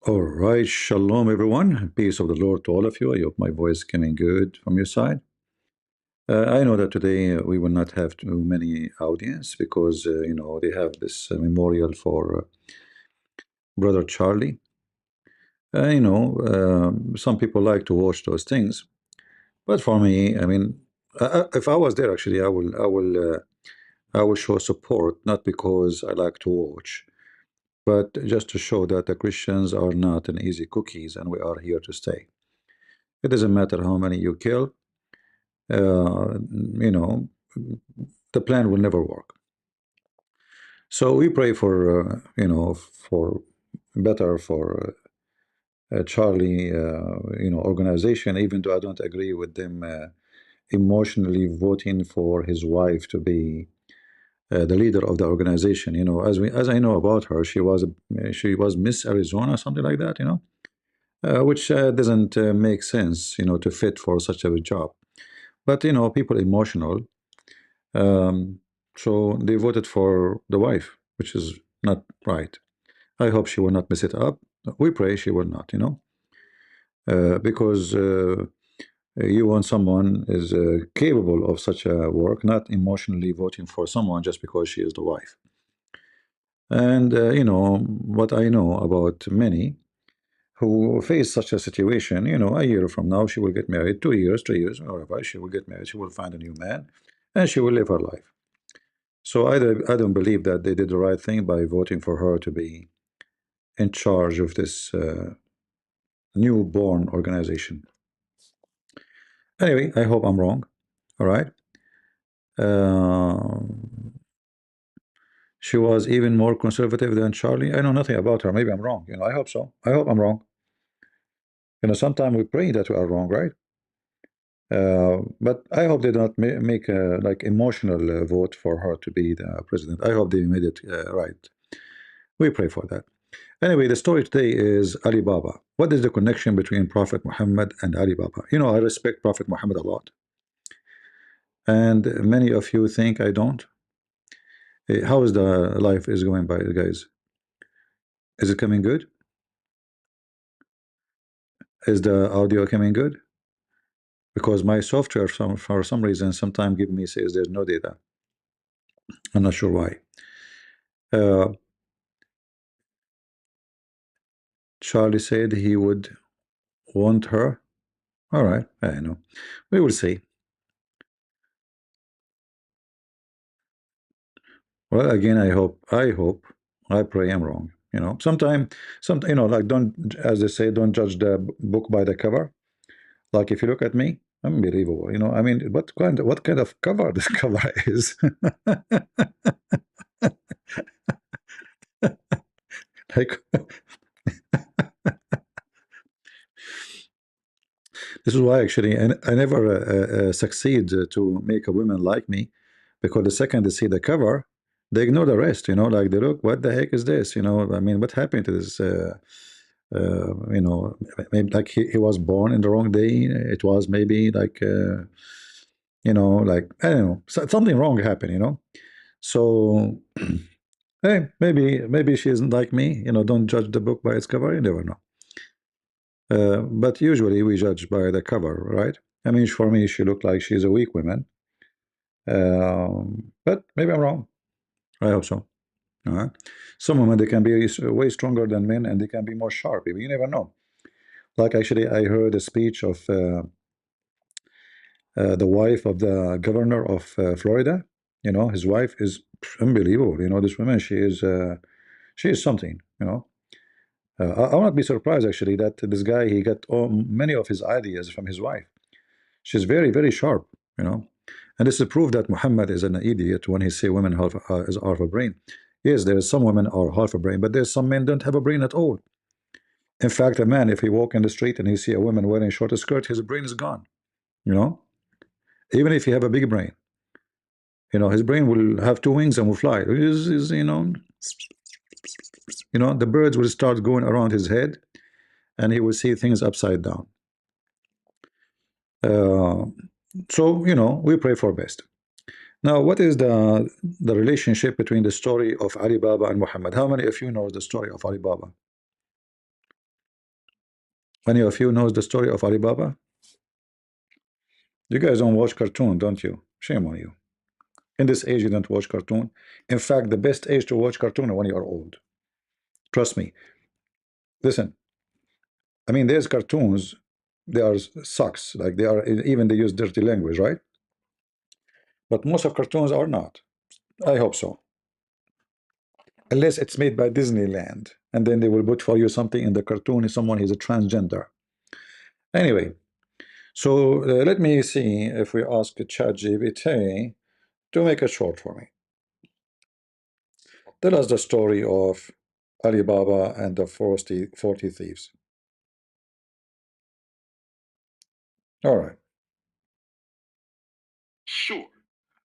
All right, shalom everyone. Peace of the Lord to all of you. I hope my voice coming good from your side. I know that today we will not have too many audience because they have this memorial for brother Charlie. Some people like to watch those things, but for me, I mean, if I was there, actually, I will show support not because I like to watch, but just to show that the Christians are not an easy cookies and we are here to stay. It doesn't matter how many you kill, uh, you know, the plan will never work. So we pray for better for Charlie, organization, even though I don't agree with them emotionally voting for his wife to be the leader of the organization. As I know about her, she was Miss Arizona, something like that. Which doesn't make sense, to fit for such a job. But people emotional. Um, so they voted for the wife, which is not right. I hope she will not mess it up. We pray she will not, because you want someone is capable of such a work, not emotionally voting for someone just because she is the wife. And what I know about many who face such a situation, a year from now she will get married, 2 years, 3 years, whatever, she will get married, she will find a new man, and she will live her life. So I don't believe that they did the right thing by voting for her to be in charge of this newborn organization. Anyway, I hope I'm wrong. All right. Um, she was even more conservative than Charlie. I know nothing about her. Maybe I'm wrong. I hope so. I hope I'm wrong. Sometimes we pray that we are wrong, right? But I hope they don't make a like emotional vote for her to be the president. I hope they made it right. We pray for that. Anyway, the story today is Alibaba. What is the connection between Prophet Muhammad and Alibaba? I respect Prophet Muhammad a lot, and many of you think I don't. How is the life is going by, guys? Is it coming good? Is the audio coming good? Because my software, for some reason, sometimes give me says there's no data. I'm not sure why. Uh, Charlie said he would want her. All right, I know. We will see. Well, again, I pray I'm wrong. Some, like don't, as they say, don't judge the book by the cover. Like if you look at me, unbelievable. I mean, what kind of cover this cover is? Like this is why actually I never succeed to make a woman like me, because the second they see the cover, they ignore the rest. Like they look, what the heck is this? I mean, what happened to this? Maybe like he was born in the wrong day. It was maybe like like I don't know, something wrong happened. So hey, maybe she isn't like me. Don't judge the book by its cover. You never know. But usually we judge by the cover, right? I mean, for me, she looked like she's a weak woman. But maybe I'm wrong. I hope so. Uh, some women, they can be way stronger than men, and they can be more sharp. You never know. Like actually, I heard a speech of the wife of the governor of Florida. His wife is unbelievable. This woman, she is something. I won't be surprised actually that this guy he got many of his ideas from his wife. She's very, very sharp, you know. And this is proof that Muhammad is an idiot when he say women is half a brain. Yes, there is some women are half a brain, but there's some men don't have a brain at all. In fact, a man, if he walk in the street and he see a woman wearing short skirt, his brain is gone. You know, even if he have a big brain, his brain will have two wings and will fly. The birds will start going around his head, and he will see things upside down. Uh, so we pray for best. Now, what is the relationship between the story of Alibaba and Muhammad? How many of you know the story of Alibaba? Any of you knows the story of Alibaba? You guys don't watch cartoon, don't you? Shame on you. In this age, you don't watch cartoon. In fact, the best age to watch cartoon is when you are old. Trust me. Listen, I mean, there's cartoons, they are sucks. Like they are, even they use dirty language, right? But most of cartoons are not. I hope so. Unless it's made by Disneyland, and then they will put for you something in the cartoon is someone is a transgender. Anyway, so let me see if we ask ChatGPT to make it short for me. Tell us the story of Alibaba and the 40 thieves. All right. Sure,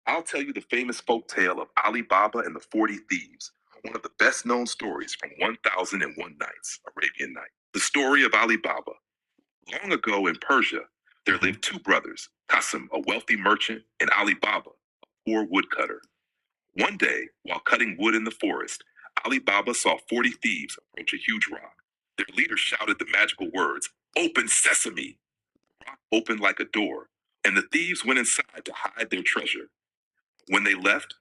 I'll tell you the famous folk tale of Ali Baba and the 40 Thieves, one of the best known stories from 1001 Nights, Arabian Night. The story of Ali Baba. Long ago in Persia, there lived two brothers, Qasim, a wealthy merchant, and Ali Baba, a poor woodcutter. One day, while cutting wood in the forest, Ali Baba saw 40 thieves approach a huge rock. Their leader shouted the magical words, "Open sesame!" The rock opened like a door, and the thieves went inside to hide their treasure. When they left,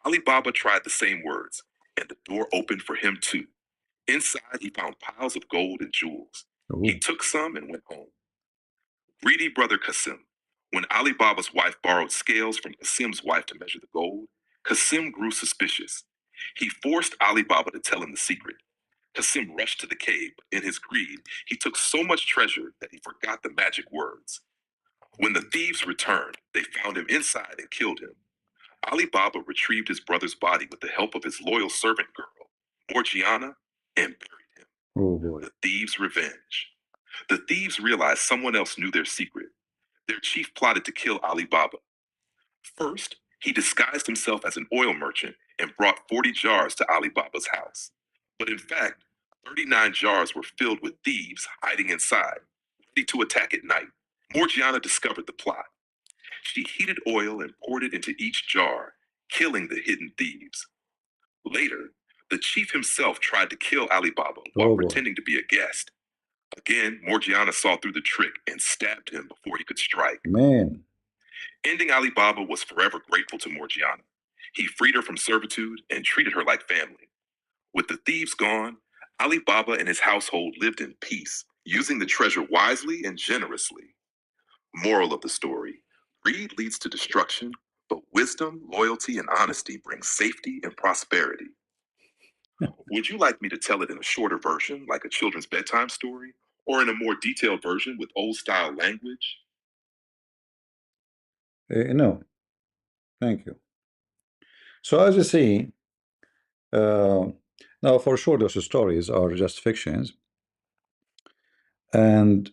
Ali Baba tried the same words, and the door opened for him too. Inside, he found piles of gold and jewels. He Ooh. took some and went home. Greedy brother Qasim. When Ali Baba's wife borrowed scales from Qasim's wife to measure the gold, Qasim grew suspicious. He forced Ali Baba to tell him the secret. Qasim rushed to the cave, but in his greed, he took so much treasure that he forgot the magic words. When the thieves returned, they found him inside and killed him. Ali Baba retrieved his brother's body with the help of his loyal servant girl, Morgiana, and buried him. Oh boy. The thieves' revenge. The thieves realized someone else knew their secret. Their chief plotted to kill Ali Baba. First, he disguised himself as an oil merchant and brought 40 jars to Ali Baba's house. But in fact, 39 jars were filled with thieves hiding inside, ready to attack at night. Morgiana discovered the plot. She heated oil and poured it into each jar, killing the hidden thieves. Later, the chief himself tried to kill Ali Baba while Oh boy. pretending to be a guest. Again, Morgiana saw through the trick and stabbed him before he could strike. Man. Ending Ali Baba was forever grateful to Morgiana. He freed her from servitude and treated her like family. With the thieves gone, Ali Baba and his household lived in peace, using the treasure wisely and generously. Moral of the story: greed leads to destruction, but wisdom, loyalty, and honesty bring safety and prosperity. Would you like me to tell it in a shorter version, like a children's bedtime story, or in a more detailed version with old style language? No, thank you. So as you see, uh, now for sure those stories are just fictions, and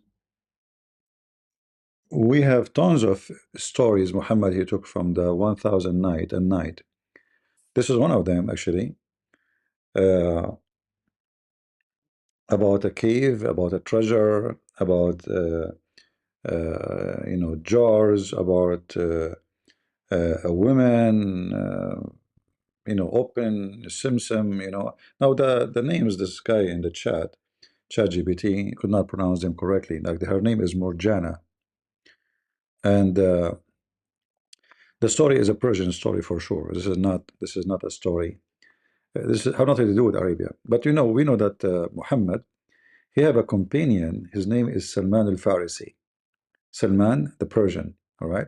we have tons of stories Muhammad he took from the 1000 Night and Night. This is one of them actually, uh, about a cave, about a treasure, about jars, about a woman, open Simsim, Now the names this guy in the ChatGPT could not pronounce them correctly. Like her name is Morjana, and the story is a Persian story for sure. This is not a story. This have nothing to do with Arabia. But we know that Muhammad he have a companion. His name is Salman al-Farisi. Salman the Persian. All right.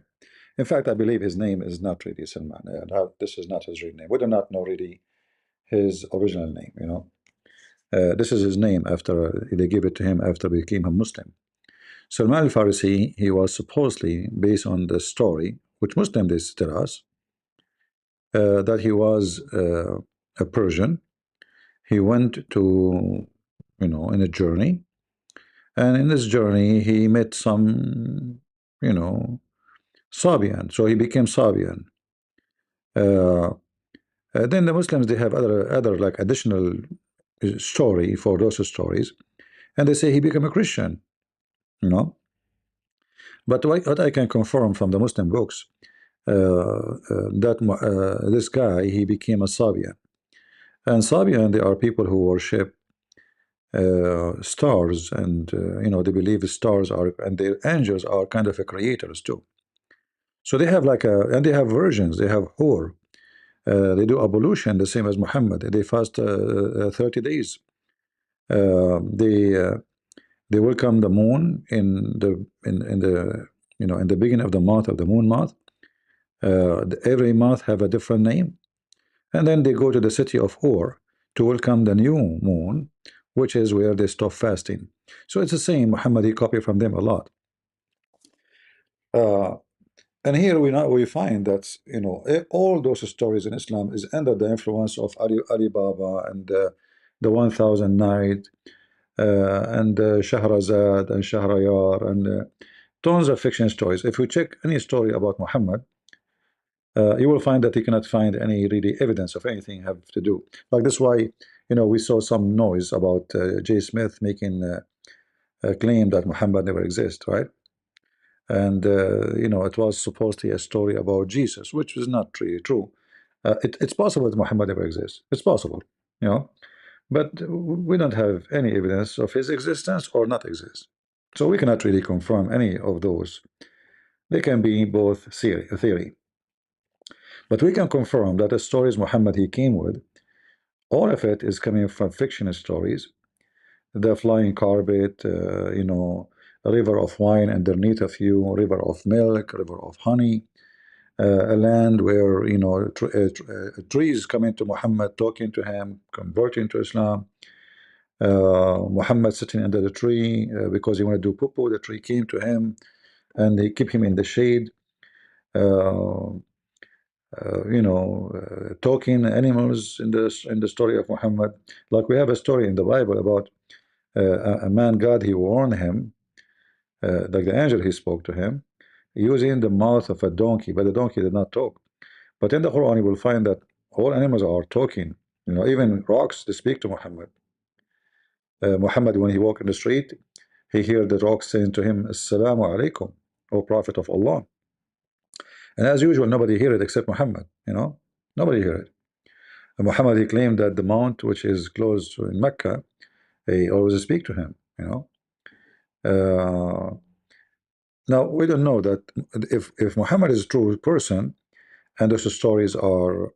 In fact, I believe his name is not really Salman. This is not his real name. We do not know really his original name. This is his name after they gave it to him after he became a Muslim. Salman al-Farisi, he was supposedly, based on the story, which Muslims tell us, that he was a Persian. He went to, in a journey, and in this journey he met some, Sabian. So he became Sabian. Uh, then the Muslims they have other like additional story for those stories, and they say he became a Christian. You know, but what I can confirm from the Muslim books that this guy he became a Sabian, and Sabian they are people who worship stars, and they believe the stars are, and the angels are kind of a creators too. So they have like and they have versions. They have Hur. They do ablution the same as Muhammad. They fast 30 days. They welcome the moon in the in the beginning of the month, of the moon month. Every month have a different name, and then they go to the city of Ur to welcome the new moon, which is where they stop fasting. So it's the same. Muhammad, he copied from them a lot. Uh, and here we find that all those stories in Islam is under the influence of Alibaba and the 1,000 Night and Shahrazad and Shahrayar and tons of fiction stories. If you check any story about Muhammad, you will find that you cannot find any really evidence of anything have to do. Like that's why we saw some noise about J. Smith making a claim that Muhammad never exists, right? And it was supposedly a story about Jesus, which is not really true. It's possible that Muhammad never exists. It's possible, you know, but we don't have any evidence of his existence or not exist. So we cannot really confirm any of those. They can be both theory. But we can confirm that the stories Muhammad he came with, all of it is coming from fictional stories. The flying carpet, a river of wine underneath of you, a river of milk, a river of honey, a land where trees coming to Muhammad, talking to him, converting to Islam. Muhammad sitting under the tree because he wanted to do poo. The tree came to him and they keep him in the shade. Uh, talking animals in the story of Muhammad. Like we have a story in the Bible about a man God he warned him, like the angel he spoke to him, using the mouth of a donkey, but the donkey did not talk. But in the Quran, you will find that all animals are talking. Even rocks they speak to Muhammad. Muhammad, when he walked in the street, he heard the rocks saying to him, "Assalamu alaikum, O Prophet of Allah." And as usual, nobody heard it except Muhammad. Nobody heard it. Muhammad he claimed that the mount which is close to in Mecca, he always speak to him. Uh, Now we don't know that if Muhammad is a true person and those stories are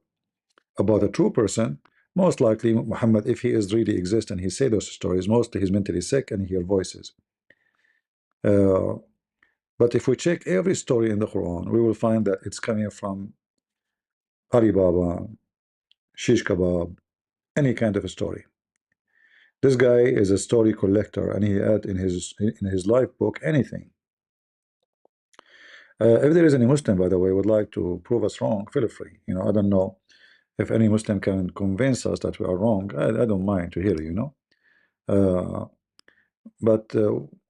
about a true person, most likely Muhammad, if he is really exist and he say those stories, mostly he's mentally sick and he hear voices. Uh, but if we check every story in the Quran, we will find that it's coming from Alibaba, shish kebab, any kind of a story. This guy is a story collector, and he add in his life book anything. If there is any Muslim, by the way, would like to prove us wrong, feel free. I don't know if any Muslim can convince us that we are wrong. I don't mind to hear uh, but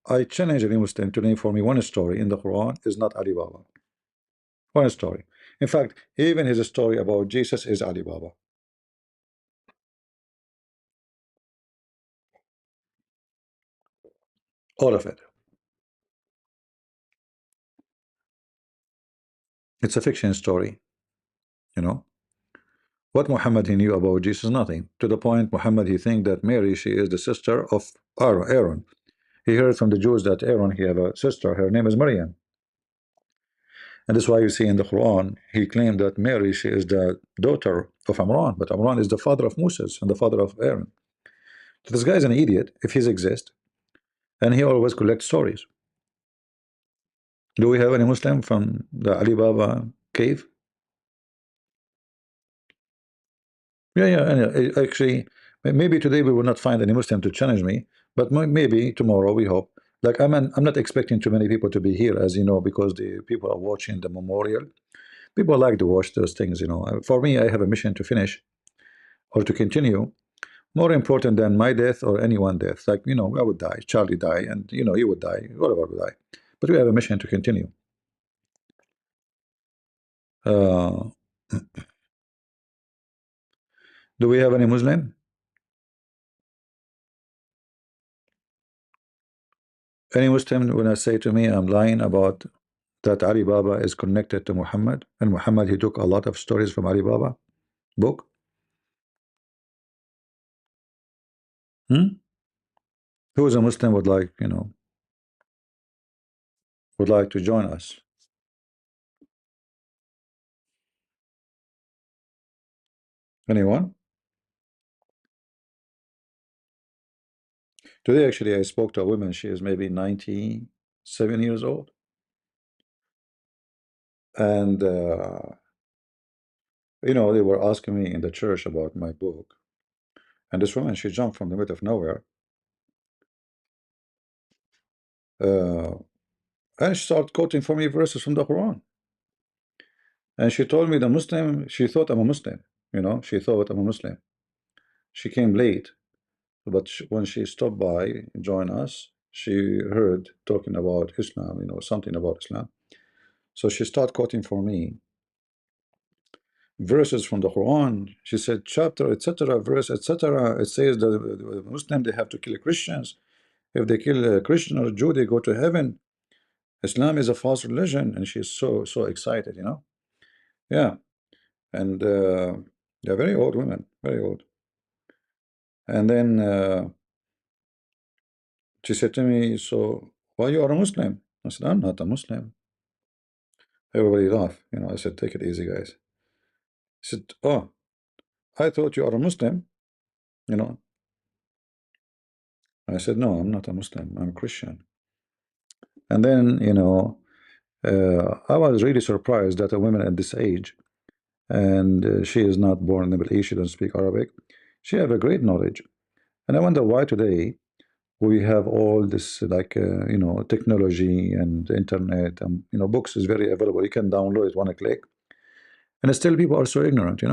I challenge any Muslim to name for me one story in the Quran is not Alibaba. One story. In fact, even his story about Jesus is Alibaba. All of it. It's a fiction story. You know. What Muhammad he knew about Jesus? Nothing. To the point, Muhammad he think that Mary she is the sister of Aaron. He heard from the Jews that Aaron he have a sister. Her name is Maryam. And that's why you see in the Quran, he claimed that Mary, she is the daughter of Imran, but Imran is the father of Moses and the father of Aaron. So this guy is an idiot, if he's exist, and he always collects stories. Do we have any Muslim from the Alibaba cave? Yeah. Actually, maybe today we will not find any Muslim to challenge me, but maybe tomorrow we hope. Like I'm not expecting too many people to be here, as you know, because the people are watching the memorial. People like to watch those things. For me, I have a mission to finish or to continue. More important than my death or anyone death. Like, I would die, Charlie die, and you would die, whatever would die. But we have a mission to continue. Uh, do we have any Muslim? Any Muslim when I say to me I'm lying about that Alibaba is connected to Muhammad, and Muhammad he took a lot of stories from Alibaba book? Hmm? Who is a Muslim would like, would like to join us? Anyone? Today, actually, I spoke to a woman. She is maybe 97 years old. And, they were asking me in the church about my book. And this woman, she jumped from the middle of nowhere. Uh, and she started quoting for me verses from the Quran. And she told me the Muslim, she thought I'm a Muslim. She thought I'm a Muslim. She came late, but when she stopped by, joined us, she heard talking about Islam, something about Islam. So she started quoting for me verses from the Quran. She said chapter, etc., verse, etc. It says that the Muslim, they have to kill Christians. If they kill a Christian or a Jew, they go to heaven. Islam is a false religion, and she's so excited. Yeah, and they're very old women, very old. And then she said to me, "So why you are a Muslim?" I said, "I'm not a Muslim." Everybody laughed. I said, "Take it easy, guys." She said, "Oh, I thought you are a Muslim." You know, I said, "No, I'm not a Muslim. I'm a Christian." And then, I was really surprised that a woman at this age, and she is not born in the Middle East, she doesn't speak Arabic, she have a great knowledge. And I wonder why today we have all this like technology and internet, and books is very available. You can download it one click, and still people are so ignorant.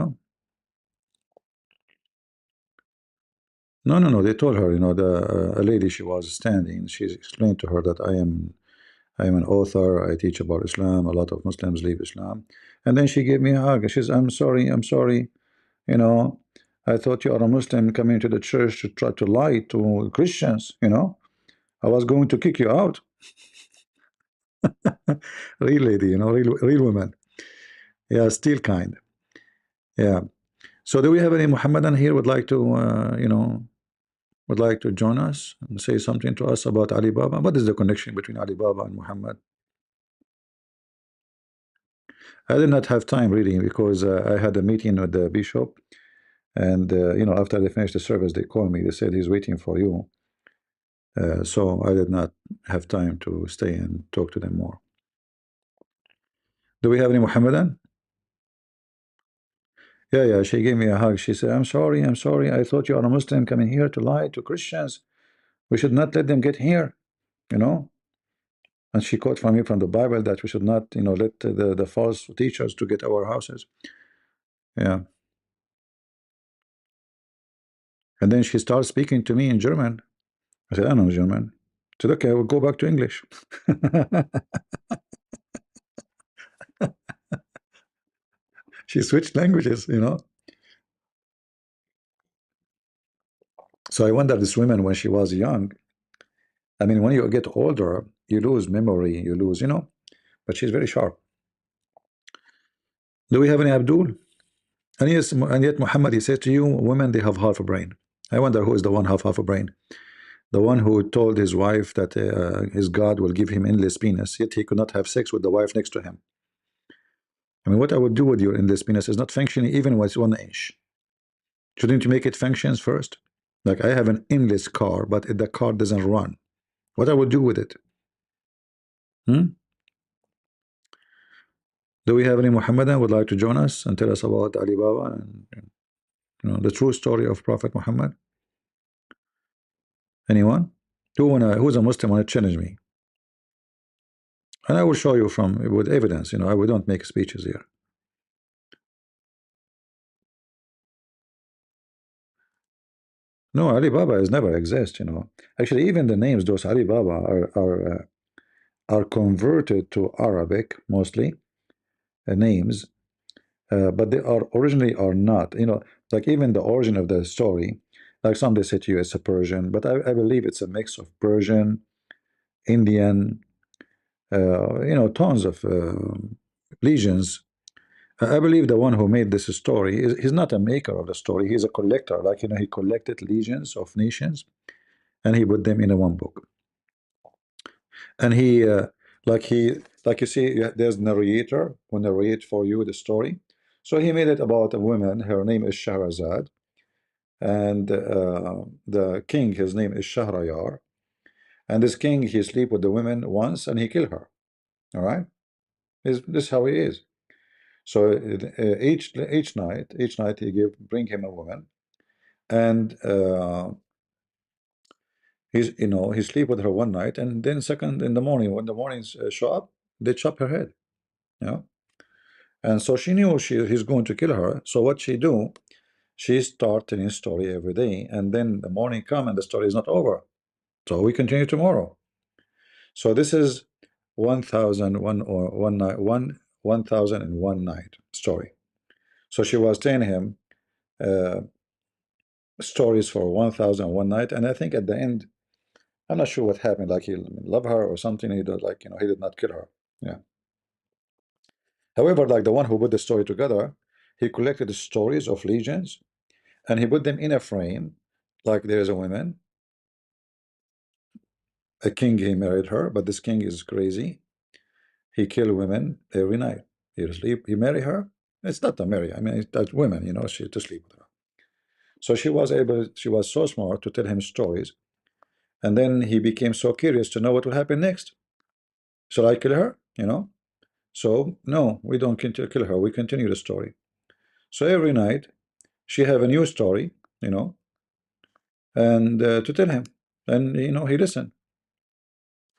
No, they told her, the a lady, she was standing, she explained to her that I am an author, I teach about Islam, a lot of Muslims leave Islam. And then she gave me a hug. She says, I'm sorry, you know I thought you are a Muslim coming to the church to try to lie to Christians. I was going to kick you out. Real lady, real woman. Yeah, still kind. Yeah. So do we have any Muhammadan here would like to would like to join us and say something to us about Alibaba? What is the connection between Alibaba and Muhammad? I did not have time reading because I had a meeting with the bishop, and after they finished the service, they called me. They said he's waiting for you. So I did not have time to stay and talk to them more. Do we have any Muhammadan? Yeah, yeah. She gave me a hug. She said, I'm sorry. I thought you are a Muslim coming here to lie to Christians. We should not let them get here, you know. And she quote from me from the Bible that we should not, let the false teachers to get our houses. Yeah. And then she starts speaking to me in German. I said, I know German. She said, okay, I will go back to English. She switched languages. So I wonder this woman when she was young. I mean, when you get older, you lose memory, you lose, but she's very sharp. Do we have any Abdul? And yes, and yet Muhammad, he says to you, women, they have half a brain. I wonder who is the one half a brain. The one who told his wife that his God will give him endless penis, yet he could not have sex with the wife next to him. I mean, what I would do with your endless penis is not functioning even with 1 inch. Shouldn't you make it functions first? Like I have an endless car, but the car doesn't run. What I would do with it? Hmm? Do we have any Muhammadan would like to join us and tell us about Alibaba and the true story of Prophet Muhammad? Anyone? Who's a Muslim wanna challenge me? And I will show you from with evidence. We don't make speeches here. No, Alibaba has never exist. Actually, even the names those Alibaba are converted to Arabic mostly names, but they are originally are not. Like even the origin of the story, like some they say to you it's a Persian, but I believe it's a mix of Persian, Indian, tons of legions. I believe the one who made this story he's not a maker of the story. He's a collector. Like he collected legions of nations and he put them in a one book. And like he, like you see, there's narrator who narrate for you the story. So he made it about a woman. Her name is Shahrazad, and the king, his name is Shahrayar. And this king, he sleep with the women once, and he kill her. All right, this is how he is. So each night he bring him a woman, and he sleep with her one night, and then second in the morning when the mornings show up, they chop her head. You know, and so she knew he's going to kill her. So what she do? She start telling story every day, and then the morning come and the story is not over. So we continue tomorrow. So this is 1001 or one night, 1001 night story. So she was telling him uh, stories for 1001 night, and I think at the end, I'm not sure what happened. Like he loved her or something. He did, like, he did not kill her. Yeah. However, like the one who put the story together, he collected the stories of legions and he put them in a frame. Like there's a woman, a king, he married her, but this king is crazy. He kill women every night. He sleep, he marry her. It's not to marry. I mean, it's that women, she to sleep with her. So she was so smart to tell him stories. And then he became so curious to know what will happen next. Shall I kill her? So no, we don't kill her. We continue the story. So every night she have a new story, you know, and to tell him, and he listened.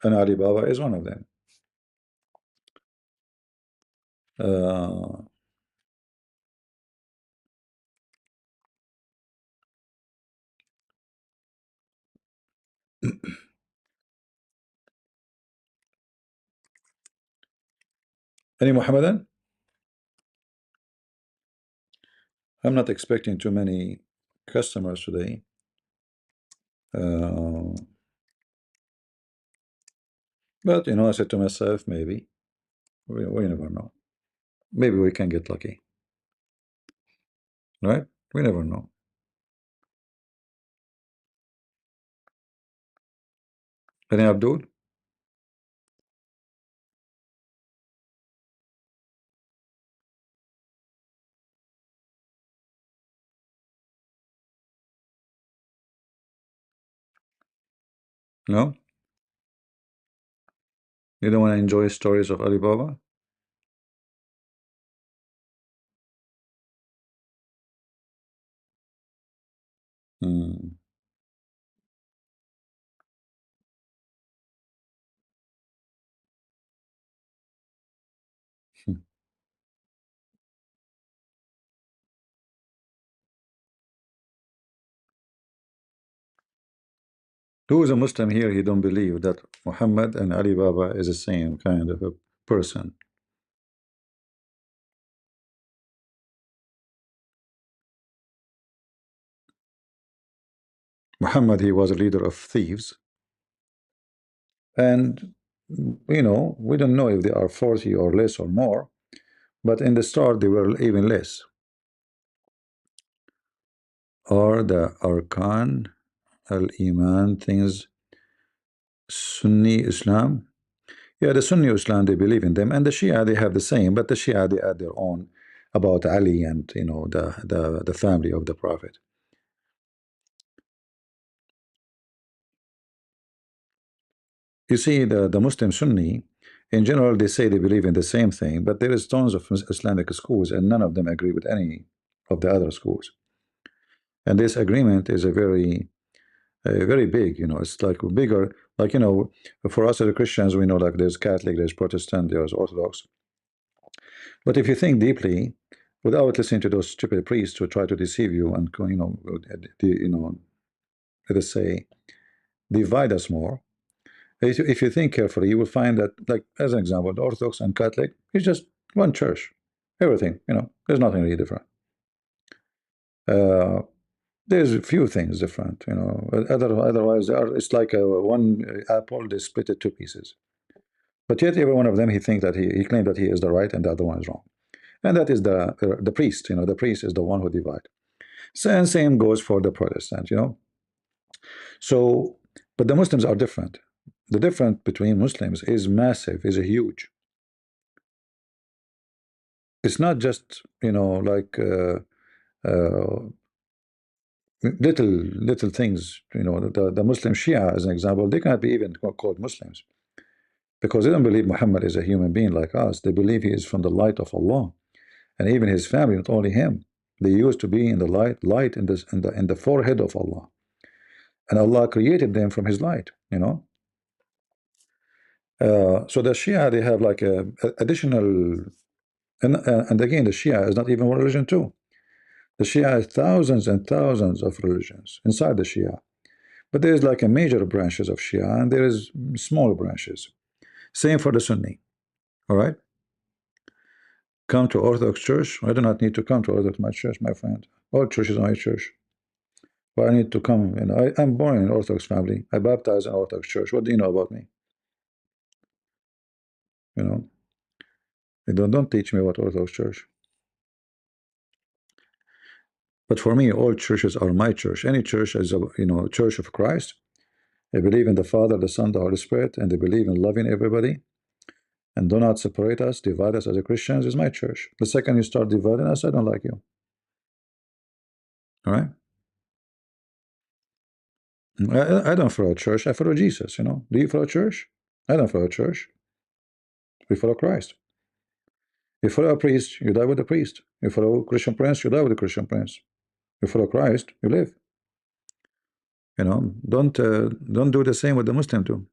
And Alibaba is one of them. Uh, any Muhammadan? I'm not expecting too many customers today. Uh, but I said to myself, maybe we never know. Maybe we can get lucky, right? We never know. Any Abdul? No? You don't want to enjoy stories of Alibaba? Hmm. Who is a Muslim here? He don't believe that Muhammad and Alibaba is the same kind of a person. Muhammad, he was a leader of thieves, and we don't know if they are 40 or less or more, but in the start they were even less. Or the Arkan al-Iman things, Sunni Islam. Yeah, the Sunni Islam, they believe in them, and the Shia, they have the same, but the Shia, they add their own about Ali and the family of the Prophet. You see, the Muslim Sunni, in general, they say they believe in the same thing, but there is tons of Islamic schools, and none of them agree with any of the other schools. And this agreement is very big. It's like bigger. Like for us as Christians, we know like there's Catholic, there's Protestant, there's Orthodox. But if you think deeply, without listening to those stupid priests who try to deceive you and let us say divide us more. If you think carefully, you will find that, like as an example, the Orthodox and Catholic is just one church. Everything, there's nothing really different. Uh, there's a few things different, Otherwise, it's like one apple. They split it two pieces. But yet, every one of them, he thinks that he claimed that he is the right and the other one is wrong. And that is the priest. The priest is the one who divides. And same goes for the Protestant. So But the Muslims are different. The difference between Muslims is massive, is huge. It's not just, like uh, little things. The Muslim Shia, as an example, they cannot be even called Muslims because they don't believe Muhammad is a human being like us. They believe he is from the light of Allah, and even his family, not only him. They used to be in the light in the forehead of Allah, and Allah created them from His light. So the Shia, they have like a additional, and again, the Shia is not even one religion too. The Shia has thousands and thousands of religions inside the Shia, but there is like a major branches of Shia, and there is smaller branches. Same for the Sunni. All right, come to Orthodox Church. I do not need to come to Orthodox my church, my friend. All churches are my church. But I need to come. I'm born in an Orthodox family. I baptized in Orthodox Church. What do you know about me? You know, don't teach me about Orthodox Church. But for me, all churches are my church. Any church is a church of Christ. They believe in the Father, the Son, the Holy Spirit, and they believe in loving everybody. And do not separate us, divide us as a Christians is my church. The second you start dividing us, I don't like you. All right? I don't follow a church. I follow Jesus. Do you follow a church? I don't follow a church. We follow Christ. You follow a priest, you die with the priest. You follow Christian prince, you die with the Christian prince. You follow Christ, you live. Don't do the same with the Muslim too.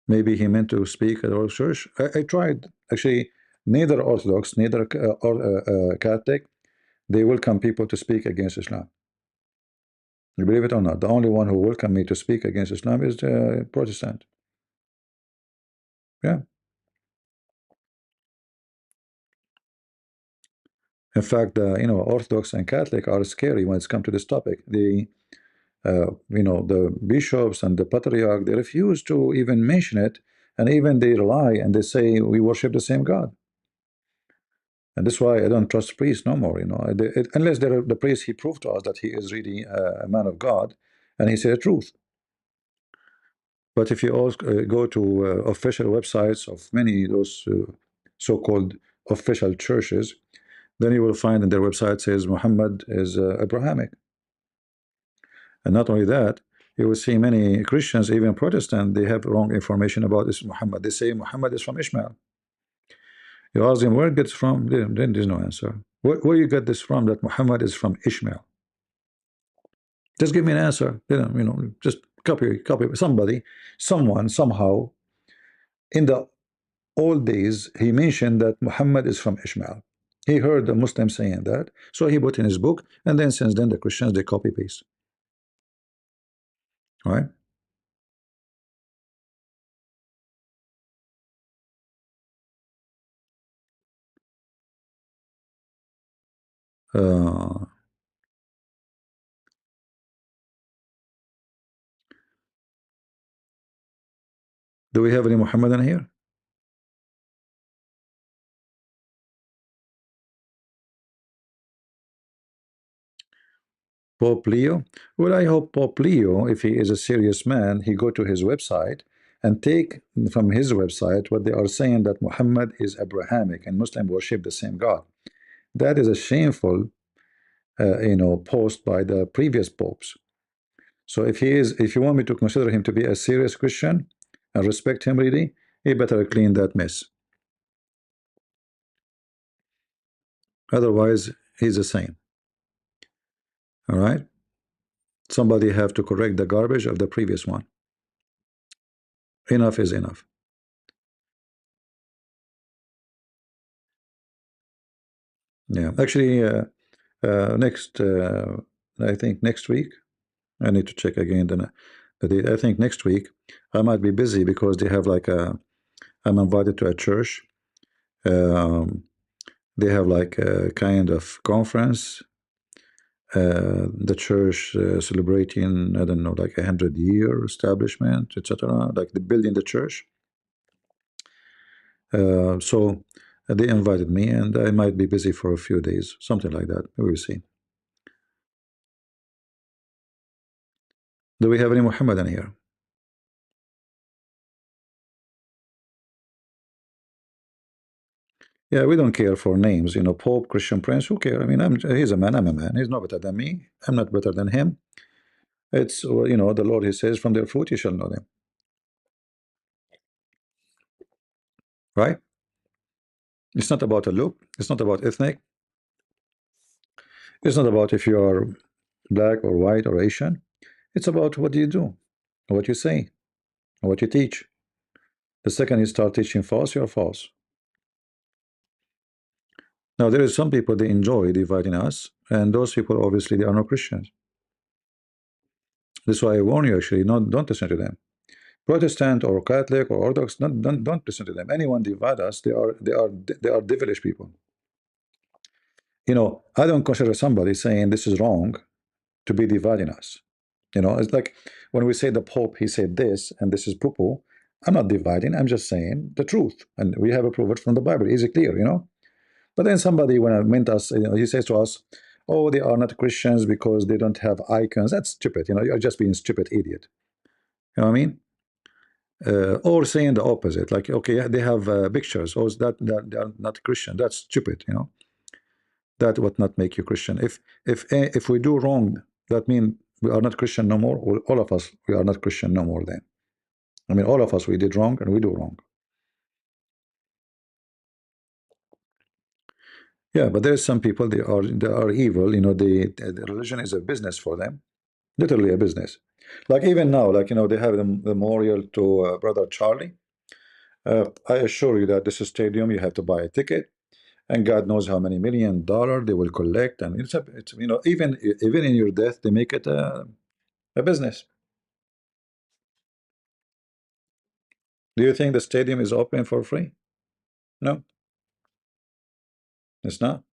Maybe he meant to speak at Orthodox Church. I tried actually. Neither Orthodox, neither Catholic, they welcome people to speak against Islam. You believe it or not? The only one who welcomed me to speak against Islam is the Protestant. Yeah. In fact, Orthodox and Catholic are scary when it's come to this topic. The bishops and the patriarch, they refuse to even mention it, and even they lie and they say we worship the same God. And that's why I don't trust priests no more. Unless the priest he proved to us that he is really a man of God, and he said the truth. But if you also go to official websites of many of those so-called official churches, then you will find in their website says Muhammad is Abrahamic. And not only that, you will see many Christians, even Protestant, they have wrong information about this Muhammad. They say Muhammad is from Ishmael. You ask them where it gets from, then there's no answer. Where you get this from, that Muhammad is from Ishmael? Just give me an answer. Just copy somebody, someone, somehow. In the old days, he mentioned that Muhammad is from Ishmael. He heard the Muslims saying that, so he put in his book, and then since then the Christians they copy paste. All right. Uh, do we have any Muhammadan here? Pope Leo? Well, I hope Pope Leo, if he is a serious man, he go to his website and take from his website what they are saying that Muhammad is Abrahamic and Muslim worship the same God. That is a shameful, post by the previous popes. So if you want me to consider him to be a serious Christian and respect him really, he better clean that mess. Otherwise, he's the same. All right. Somebody have to correct the garbage of the previous one. Enough is enough. Yeah. Actually, next, I think next week, I need to check again the date. I think next week I might be busy because they have like I'm invited to a church. Um, they have like a kind of conference. The church celebrating, I don't know, like 100-year establishment, etc. Like the building the church. So they invited me, and I might be busy for a few days, something like that. We will see. Do we have any Muhammad in here? Yeah, we don't care for names, Pope, Christian Prince, who care? I mean, he's a man, I'm a man. He's not better than me. I'm not better than him. It's, the Lord, he says, from their fruit you shall know them, right? It's not about a look. It's not about ethnic. It's not about if you are black or white or Asian. It's about what do you do, what you say, what you teach. The second you start teaching false, you're false. Now, there is some people, they enjoy dividing us, and those people, obviously, they are not Christians. That's why I warn you, actually, don't listen to them. Protestant or Catholic or Orthodox, don't listen to them. Anyone divide us, they are devilish people. I don't consider somebody saying this is wrong to be dividing us. It's like when we say the Pope, he said this, and this is poo-poo. I'm not dividing, I'm just saying the truth. And we have a proof from the Bible, easy clear. But then somebody, when I meant us, he says to us, oh, they are not Christians because they don't have icons. That's stupid. You're just being stupid idiot. You know what I mean? Or saying the opposite, like, okay, yeah, they have pictures. Oh, that they are not Christian. That's stupid. That would not make you Christian. If we do wrong, that means we are not Christian no more. Well, all of us, we are not Christian no more. Then, I mean, all of us, we did wrong and we do wrong. Yeah, but there's some people, they are evil. The religion is a business for them, literally a business. Like even now, like they have the memorial to brother Charlie. I assure you that this stadium, you have to buy a ticket, and God knows how many $1 million they will collect, and it's even in your death, they make it a business. Do you think the stadium is open for free? No, it's not.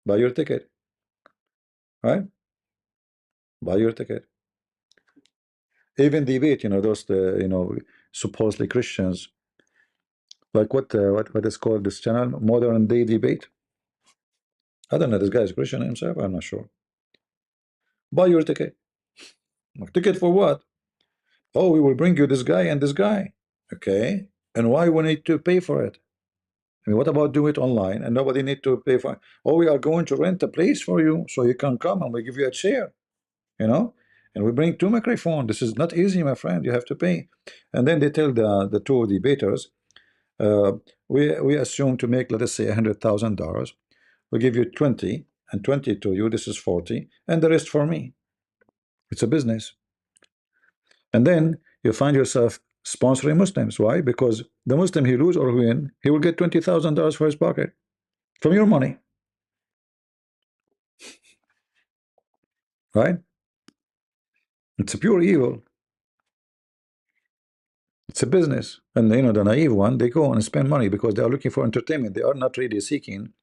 Buy your ticket, right? Buy your ticket. Even debate, those supposedly Christians, like what is called this channel, Modern Day Debate. I don't know. This guy is Christian himself. I'm not sure. Buy your ticket. Like, ticket for what? Oh, we will bring you this guy and this guy. Okay. And why we need to pay for it? I mean, what about do it online and nobody need to pay for it? Oh, we are going to rent a place for you so you can come and we give you a chair, you know? And we bring two microphones. This is not easy, my friend. You have to pay. And then they tell the two debaters, uh, we assume to make, let us say, $100,000. We give you 20 and 20 to you. This is 40, and the rest for me. It's a business. And then you find yourself sponsoring Muslims. Why? Because the Muslim, he lose or win, he will get $20,000 for his pocket from your money, right? It's a pure evil. It's a business. And the naive one, they go and spend money because they are looking for entertainment. They are not really seeking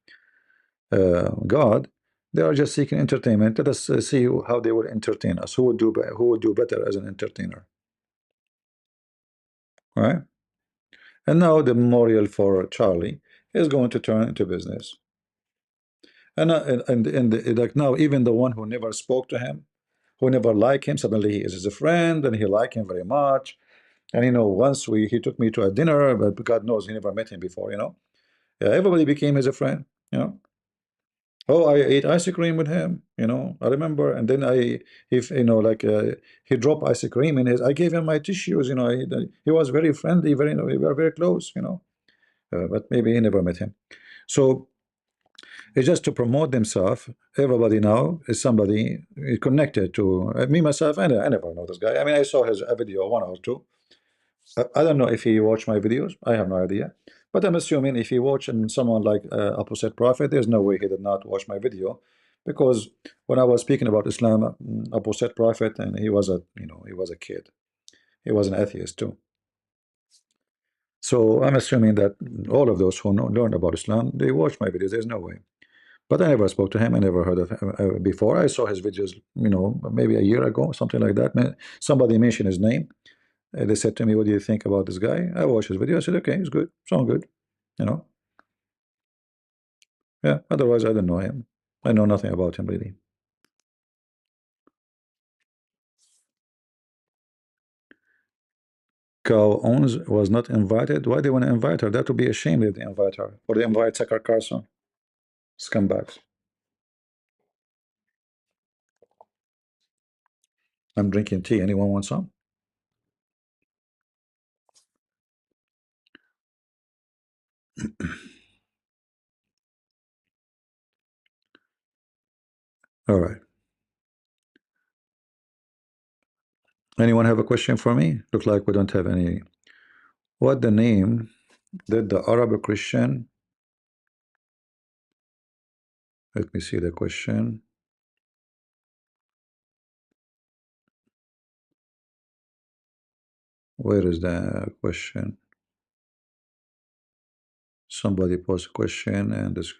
God. They are just seeking entertainment. Let us see how they will entertain us. Who would do better as an entertainer, right? And now the memorial for Charlie is going to turn into business. And like now, even the one who never spoke to him, who never liked him, suddenly he is his friend, and he liked him very much. And once he took me to a dinner, but God knows he never met him before. Yeah, everybody became his friend. Oh, I ate ice cream with him. I remember, and then if like he dropped ice cream in his, I gave him my tissues. He was very friendly, we were very close. But maybe he never met him. So it's just to promote themselves. Everybody now is somebody connected to me, myself. I never know this guy. I mean, I saw his a video, one or two. I don't know if he watched my videos. I have no idea. But I'm assuming if he watched and someone like Opposite Prophet, there's no way he did not watch my video, because when I was speaking about Islam, Opposite Prophet, and he was a kid. He was an atheist too. So I'm assuming that all of those who learned about Islam, they watched my videos. There's no way. But I never spoke to him. I never heard of him before. I saw his videos, maybe a year ago, something like that. Somebody mentioned his name. They said to me, "What do you think about this guy?" I watched his video. I said, "Okay, he's good. Sound good." You know. Yeah. Otherwise, I don't know him. I know nothing about him really. Cow owns was not invited. Why they want to invite her? That would be a shame if they invite her. Or they invite Tucker Carlson. Scumbags. I'm drinking tea. Anyone want some? All right. Anyone have a question for me? Look like we don't have any. What the name did the Arab Christian? Let me see the question. Where is the question? Somebody posed a question and this.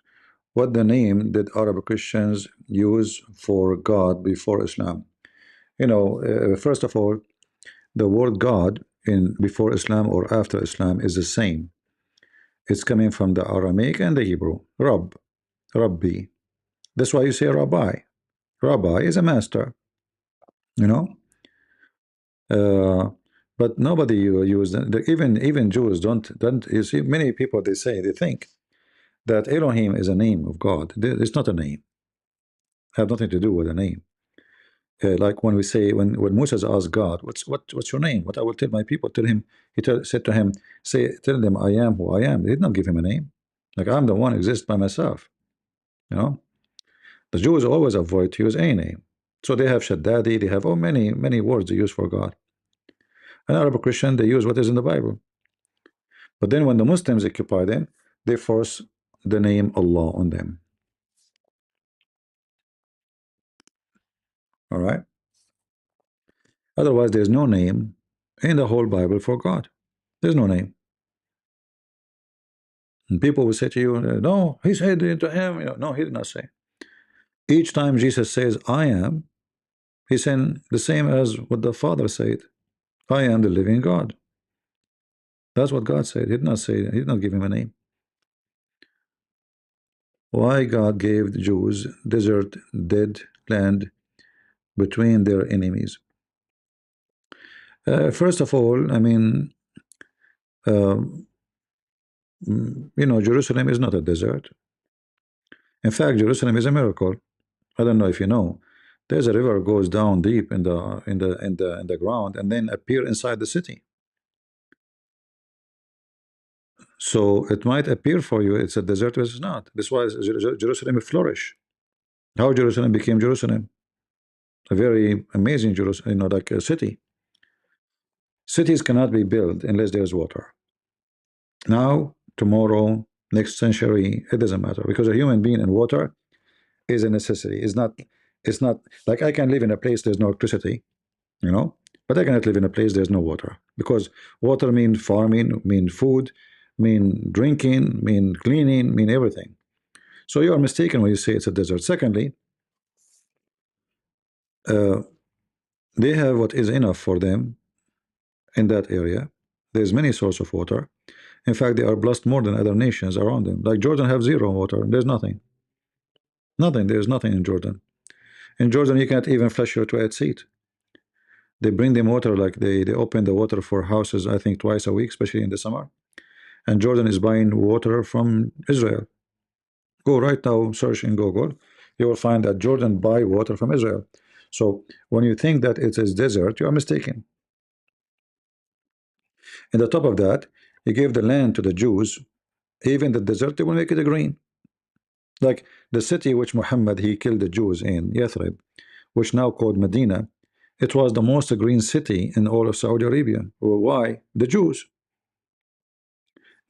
What the name did Arab Christians use for God before Islam? First of all, the word God in before Islam or after Islam is the same. It's coming from the Aramaic and the Hebrew. Rabbi. That's why you say Rabbi. Rabbi is a master, you know. Uh, but nobody use even Jews don't. You see, many people they think that Elohim is a name of God. It's not a name. Have nothing to do with a name. Like when we say when Moses asked God, what's your name? What I will tell my people. Tell him. Said to him, tell them I am who I am. They did not give him a name. Like I'm the one who exists by myself. You know, the Jews always avoid to use any name. So they have Shaddadi. They have many words they use for God. An Arab Christian they use what is in the Bible. But then when the Muslims occupy them, they force the name Allah on them. All right. Otherwise, there's no name in the whole Bible for God. There's no name. And people will say to you, no, he said it to him. No, he did not say. Each time Jesus says, I am, he's saying the same as what the Father said. I am the living God. That's what God said. He did not say, he did not give him a name. Why God gave the Jews desert, dead land between their enemies? First of all, I mean, um, Jerusalem is not a desert. In fact, Jerusalem is a miracle. I don't know if you know. There's a river goes down deep in the ground and then appear inside the city. So it might appear for you it's a desert, but it's not. That's why Jerusalem flourish. How Jerusalem became Jerusalem? A very amazing Jerusalem, like a city. Cities cannot be built unless there's water. Now, tomorrow, next century, it doesn't matter because a human being and water is a necessity. It's not like I can live in a place there's no electricity, but I cannot live in a place there's no water because water mean farming, mean food, mean drinking, mean cleaning, mean everything. So you are mistaken when you say it's a desert. Secondly, uh, they have what is enough for them in that area. There's many sources of water. In fact, they are blessed more than other nations around them. Like Jordan have zero water. There's nothing. Nothing. There's nothing in Jordan. In Jordan, you can't even flush your toilet seat. They bring them water like they open the water for houses, I think, twice a week, especially in the summer. And Jordan is buying water from Israel. Go right now, search in Google. You will find that Jordan buy water from Israel. So when you think that it is desert, you are mistaken. And on top of that, he gave the land to the Jews. Even the desert, they will make it a green. Like the city which Muhammad he killed the Jews in, Yathrib, which now called Medina, it was the most green city in all of Saudi Arabia. Well, why? The Jews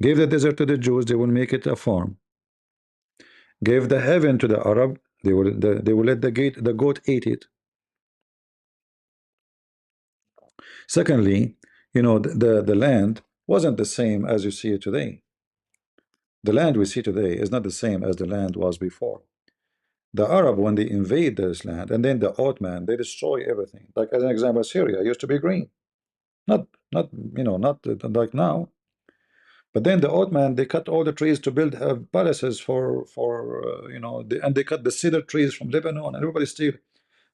gave the desert to the Jews, they will make it a farm. Gave the heaven to the Arab, they will let the goat eat it. Secondly, the land wasn't the same as you see it today. The land we see today is not the same as the land was before. The Arab, when they invade this land, and then the Ottoman, they destroy everything. Like as an example, Syria used to be green, not like now. But then the Ottoman, they cut all the trees to build palaces and they cut the cedar trees from Lebanon, and everybody still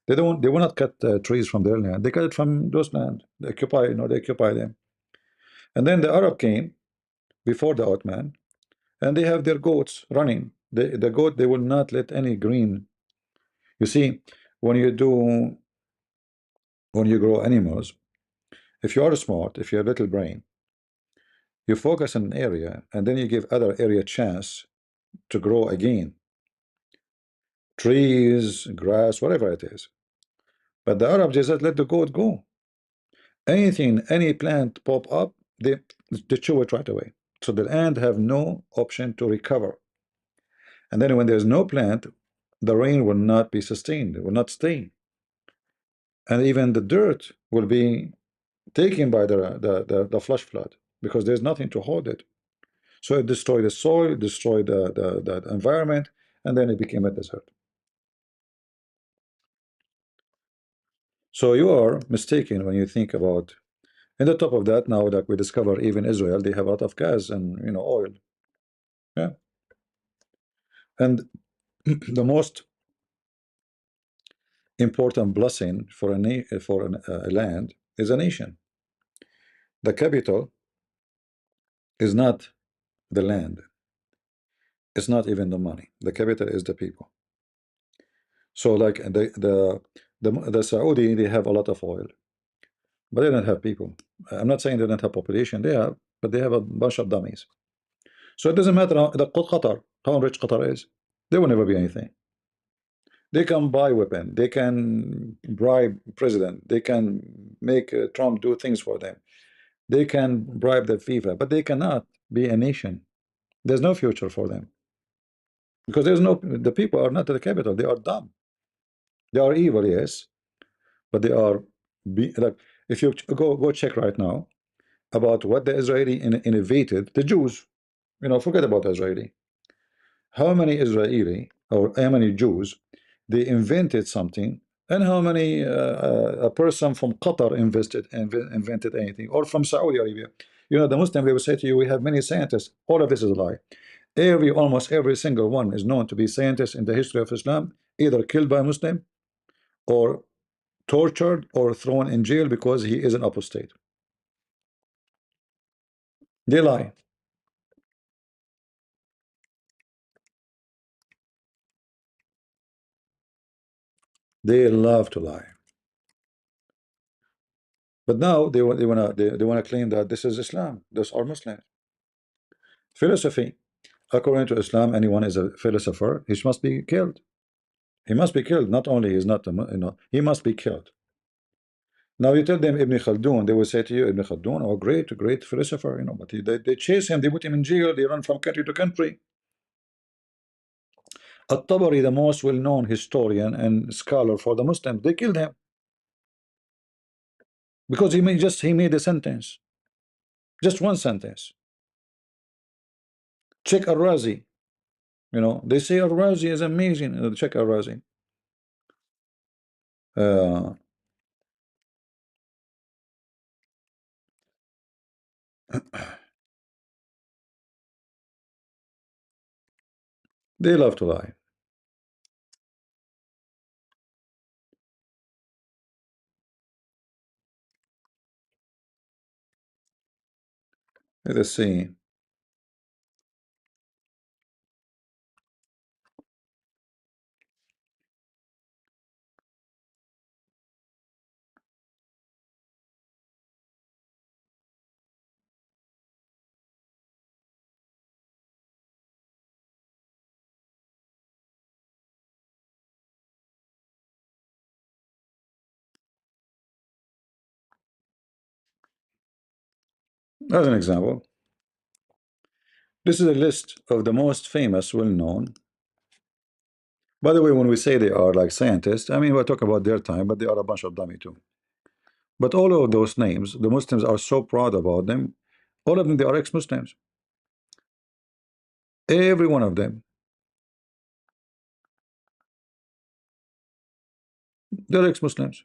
they will not cut trees from their land. They cut it from those land. They occupy them. And then the Arab came before the Ottoman, and they have their goats running. The goat, they will not let any green. You see, when you do, when you grow animals, if you are smart, if you have little brain, you focus on an area, and then you give other area chance to grow again. Trees, grass, whatever it is. But the Arab just let the goat go. Anything, any plant pop up, they chew it right away. So the land have no option to recover. And then when there's no plant, the rain will not be sustained, it will not stay. And even the dirt will be taken by the flash flood because there's nothing to hold it. So it destroyed the soil, destroyed the environment, and then it became a desert. So you are mistaken when you think about. And on top of that, now that we discover even Israel, they have a lot of gas and oil. Yeah. And the most important blessing for a land is a nation. The capital is not the land. It's not even the money. The capital is the people. So like the Saudi, they have a lot of oil, but they don't have people. I'm not saying they don't have population. They have, but they have a bunch of dummies. So it doesn't matter how rich Qatar is. They will never be anything. They can buy weapon. They can bribe president. They can make Trump do things for them. They can bribe the FIFA, but they cannot be a nation. There's no future for them because the people are not the capital. They are dumb. They are evil, yes, but they are like if you go check right now about what the Israeli innovated, the Jews, forget about Israeli. How many Israeli or how many Jews they invented something, and how many a person from Qatar invented anything, or from Saudi Arabia. The Muslim, they will say to you, we have many scientists. All of this is a lie. Almost every single one is known to be scientists in the history of Islam, either killed by Muslim or tortured or thrown in jail because he is an apostate. They lie. They love to lie. But now they wanna claim that this is Islam. Those are Muslims. Philosophy. According to Islam, anyone is a philosopher. He must be killed. He must be killed. Not only he's not, he must be killed. Now you tell them Ibn Khaldun, they will say to you, Ibn Khaldun, oh, great philosopher, but they chase him, they put him in jail, they run from country to country. At-Tabari, the most well-known historian and scholar for the Muslims, they killed him because he made a sentence, just one sentence. Check Al-Razi, they say Al-Razi is amazing. Check Al-Razi. Uh, they love to lie. Let's see. As an example, this is a list of the most famous, well-known. By the way, when we say they are like scientists, I mean, we're talking about their time, but they are a bunch of dummy too. But all of those names, the Muslims are so proud about them. All of them, they are ex-Muslims. Every one of them, they're ex-Muslims.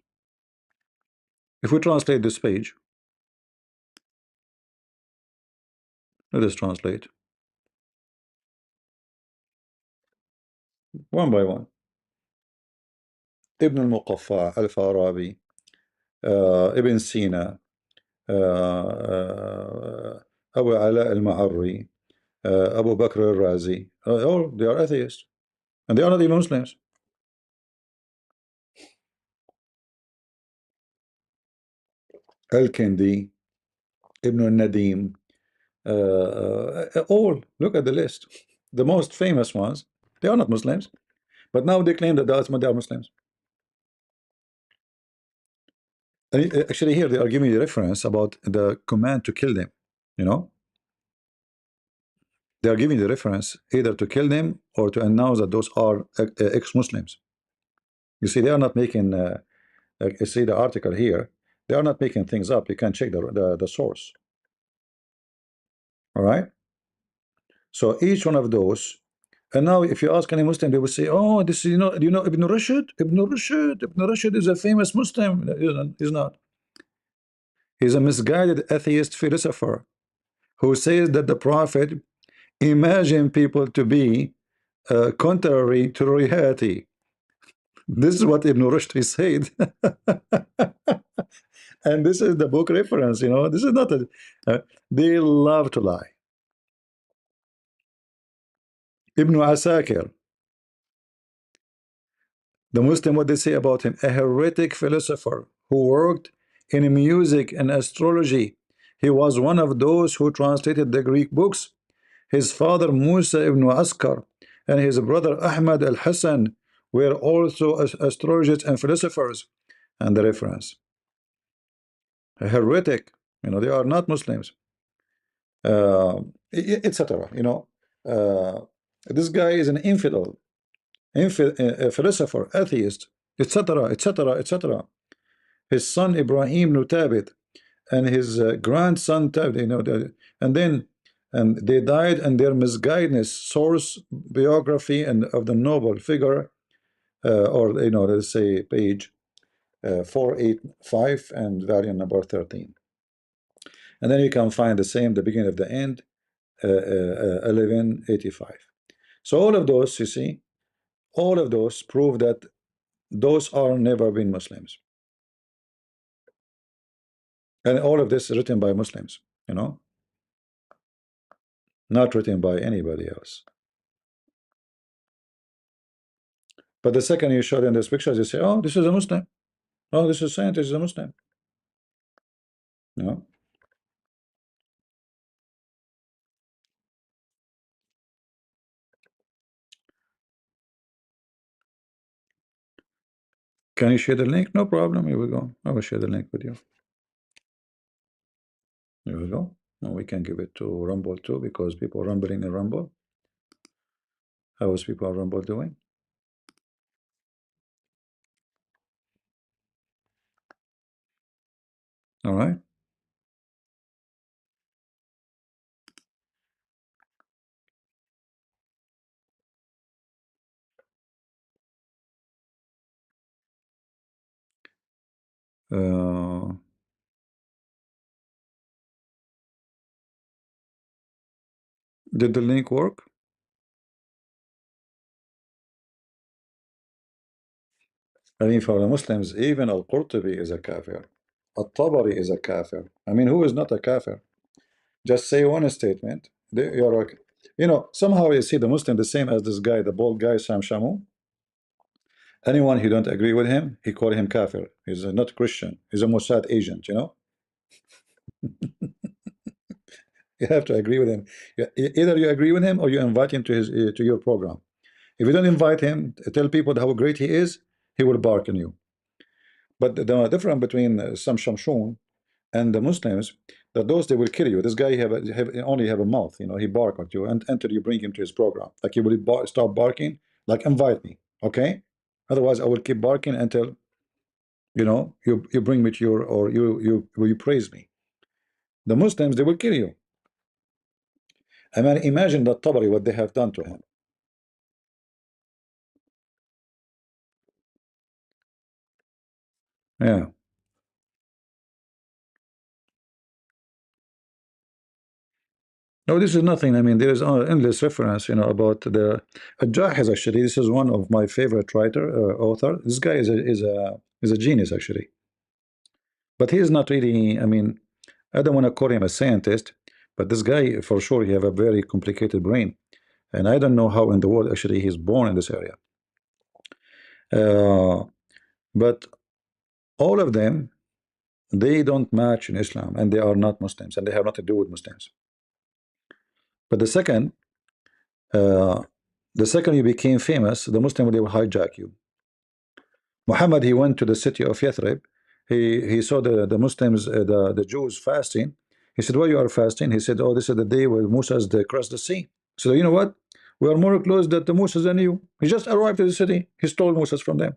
If we translate this page, let us translate one by one. Ibn al-Muqaffa, Al-Farabi, Ibn Sina, Abu Ala al-Ma'arri, Abu Bakr al-Razi, all they are atheists, and they are not even Muslims. Al-Kindi, Ibn al-Nadim, all, look at the list. The most famous ones, they are not Muslims, but now they claim that they are Muslims. And actually, here they are giving you a reference about the command to kill them. You know, they are giving the reference either to kill them or to announce that those are ex-Muslims. You see, they are not making. You see the article here. They are not making things up. You can check the source. All right. So each one of those. And now, if you ask any Muslim, they will say, "Oh, this is you know Ibn Rushd. Ibn Rushd. Ibn Rushd is a famous Muslim." He's not. He's a misguided atheist philosopher who says that the Prophet imagined people to be contrary to reality. This is what Ibn Rushd said. And this is the book reference, this is not a, they love to lie. Ibn Asakir, the Muslim, what they say about him, a heretic philosopher who worked in music and astrology. He was one of those who translated the Greek books. His father Musa ibn Askar and his brother Ahmad al-Hassan were also astrologers and philosophers. And the reference, a heretic, they are not Muslims, etc. Uh, this guy is an infidel, a philosopher, atheist, etc., etc., etc. His son Ibrahim Nutabit and his grandson Tabit, and then they died, and their misguidedness. Source biography and of the noble figure, or let's say page 485 and volume number 13. And then you can find the same, the beginning of the end, 1185. So all of those, you see, all of those prove that those are never been Muslims. And all of this is written by Muslims, not written by anybody else. But the second you show them these pictures, you say, oh, this is a Muslim. Oh, this is scientist, is a Muslim. Can you share the link? No problem. Here we go. I will share the link with you. Here we go. Now we can give it to Rumble too, because people are rumbling in Rumble. How is people on Rumble doing? All right. Uh, did the link work? I mean, for the Muslims, even Al-Qurtubi is a kafir. Al-Tabari is a kafir. I mean, who is not a kafir? Just say one statement. You're okay. Somehow you see the Muslim the same as this guy, the bald guy, Sam Shamu. Anyone who don't agree with him, he call him kafir. He's not Christian. He's a Mossad agent, You have to agree with him. Either you agree with him or you invite him to your program. If you don't invite him, tell people how great he is, he will bark on you. But the difference between some Shamshun and the Muslims, that those, they will kill you. This guy only have a mouth, he bark at you and until you bring him to his program. Like he will stop barking, like invite me, okay? Otherwise, I will keep barking until you bring me to your, or you praise me. The Muslims, they will kill you. I mean, imagine that Tabari, what they have done to him. Yeah. No, this is nothing. I mean, there is endless reference, about the Jahiz. Actually, this is one of my favorite author. This guy is a genius, actually. But he is not really. I mean, I don't want to call him a scientist, but this guy for sure he have a very complicated brain, and I don't know how in the world actually he's born in this area. Uh, but all of them, they don't match in Islam, and they are not Muslims, and they have nothing to do with Muslims. But uh, the second you became famous, the Muslim they will hijack you. Muhammad, he went to the city of Yathrib. He saw the Muslims, the Jews fasting. He said, "Why you are fasting?" He said, "Oh, this is the day where Moses they crossed the sea." So you know what? We are more close to the Moses than you. He just arrived to the city. He stole Moses from them.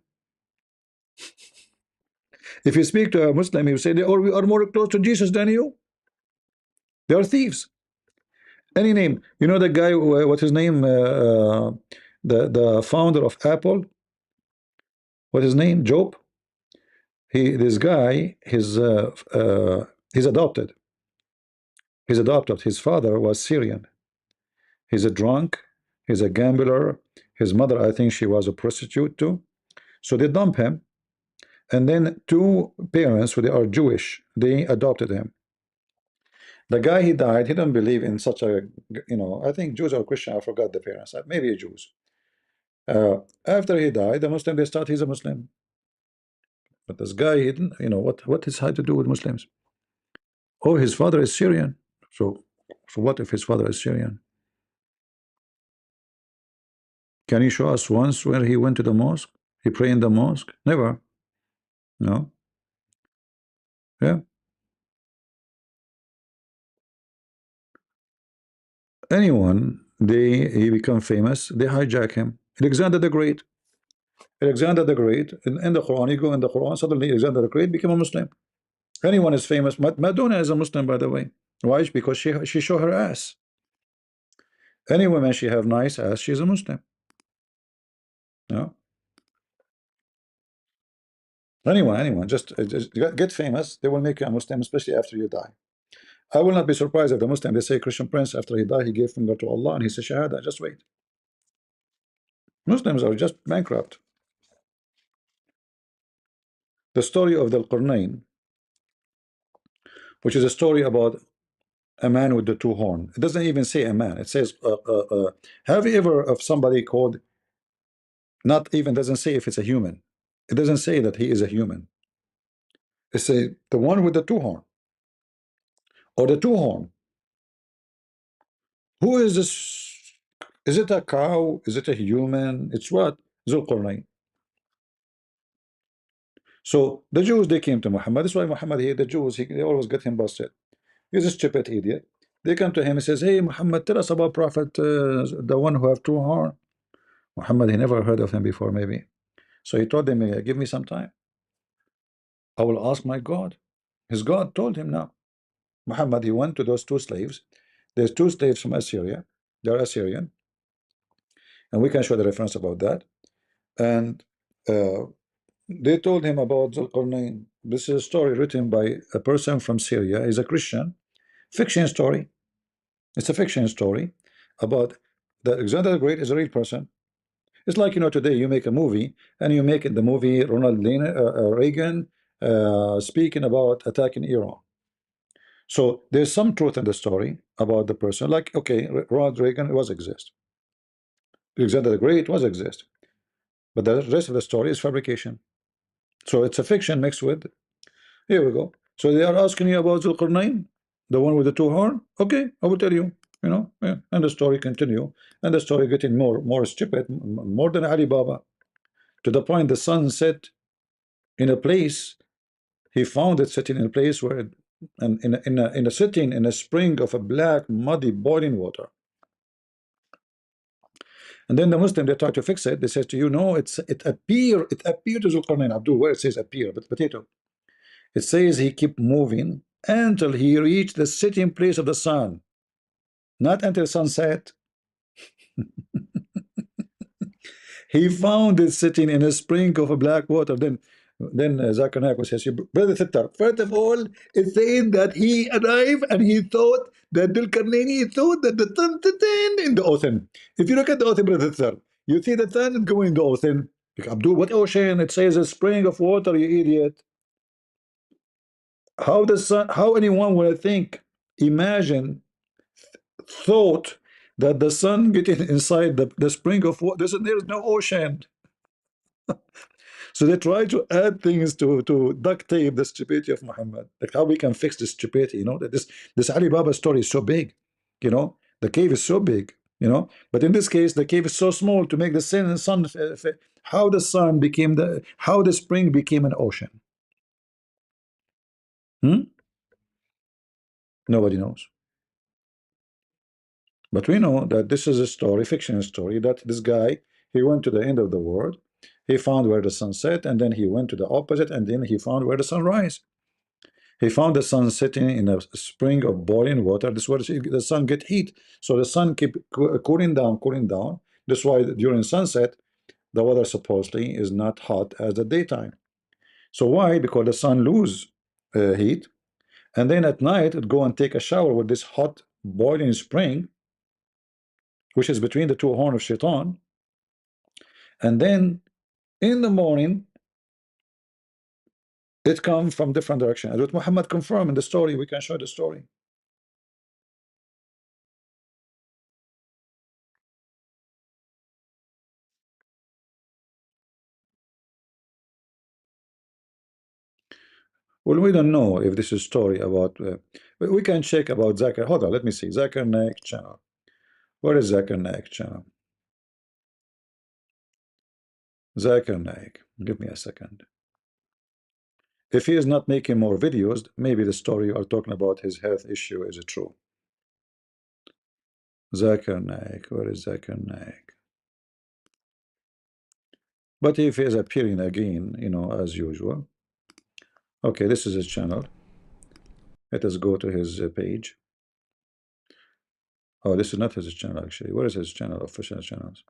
If you speak to a Muslim, he will say, "Oh, we are more close to Jesus than you." They are thieves. Any name. You know the guy, what's his name? The founder of Apple. What his name? Job. This guy, he's adopted. He's adopted. His father was Syrian. He's a drunk. He's a gambler. His mother, I think she was a prostitute too. So they dump him. And then two parents who they are Jewish, they adopted him. The guy he died, he didn't believe in such a, I think Jews or Christian, I forgot the parents, maybe Jews. After he died, the Muslim, they start he's a Muslim. But this guy, he didn't, what is had to do with Muslims? Oh, his father is Syrian. So what if his father is Syrian? Can you show us once where he went to the mosque? He prayed in the mosque? Never. No. Yeah. Anyone, he become famous, they hijack him. Alexander the Great. Alexander the Great, in the Quran, you go in the Quran, suddenly Alexander the Great became a Muslim. Anyone is famous. Madonna is a Muslim, by the way. Why? Because she show her ass. Any woman she have nice ass, she's a Muslim. No. Anyone, just get famous, they will make you a Muslim, especially after you die. I will not be surprised if the Muslim, they say Christian Prince, after he died, he gave finger to Allah and he said Shahada. Just wait. Muslims are just bankrupt. The story of the Qarnayn, which is a story about a man with the two horn. It doesn't even say a man. It says, have you ever of somebody called, not even doesn't say if it's a human. It doesn't say that he is a human. It say the one with the two horn or the two horn. Who is this? Is it a cow? Is it a human? It's what? Zulqarnain. So the Jews, they came to Muhammad. That's why Muhammad here, the Jews, they always get him busted. He's a stupid idiot. They come to him and says, "Hey Muhammad, tell us about Prophet, the one who have two horn." Muhammad, he never heard of him before, maybe. So he told them, "Give me some time. I will ask my God." His God told him now. Muhammad, he went to those two slaves. There's two slaves from Assyria. They're Assyrian, and we can show the reference about that. And they told him about Zulqarnain. This is a story written by a person from Syria. He's a Christian. Fiction story. It's a fiction story about that Alexander the Great is a real person. It's like, today you make a movie and you make in the movie Ronald Reagan speaking about attacking Iran. So there's some truth in the story about the person. Like, okay, Ronald Reagan was exist. Alexander the Great was exist. But the rest of the story is fabrication. So it's a fiction mixed with. Here we go. So they are asking you about Zulqarnain, the one with the two horn. Okay, I will tell you. Yeah. And the story continue, and the story getting more stupid, more than Alibaba, to the point the sun set in a place. He found it sitting in a place where, and in a sitting in a spring of a black muddy boiling water. And then the Muslim, they try to fix it. They say to you, no, it appeared to Zulqarnain. Abdul, where it says appear, but potato. It says he kept moving until he reached the sitting place of the sun, not until sunset. He found it sitting in a spring of a black water. Then Zakir Naik says, Brother Sittar, first of all, it said that he arrived and he thought that Dulkarnaini thought that the sun sitting in the ocean. If you look at the ocean, Brother Sittar, you see the sun going in the ocean. Abdul, what ocean? It says a spring of water, you idiot. How the sun? How anyone would think, imagine, thought that the sun getting inside the spring of water? There's no ocean. So they try to add things to duct tape the stupidity of Muhammad. Like how we can fix this stupidity, that this Alibaba story is so big, the cave is so big, But in this case, the cave is so small to make the sun. How the sun became how the spring became an ocean. Hmm? Nobody knows. But we know that this is a story, fictional story, that this guy, he went to the end of the world, he found where the sun set, and then he went to the opposite, and then he found where the sun rise. He found the sun sitting in a spring of boiling water. This is where the sun get heat. So the sun keep cooling down, cooling down. That's why during sunset, the weather supposedly is not hot as the daytime. So why? Because the sun lose heat, and then at night it go and take a shower with this hot boiling spring, which is between the two horns of Shaitan. And then in the morning, it comes from different direction. As what Muhammad confirmed in the story, we can show the story. Well, we don't know if this is story about. We can check about Zakir. Hold on, let me see. Zakir Naik channel. Where is Zakir Naik channel? Zakir Naik. Give me a second. If he is not making more videos, maybe the story you are talking about his health issue is true. Zakir Naik. Where is Zakir Naik? But if he is appearing again, as usual. Okay, this is his channel. Let us go to his page. Oh, this is not his channel actually. Where is his channel? Official channels.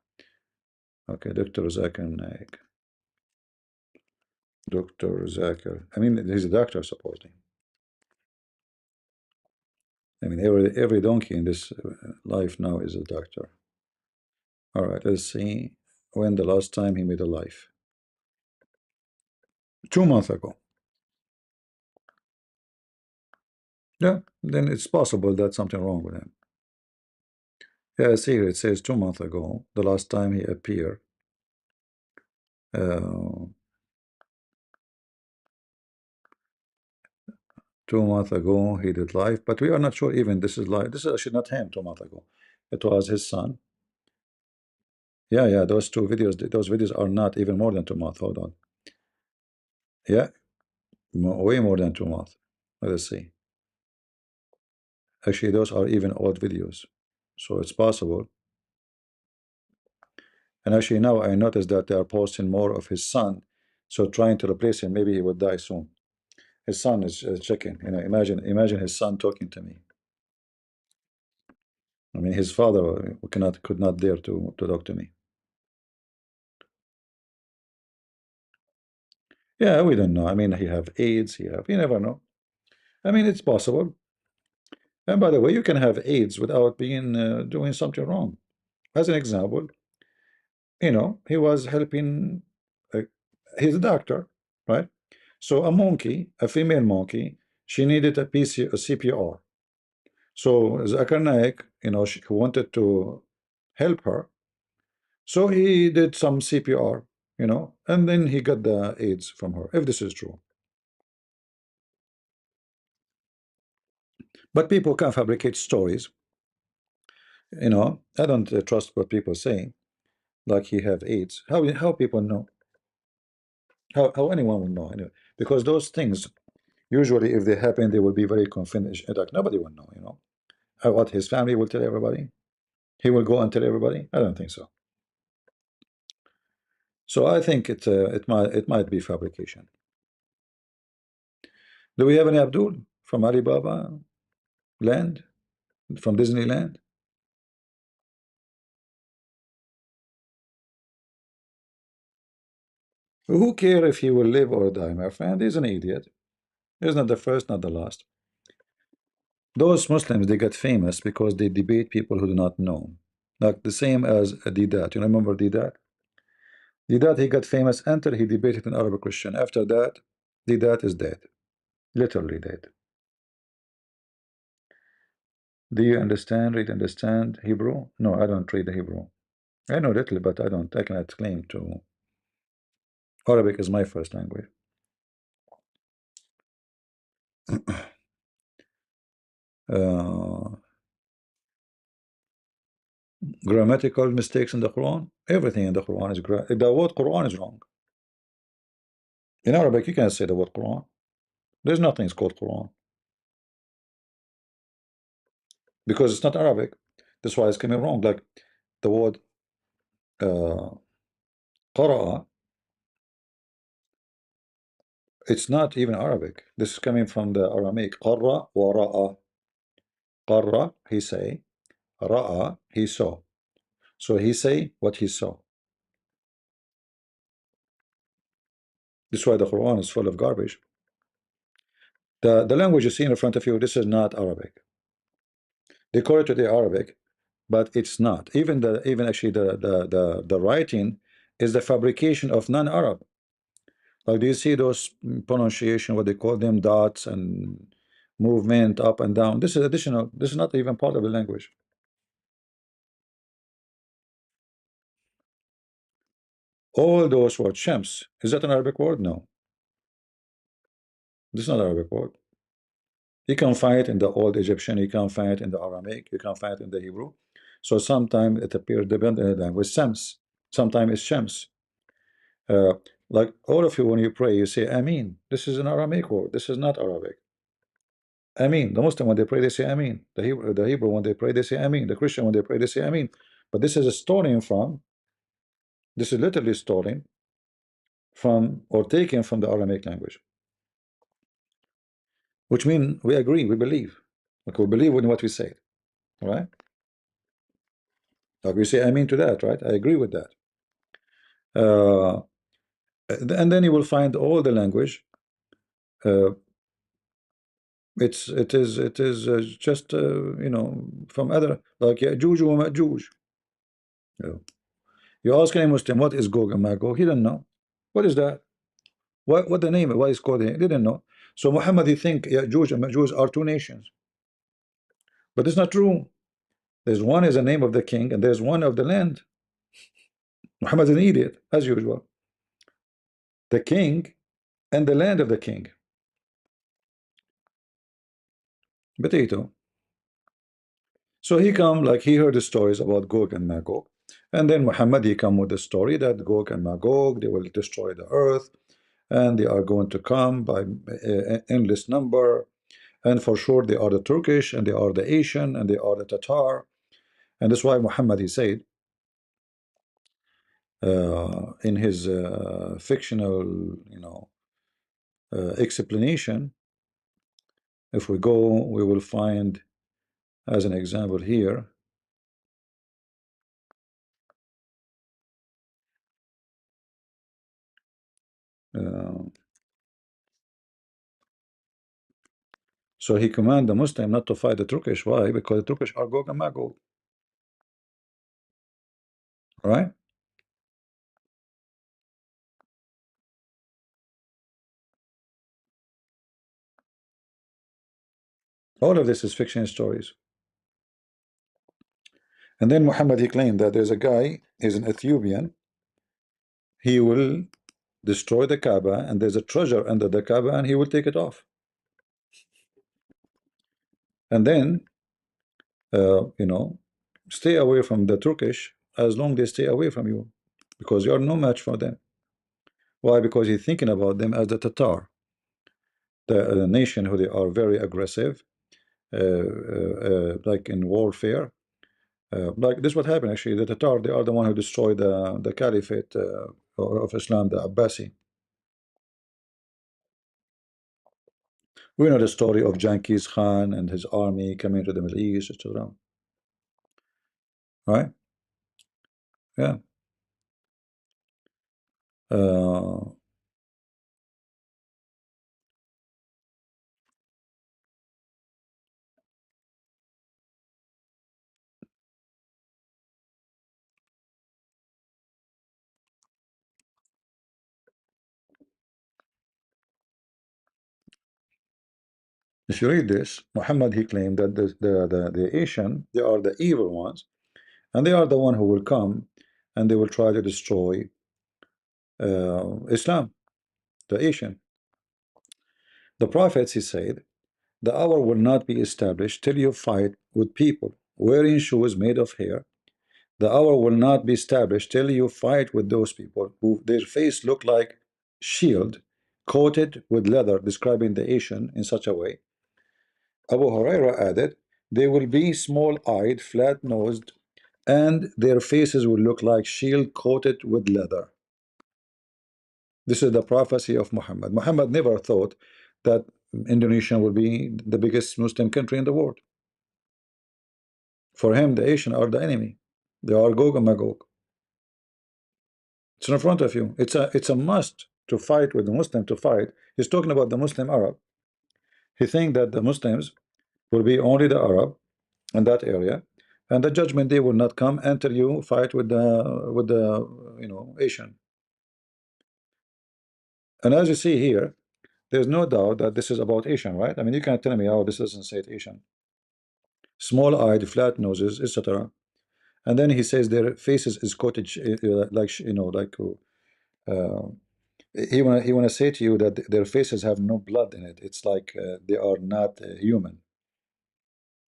Okay, Dr. Zakir Naik. Dr. Zakir. I mean, he's a doctor supposedly. I mean, every donkey in this life now is a doctor. All right, let's see when the last time he made a life. 2 months ago. Yeah, then it's possible that something wrong with him. Yeah, see here it says 2 months ago, the last time he appeared. Uh, 2 months ago he did live, but we are not sure even this is live. This is actually not him 2 months ago. It was his son. Yeah, yeah, those videos are not even more than 2 months. Hold on. Yeah, way more than 2 months. Let us see. Actually, those are even old videos. So it's possible. And actually now I noticed that they are posting more of his son. So trying to replace him, maybe he would die soon. His son is checking. Imagine his son talking to me. I mean, his father could not dare to talk to me. Yeah, we don't know. I mean, he have AIDS. You never know. I mean, it's possible. And by the way, you can have AIDS without being doing something wrong. As an example, he was helping. Uh, he's a doctor, right? So a monkey, a female monkey, she needed a CPR. So Zakir Naik, she wanted to help her. So he did some CPR, and then he got the AIDS from her, if this is true. But people can fabricate stories. I don't trust what people say, like he have AIDS. How people know? How anyone will know anyway? Because those things, usually if they happen, they will be very confidential. Like nobody will know, What his family will tell everybody? He will go and tell everybody? I don't think so. So I think it might be fabrication. Do we have any Abdul from Alibaba land, from Disneyland? Who care if he will live or die, my friend? He's an idiot. He's not the first, not the last. Those Muslims, they get famous because they debate people who do not know. Like the same as Didat. You remember Didat? Didat, he got famous until he debated an Arab Christian. After that, Didat is dead. Literally dead. Do you understand, read, understand Hebrew? No, I don't read the Hebrew. I know little, but I cannot claim to. Arabic is my first language. Uh, grammatical mistakes in the Quran. Everything in the Quran is the word Quran is wrong. In Arabic, you can't say the word Quran. There's nothing is called Quran because it's not Arabic. That's why it's coming wrong. Like the word uh, qara'a, it's not even Arabic. This is coming from the Aramaic. Qarra wa ra'a. Qarra, he say. Ra'a, he saw. So he say what he saw. This is why the Quran is full of garbage. The language you see in front of you, this is not Arabic. They call it today Arabic, but it's not. Even actually the writing is the fabrication of non-Arab. Like, do you see those pronunciation, what they call them, dots and movement up and down? This is additional. This is not even part of the language. All those words, Shams, is that an Arabic word? No, this is not an Arabic word. You can find it in the old Egyptian, you can find it in the Aramaic, you can find it in the Hebrew. So sometimes it appears depending on the language. Shams, sometimes it's Shams. Uh, like all of you, when you pray, you say Amin. This is an Aramaic word. This is not Arabic. Amin. The Muslim, when they pray, they say Amin. The Hebrew, when they pray, they say Amin. The Christian, when they pray, they say Amin. But this is a stolen from, this is literally stolen from or taken from the Aramaic language, which means we agree, we believe. Like we believe in what we say, right? Like we say Amin to that, right? I agree with that. And then you will find all the language. Uh, it is just from other like Ya'juj wa Ma'juj. Yeah. You ask any Muslim what is Gog and Magog, he didn't know. What is that? What the name? Why is called? He didn't know. So Muhammad, he think Ya'juj and Ma'juj are two nations, but it's not true. There's one is the name of the king, and there's one of the land. Muhammad is an idiot, as usual. The king and the land of the king. Potato. So he come like he heard the stories about Gog and Magog, and then Muhammad he come with the story that Gog and Magog they will destroy the earth, and they are going to come by endless number, and for sure they are the Turkish, and they are the Asian, and they are the Tatar, and that's why Muhammad he said in his fictional explanation. If we go, we will find as an example here. Uh, so he command the Muslim not to fight the Turkish. Why? Because the Turkish are Gog and Magog, right? All of this is fiction stories. And then Muhammad he claimed that there's a guy, he's an Ethiopian, he will destroy the Kaaba, and there's a treasure under the Kaaba, and he will take it off. And then, stay away from the Turkish as long they stay away from you, because you are no match for them. Why? Because he's thinking about them as the Tatar, the nation who they are very aggressive, like in warfare. Like this, what happened actually? The Tatar, they are the one who destroyed the Caliphate of Islam, the Abbasi. We know the story of Genghis Khan and his army coming to the Middle East, etc. Right? Yeah. Uh, If you read this, Muhammad, he claimed that the Asian, they are the evil ones, and they are the one who will come and they will try to destroy Islam, the Asian. The prophets, he said, the hour will not be established till you fight with people wearing shoes made of hair. The hour will not be established till you fight with those people who their face look like shield coated with leather, describing the Asian in such a way. Abu Huraira added, they will be small-eyed, flat-nosed, and their faces will look like shield coated with leather. This is the prophecy of Muhammad. Muhammad never thought that Indonesia will be the biggest Muslim country in the world. For him, the Asian are the enemy. They are Gog and Magog. It's in front of you. It's a must to fight with the Muslim to fight. He's talking about the Muslim Arab. He thinks that the Muslims will be only the Arab in that area, and the judgment day will not come until you fight with the Asian. And as you see here, there's no doubt that this is about Asian, right? I mean, you can't tell me, oh, this doesn't say it Asian. Small-eyed, flat noses, etc. And then he says their faces is coated like uh, he wanna say to you that their faces have no blood in it. It's like they are not human.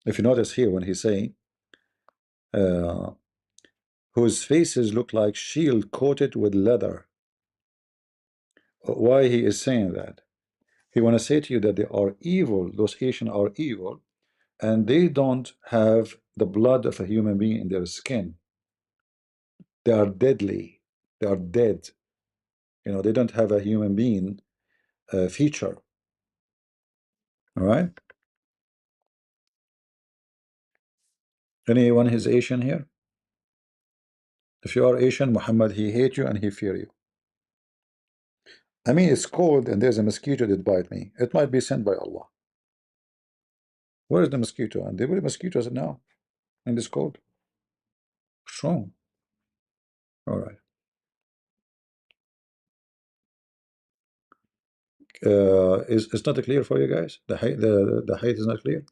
If you notice here when he's saying uh, whose faces look like shield coated with leather. Why he is saying that? He want to say to you that they are evil. Those Asian are evil, and they don't have the blood of a human being in their skin. They are deadly. They are dead. They don't have a human being feature. All right. Anyone is Asian here? If you are Asian, Muhammad, he hate you and he fear you. I mean, it's cold and there's a mosquito that bite me. It might be sent by Allah. Where is the mosquito? And there were mosquitoes now in this cold. Strong. All right. Is it's not clear for you guys? The height is not clear.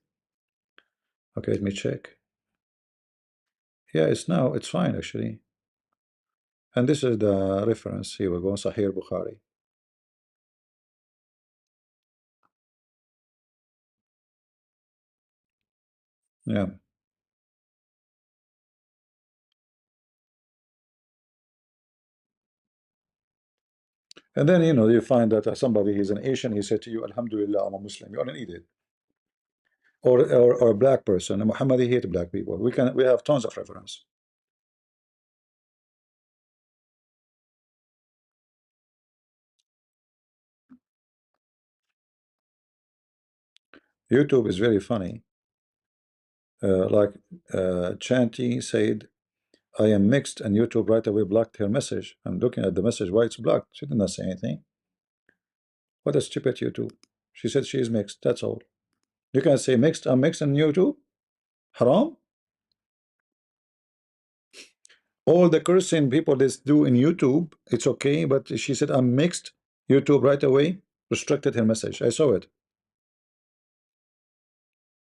Okay, let me check. Yeah, it's fine actually. And this is the reference. Here we go, Sahih Bukhari. Yeah. And then you find that somebody is an Asian, he said to you, Alhamdulillah, I'm a Muslim. You don't need it. Or a black person. And Muhammad, he hate black people. We have tons of reference. YouTube is very funny. Like Chanty said, I am mixed, and YouTube right away blocked her message. I'm looking at the message, why it's blocked? She did not say anything. What a stupid YouTube. She said she is mixed, that's all. You can say mixed, I'm mixed on YouTube. Haram. All the cursing people this do in YouTube, it's okay, but she said I'm mixed. YouTube right away restricted her message. I saw it.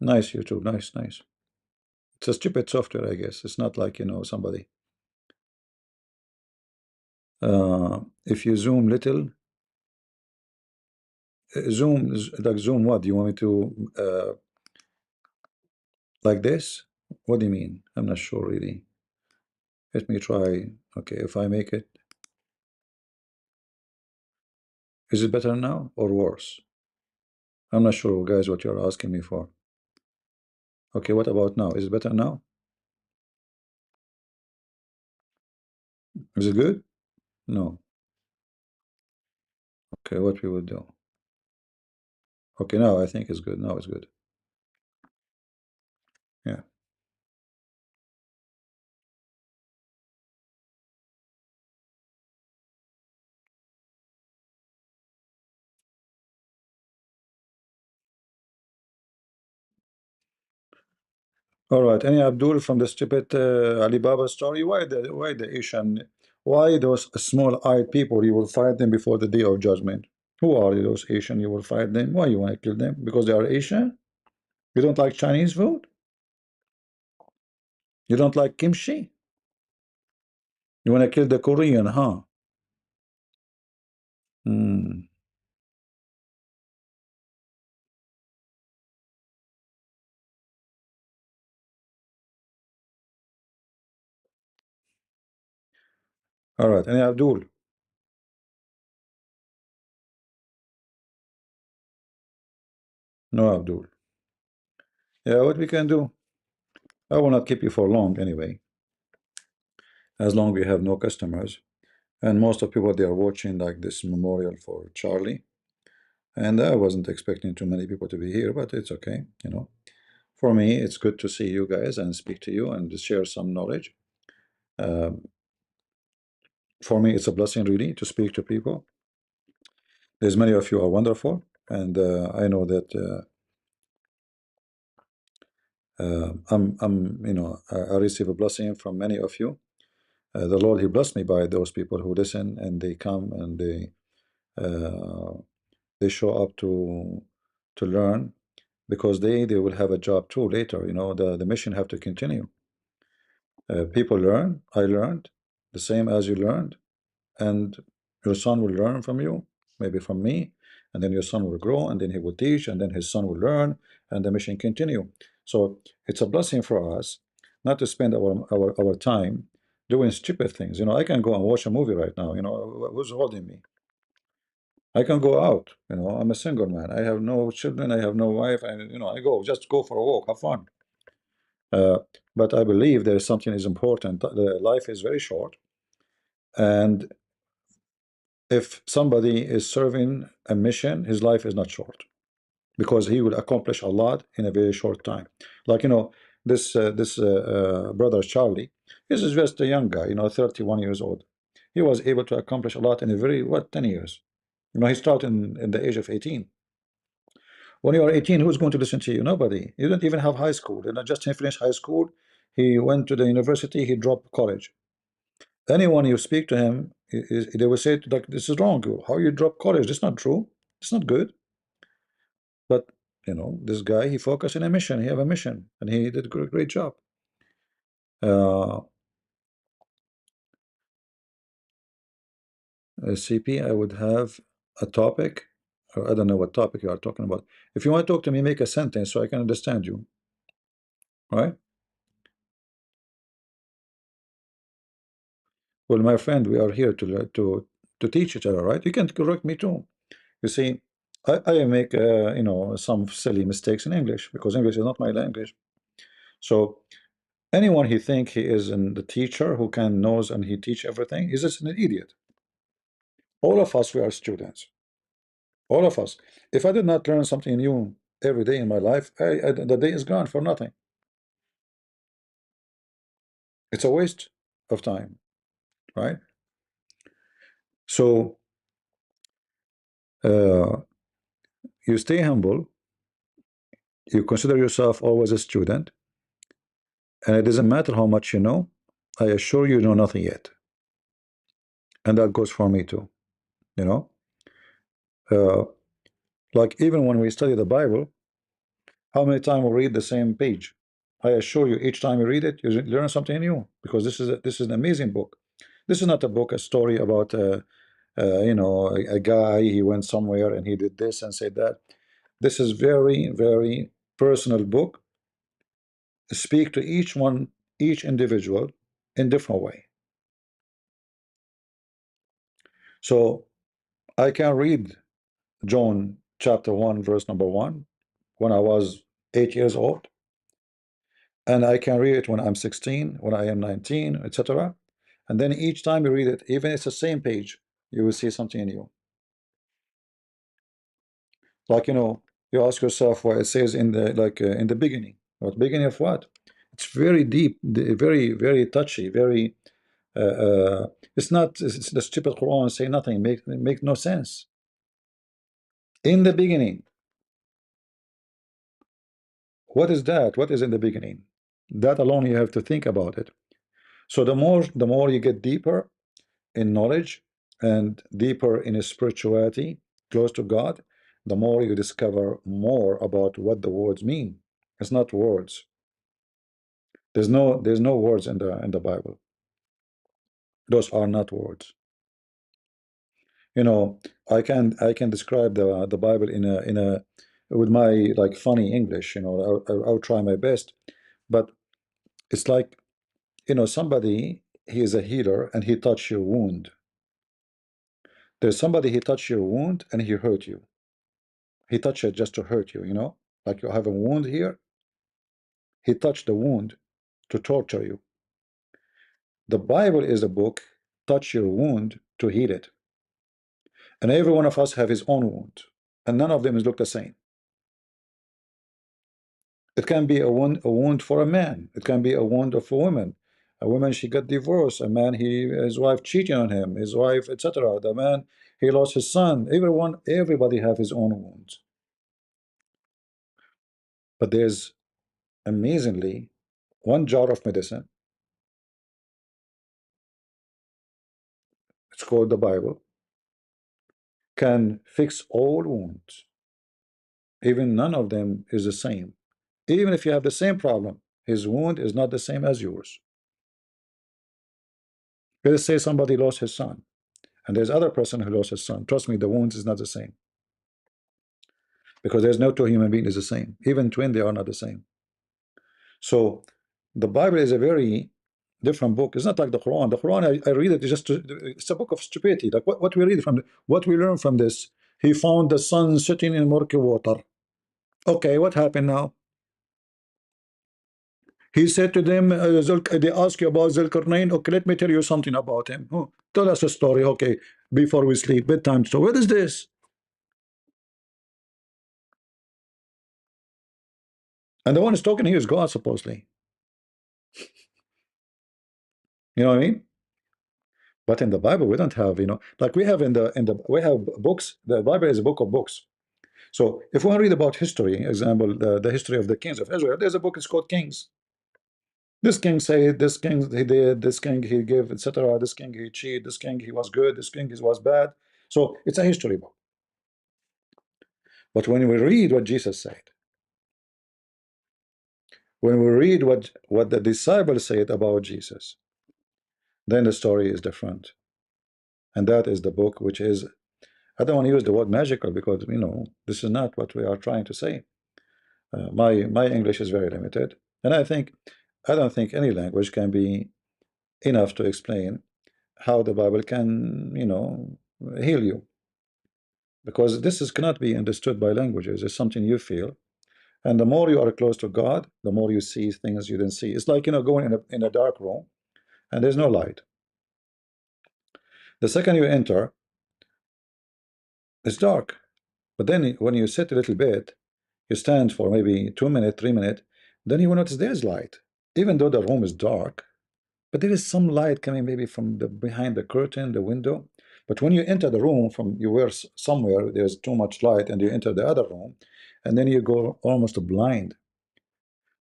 Nice YouTube, nice, nice. It's a stupid software, I guess. It's not like somebody. If you zoom little, zoom like zoom what? Do you want me to like this? What do you mean? I'm not sure really. Let me try. Okay, if I make it, is it better now or worse? I'm not sure, guys, what you're asking me for. Okay, what about now? Is it better now? Is it good? No. Okay, what we would do? Okay, now I think it's good. Now it's good. Yeah. All right. Any Abdul from the stupid Alibaba story? Why the Asian? Why those small-eyed people? You will fight them before the day of judgment. Who are those Asian? You will fight them. Why you want to kill them? Because they are Asian? You don't like Chinese food? You don't like kimchi? You want to kill the Korean, huh? Hmm. All right. And Abdul. No, Abdul. Yeah, what we can do? I will not keep you for long anyway, as long we have no customers. And most of people they are watching like this memorial for Charlie. And I wasn't expecting too many people to be here, but it's okay, you know. For me, it's good to see you guys and speak to you and share some knowledge. Um, for me, it's a blessing really to speak to people. There's many of you are wonderful, and I know that I receive a blessing from many of you. The Lord, He blessed me by those people who listen and they come and uh, they show up to learn because they will have a job too later. You know, the mission have to continue. People learn. I learned the same as you learned, and your son will learn from you, maybe from me, and then your son will grow, and then he will teach, and then his son will learn, and the mission continue. So it's a blessing for us not to spend our time doing stupid things. You know, I can go and watch a movie right now. You know, who's holding me? I can go out. You know, I'm a single man. I have no children. I have no wife. And I go for a walk, have fun. Uh, but I believe there is something is important. The life is very short, and if somebody is serving a mission, his life is not short because he will accomplish a lot in a very short time. Like this brother Charlie, he's just a young guy, 31 years old. He was able to accomplish a lot in a very 10 years. He started in the age of 18. When you are 18, who's going to listen to you? Nobody. You don't even have high school. Just he finished high school. He went to the university. He dropped college. Anyone you speak to him, they will say like, "This is wrong. How you drop college? That's not true. It's not good." But this guy, he focused on a mission. He have a mission, and he did a great job. Uh, CP, I would have a topic, or I don't know what topic you are talking about. If you want to talk to me, make a sentence so I can understand you. Right? Well, my friend, we are here to teach each other, right? You can correct me too. You see, I make some silly mistakes in English because English is not my language. So anyone he think he is the teacher who can knows and he teach everything, he's just an idiot. All of us, we are students. All of us. If I did not learn something new every day in my life, the day is gone for nothing. It's a waste of time, right? So uh, you stay humble. You consider yourself always a student, and it doesn't matter how much you know. I assure you, know nothing yet, and that goes for me too. You know, uh, like even when we study the Bible, how many times we read the same page? I assure you, each time you read it, you learn something new because this is an amazing book. This is not a book, a story about a guy he went somewhere and he did this and said that. This is very, very personal book. Speak to each one, each individual in different way. So I can read John chapter 1, verse number 1 when I was 8 years old, and I can read it when I'm 16, when I am 19, etc. And then each time you read it, even if it's the same page, you will see something new. Like you ask yourself why it says in the in the beginning. What beginning of what? It's very deep, very very touchy, very. It's not it's the stupid Quran say nothing, make no sense. In the beginning, what is that? What is in the beginning? That alone you have to think about it. So the more you get deeper in knowledge and deeper in spirituality, close to God, the more you discover more about what the words mean. It's not words. There's no words in the Bible. Those are not words. You know, I can describe the Bible in a with my like funny English. I'll try my best, but it's like, somebody, he is a healer and he touched your wound. There's somebody, he touched your wound and he hurt you. He touched it just to hurt you, like you have a wound here. He touched the wound to torture you. The Bible is a book, touch your wound to heal it. And every one of us have his own wound, and none of them is look the same. It can be a wound for a man. It can be a wound of a woman. A woman, she got divorced. A man, his wife cheating on him. His wife, etc. The man, he lost his son. Everybody have his own wounds. But there's amazingly one jar of medicine. It's called the Bible. Can fix all wounds. Even none of them is the same. Even if you have the same problem, his wound is not the same as yours. Let's say somebody lost his son, and there's other person who lost his son. Trust me, the wound is not the same, because there's no two human being is the same. Even twin, they are not the same. So the Bible is a very different book. It's not like the Quran. The Quran, I read it it's a book of stupidity. Like what we read what we learn from this. He found the sun sitting in murky water. Okay, what happened now? He said to them, they ask you about Zulkarnain. Okay, let me tell you something about him. Oh, tell us a story, okay, before we sleep, bedtime. So what is this? And the one who's talking here is God, supposedly. You know what I mean? But in the Bible, we don't have, like we have in the we have books. The Bible is a book of books. So if we want to read about history, example, the history of the kings of Israel, there's a book. It's called Kings. This king said, this king he did, this king he gave, etc. This king he cheated, this king he was good, this king he was bad. So it's a history book. But when we read what Jesus said, when we read what the disciples said about Jesus, then the story is different. And that is the book, which is, I don't want to use the word magical, because this is not what we are trying to say. My English is very limited, and I don't think any language can be enough to explain how the Bible can heal you, because this cannot be understood by languages. It's something you feel. And the more you are close to God, the more you see things you didn't see. It's like, going in a dark room and there's no light. The second you enter, it's dark. But then when you sit a little bit, you stand for maybe 2 minutes, 3 minutes, then you will notice there's light. Even though the room is dark, but there is some light coming maybe from the behind the curtain, the window. But when you enter the room from you were somewhere, there's too much light, and you enter the other room, and then you go almost blind,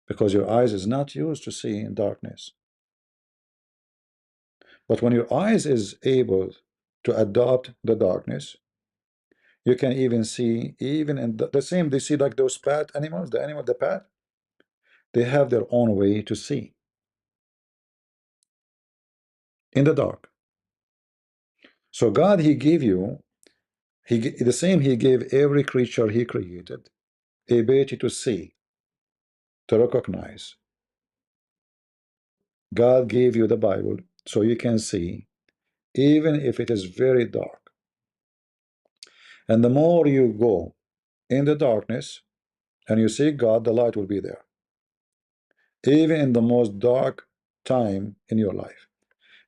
because your eyes is not used to see in darkness. But when your eyes is able to adopt the darkness, you can even see, even in the same, they see like those pat animals, the pat, they have their own way to see in the dark. So God, he gave you, the same he gave every creature he created, ability to see, to recognize. God gave you the Bible so you can see, even if it is very dark. And the more you go in the darkness and you see God, the light will be there, even in the most dark time in your life.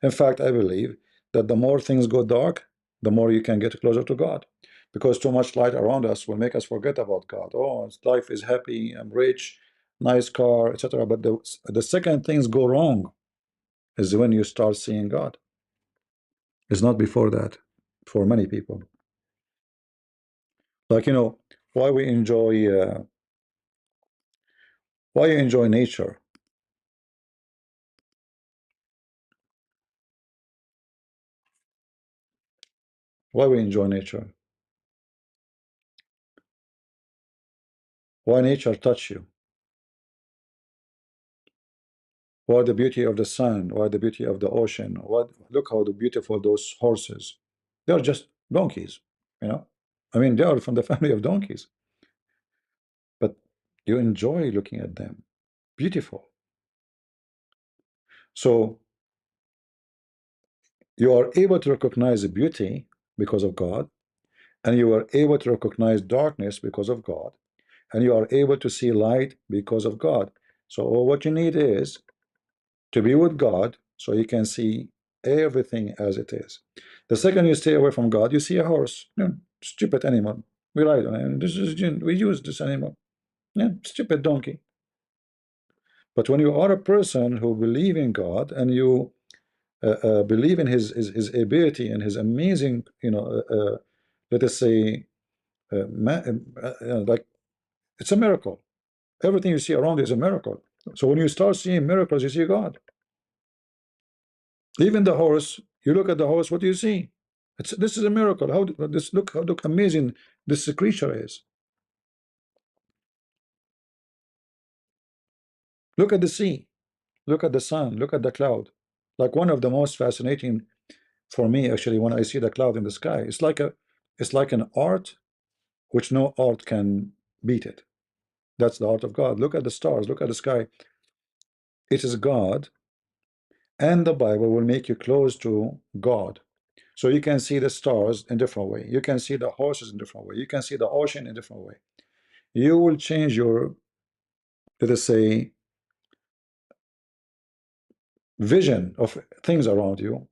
In fact, I believe that the more things go dark, the more you can get closer to God, because too much light around us will make us forget about God. Oh, life is happy, I'm rich, nice car, etc. But the second things go wrong is when you start seeing God. It's not before that for many people. Like, why we enjoy why you enjoy nature. Why we enjoy nature? Why nature touch you? What the beauty of the sun, what the beauty of the ocean, what look how the beautiful those horses. They're just donkeys, you know. I mean, they are from the family of donkeys, but you enjoy looking at them. Beautiful. So you are able to recognize the beauty because of God, and you are able to recognize darkness because of God, and you are able to see light because of God. So all what you need is to be with God so you can see everything as it is. The second you stay away from God, you see a horse. Stupid animal. We ride on it. This is we use this animal. Yeah, stupid donkey. But when you are a person who believe in God and you believe in his ability and his amazing, let us say, like it's a miracle. Everything you see around is a miracle. So when you start seeing miracles, you see God. Even the horse, you look at the horse, what do you see? This is a miracle. How this look amazing this creature is. Look at the sea, look at the sun, look at the cloud. Like one of the most fascinating for me actually when I see the cloud in the sky, it's like an art which no art can beat it. That's the art of God. Look at the stars, look at the sky. It is God, and the Bible will make you close to God. So you can see the stars in different way. You can see the horses in different way. You can see the ocean in different way. You will change your, let us say, vision of things around you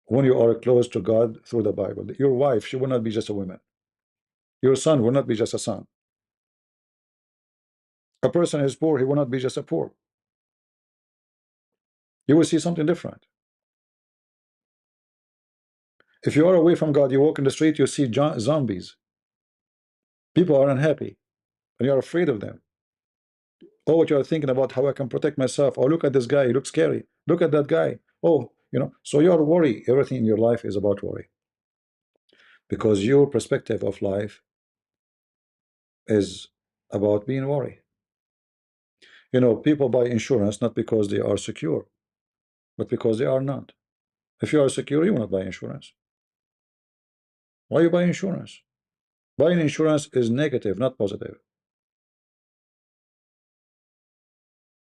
when you are close to God through the Bible. Your wife, she will not be just a woman. Your son will not be just a son. A person is poor, he will not be just a poor. You will see something different. If you are away from God, you walk in the street, you see zombies. People are unhappy, and you are afraid of them. Or what you are thinking about how I can protect myself. Oh, look at this guy, he looks scary. Look at that guy. Oh, so you are worried. Everything in your life is about worry. Because your perspective of life is about being worried. People buy insurance not because they are secure, but because they are not. If you are secure, you will not buy insurance. Why you buy insurance? Buying insurance is negative, not positive.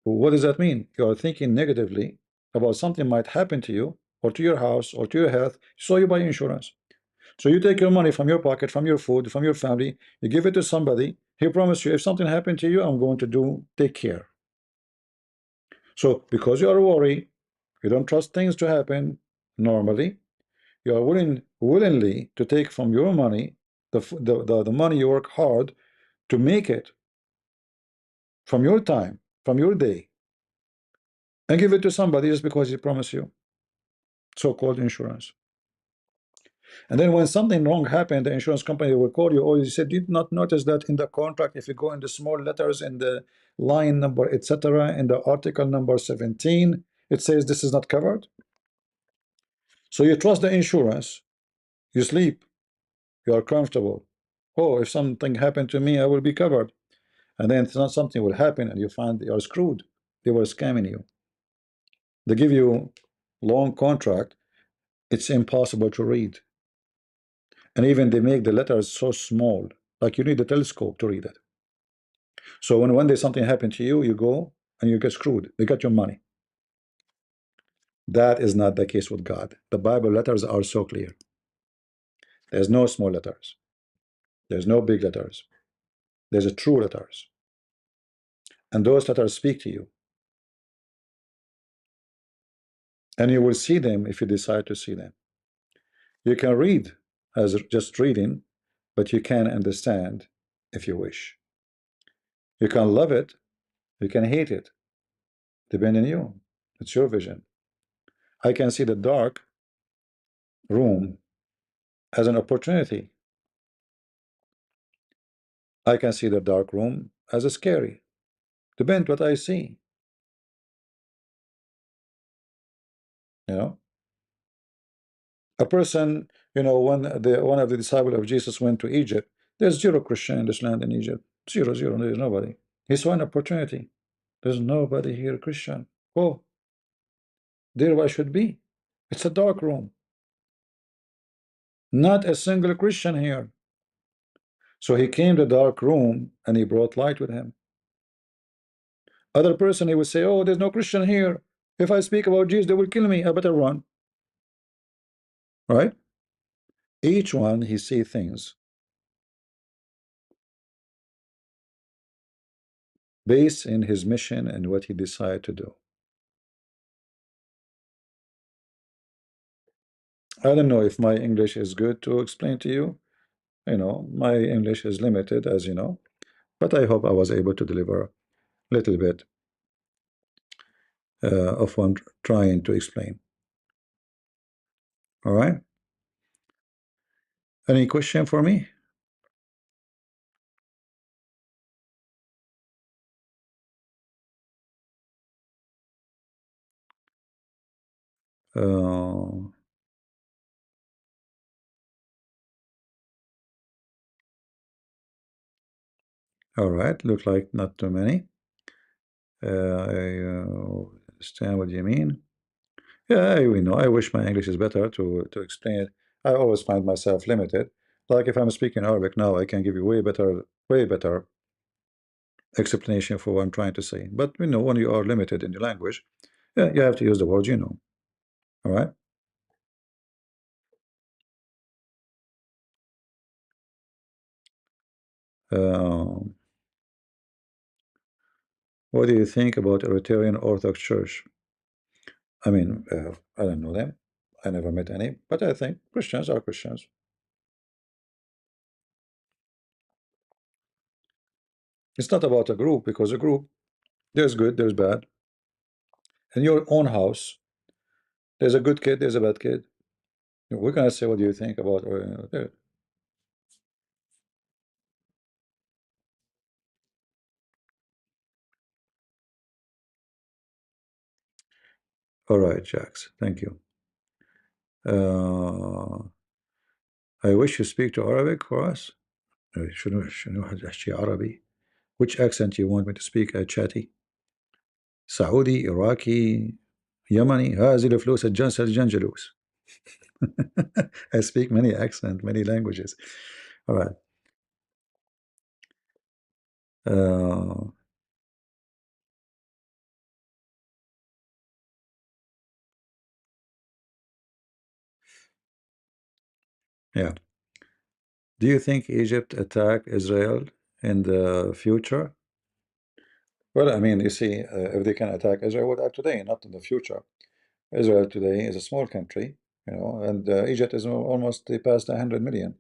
What does that mean? You are thinking negatively about something might happen to you or to your house or to your health, so you buy insurance. So you take your money from your pocket, from your food, from your family, you give it to somebody, he promised you if something happened to you, I'm going to take care. So because you are worried, you don't trust things to happen normally, you are willingly to take from your money, the money you work hard to make it, from your time, from your day, and give it to somebody just because he promised you, so-called insurance. And then when something wrong happened, the insurance company will call you. Oh, you said, did not notice that in the contract, if you go in the small letters in the line number, etc., in the article number 17, it says this is not covered. So you trust the insurance, you sleep, you are comfortable. Oh, if something happened to me, I will be covered. And then something will happen and you find you are screwed. They were scamming you. They give you long contract, it's impossible to read. And even they make the letters so small, like you need a telescope to read it. So when one day something happened to you, you go and you get screwed. They got your money. That is not the case with God. The Bible letters are so clear. There's no small letters. There's no big letters. There's a true letters. And those letters speak to you. And you will see them if you decide to see them. You can read as just reading, but you can understand if you wish. You can love it, you can hate it, depending on you. It's your vision. I can see the dark room as an opportunity. I can see the dark room as a scary. Depends what I see. You know, a person. When one of the disciples of Jesus went to Egypt, there's zero Christian in this land in Egypt. Zero, zero. There's nobody. He saw an opportunity. There's nobody here Christian. Oh, there I should be. It's a dark room. Not a single Christian here. So he came to the dark room and he brought light with him. Other person, he would say, oh, there's no Christian here. If I speak about Jesus, they will kill me. I better run. Right? Each one, he see things based in his mission and what he decided to do. I don't know if my English is good to explain to you. You know, my English is limited, as you know, but I hope I was able to deliver a little bit of what I'm trying to explain. All right. Any question for me? All right. Look like not too many. I understand what you mean. Yeah, we know. I wish my English is better to explain it. I always find myself limited. Like if I'm speaking Arabic now, I can give you way better explanation for what I'm trying to say. But you know, when you are limited in your language, yeah, you have to use the words you know. All right. Um, what do you think about Eritrean Orthodox Church? I mean, I don't know them. I never met any, but I think Christians are Christians. It's not about a group because a group, there's good, there's bad. In your own house, there's a good kid, there's a bad kid. We're gonna say, what do you think about there? All right, Jax, thank you. Uh, I wish you speak to Arabic for us. شنو أحكي عربي? Which accent you want me to speak at chatty? Saudi, Iraqi, Yemeni. هذه الفلوس الجنس الجنجلوس. I speak many accents, many languages. All right. Uh, yeah. Do you think Egypt attack Israel in the future? Well, I mean, you see, if they can attack Israel, would attack today, not in the future. Israel today is a small country, you know, and Egypt is almost past 100 million.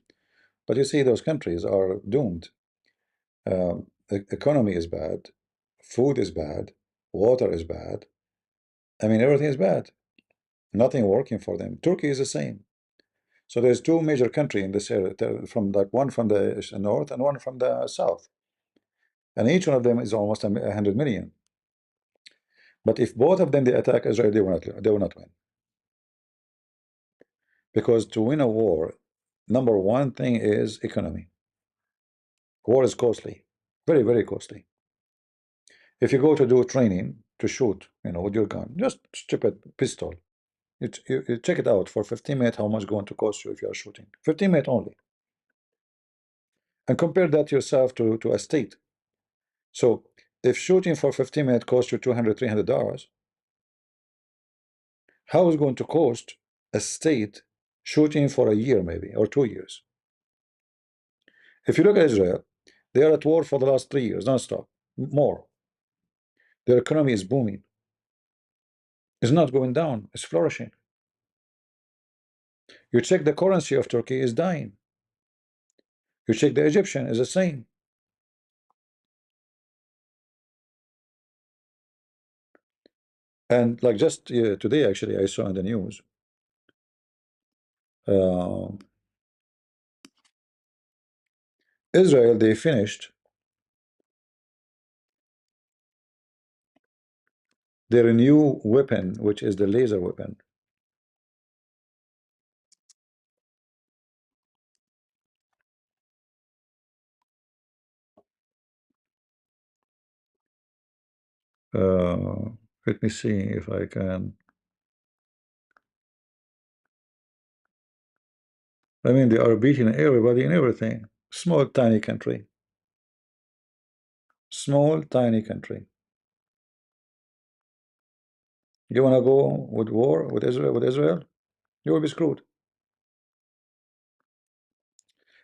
But you see, those countries are doomed. Economy is bad, food is bad, water is bad. I mean, everything is bad. Nothing working for them. Turkey is the same. So there's two major countries in this area, from like one from the north and one from the south, and each one of them is almost 100 million. But if both of them they attack Israel, they will not win, because to win a war, number one thing is economy. War is costly, very very costly. If you go to do training to shoot, you know, with your gun, just stupid pistol, you check it out for 15 minutes how much going to cost you if you are shooting 15 minutes only, and compare that yourself to a state. So if shooting for 15 minutes costs you 200 $300, how is it going to cost a state shooting for a year maybe or 2 years? If you look at Israel, they are at war for the last 3 years non-stop, more. Their economy is booming. It's not going down, it's flourishing. You check the currency of Turkey is dying. You check the Egyptian is the same. And like just today, actually, I saw in the news, uh, Israel, they finished their new weapon, which is the laser weapon. Uh, Let me see if I can. I mean, they are beating everybody and everything. Small, tiny country. Small, tiny country. You wanna go with war with Israel? With Israel, you will be screwed.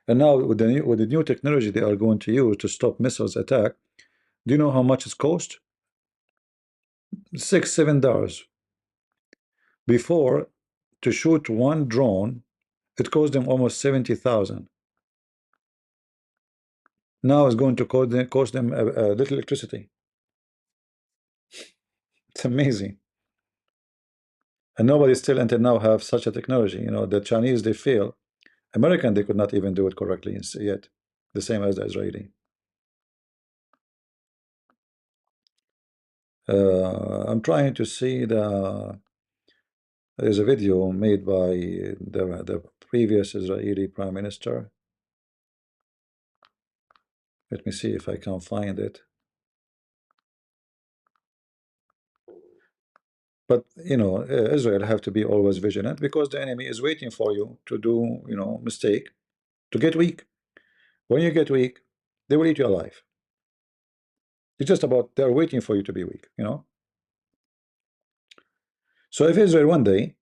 And now with the new technology they are going to use to stop missiles attack, do you know how much it's cost? $6, $7. Before, to shoot one drone, it cost them almost 70,000. Now it's going to cost them a little electricity. It's amazing. And nobody still until now have such a technology. You know, the Chinese, they fail. American, they could not even do it correctly yet. The same as the Israeli. I'm trying to see there's a video made by the previous Israeli Prime Minister. Let me see if I can find it. But you know, Israel have to be always vigilant because the enemy is waiting for you to do, you know, mistake, to get weak. When you get weak, they will eat you alive. It's just about they're waiting for you to be weak, you know. So if Israel one day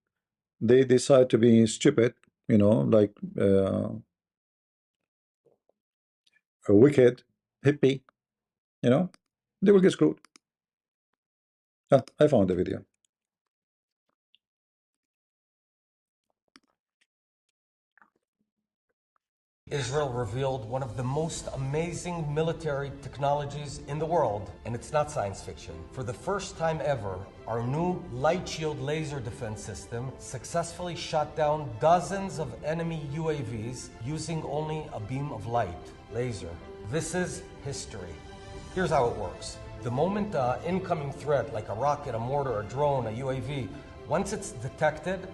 they decide to be stupid, you know, like a wicked hippie, you know, they will get screwed. Ah, I found the video. Israel revealed one of the most amazing military technologies in the world, and it's not science fiction. For the first time ever, our new light shield laser defense system successfully shot down dozens of enemy UAVs using only a beam of light, laser. This is history. Here's how it works. The moment an incoming threat, like a rocket, a mortar, a drone, a UAV, once it's detected,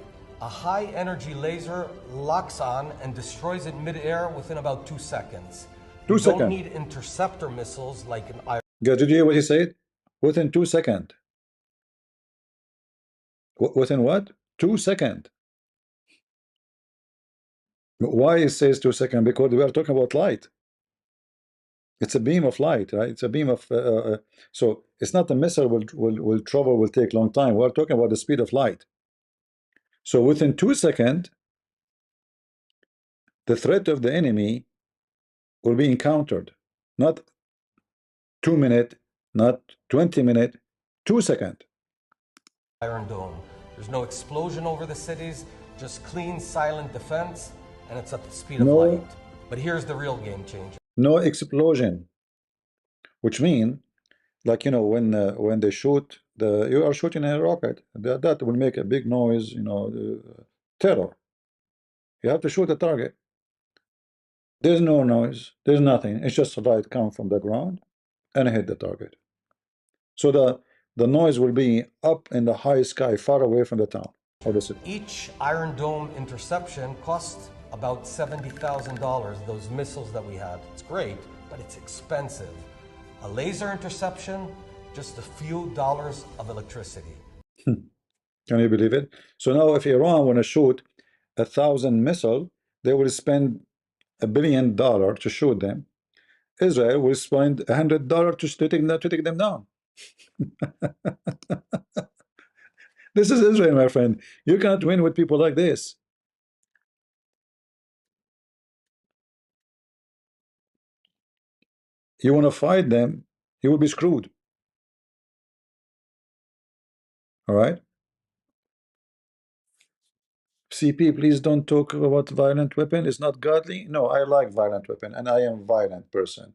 a high-energy laser locks on and destroys it mid-air within about 2 seconds. You 2 don't seconds. need interceptor missiles like an Iron. Guys, did you hear what he said? Within 2 seconds. Within what? 2 seconds. Why it says 2 seconds? Because we are talking about light. It's a beam of light, right? It's a beam of so it's not a missile will travel will take long time. We're talking about the speed of light. So within 2 seconds, the threat of the enemy will be encountered. Not 2 minutes, not 20 minutes, 2 seconds. Iron Dome. There's no explosion over the cities, just clean, silent defense, and it's at the speed of light. No, But here's the real game changer. no explosion, which mean like you know when they shoot you are shooting a rocket that will make a big noise, you know, terror. You have to shoot a target. There's no noise, there's nothing, it's just a light come from the ground and hit the target. So the noise will be up in the high sky far away from the town or the city. Each Iron Dome interception costs about $70,000, those missiles that we had. It's great, but it's expensive. A laser interception, just a few dollars of electricity. Can you believe it? So now if Iran want to shoot 1,000 missile, they will spend $1 billion to shoot them. Israel will spend $100 to take them down. This is Israel, my friend. You cannot win with people like this. You want to fight them, you will be screwed. All right? CP, please don't talk about violent weapon. It's not godly. No, I like violent weapon, and I am a violent person.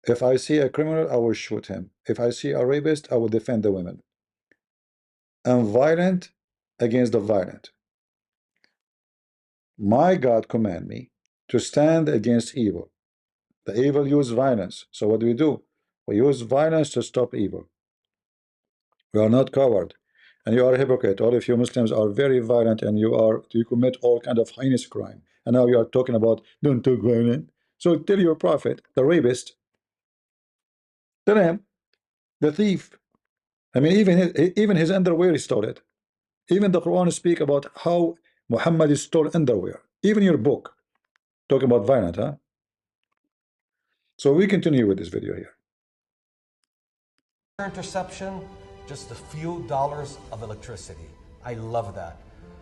If I see a criminal, I will shoot him. If I see a rapist, I will defend the women. I'm violent against the violent. My God command me to stand against evil. The evil use violence. So what do? We use violence to stop evil. We are not coward. And you are a hypocrite. All of you Muslims are very violent, and you commit all kind of heinous crime. And now you are talking about don't talk violent. So tell your prophet, the rapist, tell him The thief. I mean, even his underwear he stole it. Even the Quran speak about how Muhammad stole underwear. Even your book talking about violence, huh? So we continue with this video here. Interception, just a few dollars of electricity. I love that.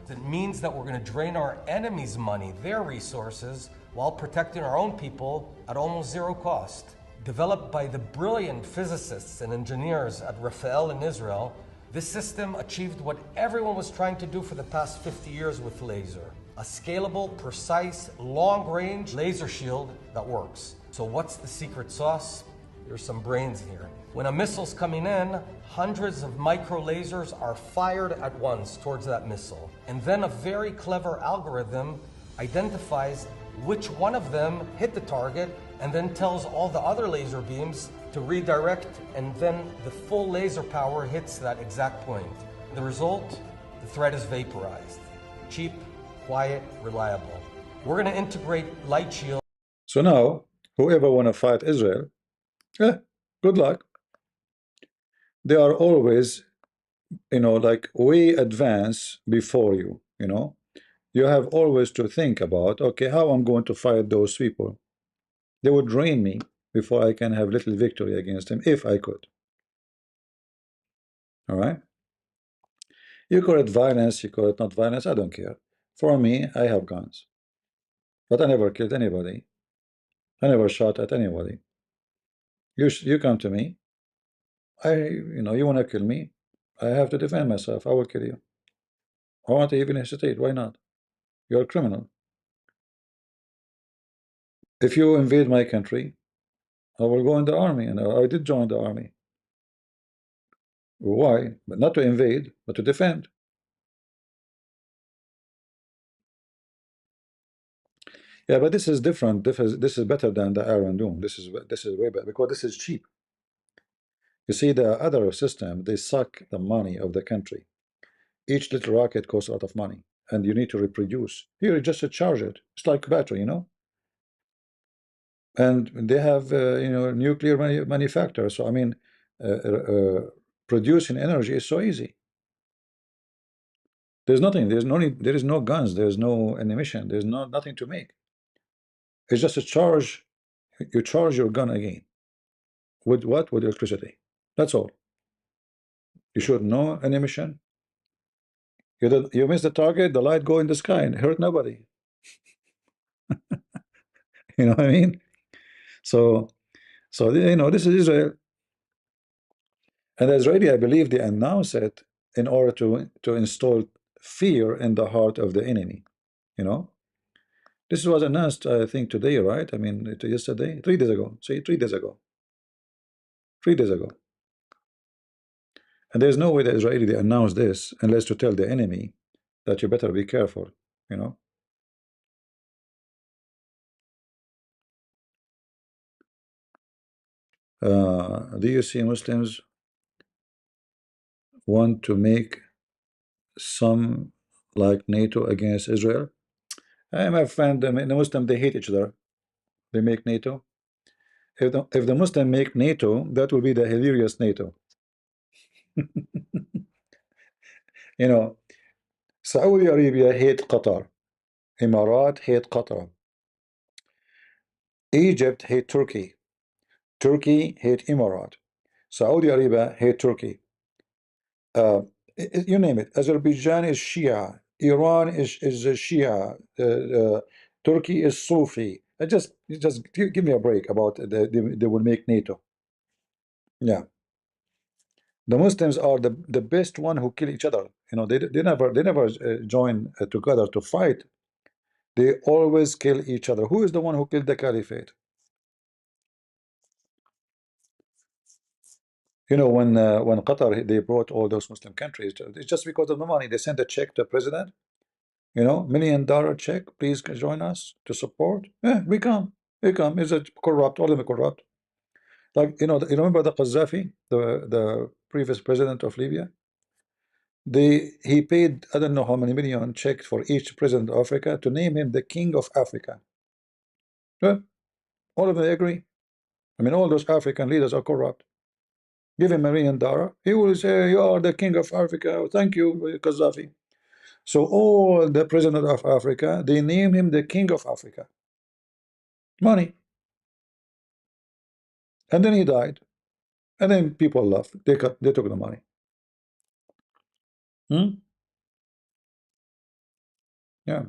It means that we're going to drain our enemies' money, their resources, while protecting our own people at almost zero cost. Developed by the brilliant physicists and engineers at Rafael in Israel, this system achieved what everyone was trying to do for the past 50 years with laser. A scalable, precise, long-range laser shield that works. So what's the secret sauce? There's some brains here. When a missile's coming in, hundreds of micro lasers are fired at once towards that missile. And then a very clever algorithm identifies which one of them hit the target and then tells all the other laser beams to redirect, and then the full laser power hits that exact point. The result? The threat is vaporized. Cheap, quiet, reliable. We're going to integrate light shield. So now, whoever want to fight Israel, good luck. They are always, like way advanced before you, You have always to think about, okay, how I'm going to fight those people. They would drain me before I can have little victory against them, if I could. All right? You call it violence, you call it not violence, I don't care. For me, I have guns. But I never killed anybody. I never shot at anybody. You come to me, you want to kill me, I have to defend myself, I will kill you. I won't even hesitate, why not? You're a criminal. If you invade my country, I will go in the army, and I did join the army. Why? But not to invade, but to defend. Yeah, but this is different. This is better than the Iron Dome. This is way better because this is cheap. You see, the other system, they suck the money of the country. Each little rocket costs a lot of money, and you need to reproduce. Here, you just charge it. It's like battery. And they have nuclear manufacturer. So I mean, producing energy is so easy. There's nothing. There's no need. There is no guns. There's no ammunition. There's nothing to make. It's just a charge. You charge your gun again. With what? With electricity. That's all. You shoot no ammunition. You miss the target. The light go in the sky and hurt nobody. You know what I mean? So, this is Israel, and Israeli, I believe they announce it in order to install fear in the heart of the enemy. This was announced, I think, today, right? I mean, yesterday, 3 days ago. Say 3 days ago. 3 days ago. And there's no way that Israeli they announce this unless to tell the enemy that you better be careful. You know. Do you see Muslims want to make some like NATO against Israel? My friend, the Muslim, they hate each other. They make NATO. If the Muslim make NATO, that will be the hilarious NATO. You know, Saudi Arabia hate Qatar. Emirat hate Qatar. Egypt hate Turkey. Turkey hate Emirat. Saudi Arabia hate Turkey. Uh, you name it. Azerbaijan is Shia. Iran is Shia. Turkey is Sufi. Just give me a break about they will make NATO. Yeah, the Muslims are the best one who kill each other. They never join together to fight. They always kill each other. Who is the one who killed the caliphate? When Qatar they brought all those Muslim countries, it's just because of the money. They sent a check to the president, $1 million check, please join us to support. We come. Is it corrupt? All of them are corrupt. Like, you remember the Qaddafi, the previous president of Libya? He paid, I don't know how many million checks for each president of Africa to name him the king of Africa. Yeah, all of them agree. I mean, all those African leaders are corrupt. Give him $1 million. He will say, "You are the king of Africa. Thank you, Gaddafi." So all the president of Africa, they name him the king of Africa. Money. And then he died. And then people left. They took the money. Hmm? Yeah.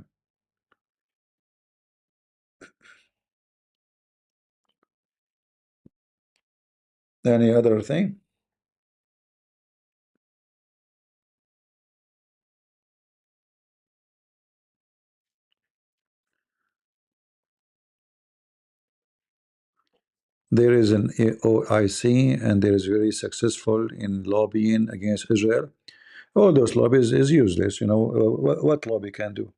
Any other thing? There is an OIC, and there is very successful in lobbying against Israel. All those lobbies is useless. What lobby can do?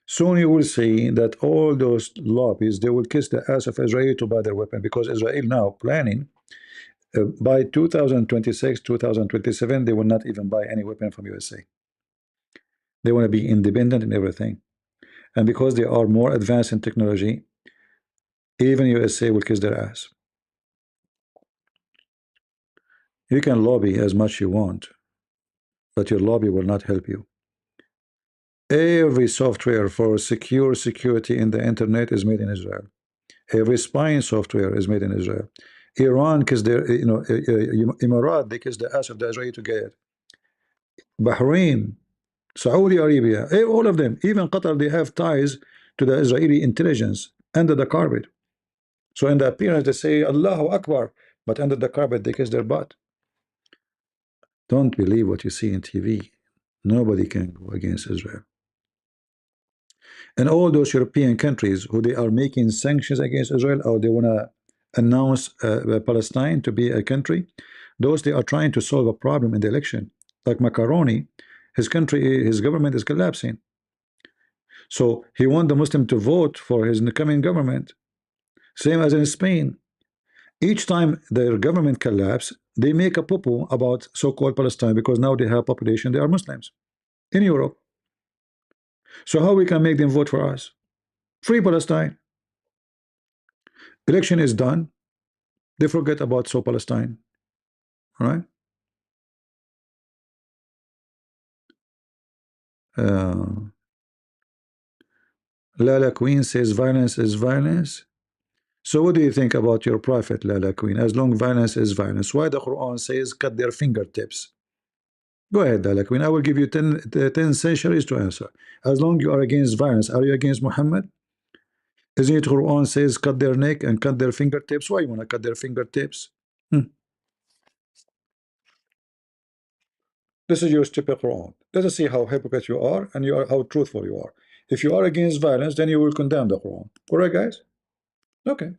Soon you will see that all those lobbies, they will kiss the ass of Israel to buy their weapon, because Israel now planning by 2026, 2027, they will not even buy any weapon from USA. They want to be independent in everything. And because they are more advanced in technology, even USA will kiss their ass. You can lobby as much you want, but your lobby will not help you. Every software for secure security in the internet is made in Israel. Every spying software is made in Israel. Iran, because they're, Emirat, they kiss the ass of the Israeli to get it. Bahrain, Saudi Arabia, all of them, even Qatar, they have ties to the Israeli intelligence under the carpet. So in the appearance, they say Allahu Akbar, but under the carpet, they kiss their butt. Don't believe what you see in TV. Nobody can go against Israel. And all those European countries who they are making sanctions against Israel, or they want to announce Palestine to be a country, those they are trying to solve a problem in the election. Like Macaroni, his country, his government is collapsing. So he want the Muslim to vote for his coming government. Same as in Spain. Each time their government collapse, they make a poo-poo about so-called Palestine, because now they have population, they are Muslims in Europe. So how we can make them vote for us? Free Palestine. Election is done. They forget about so Palestine. All right. Uh, Lala Queen says violence is violence. So what do you think about your prophet, Lala Queen? As long violence is violence, why the Quran says cut their fingertips? Go ahead, Lala Queen. I will give you 10 centuries to answer. As long you are against violence, are you against Muhammad? Isn't it Quran says cut their neck and cut their fingertips? Why you want to cut their fingertips? Hmm. This is your stupid Quran. Let us see how hypocrite you are, and how truthful you are. If you are against violence, then you will condemn the Quran. Correct, guys? Okay.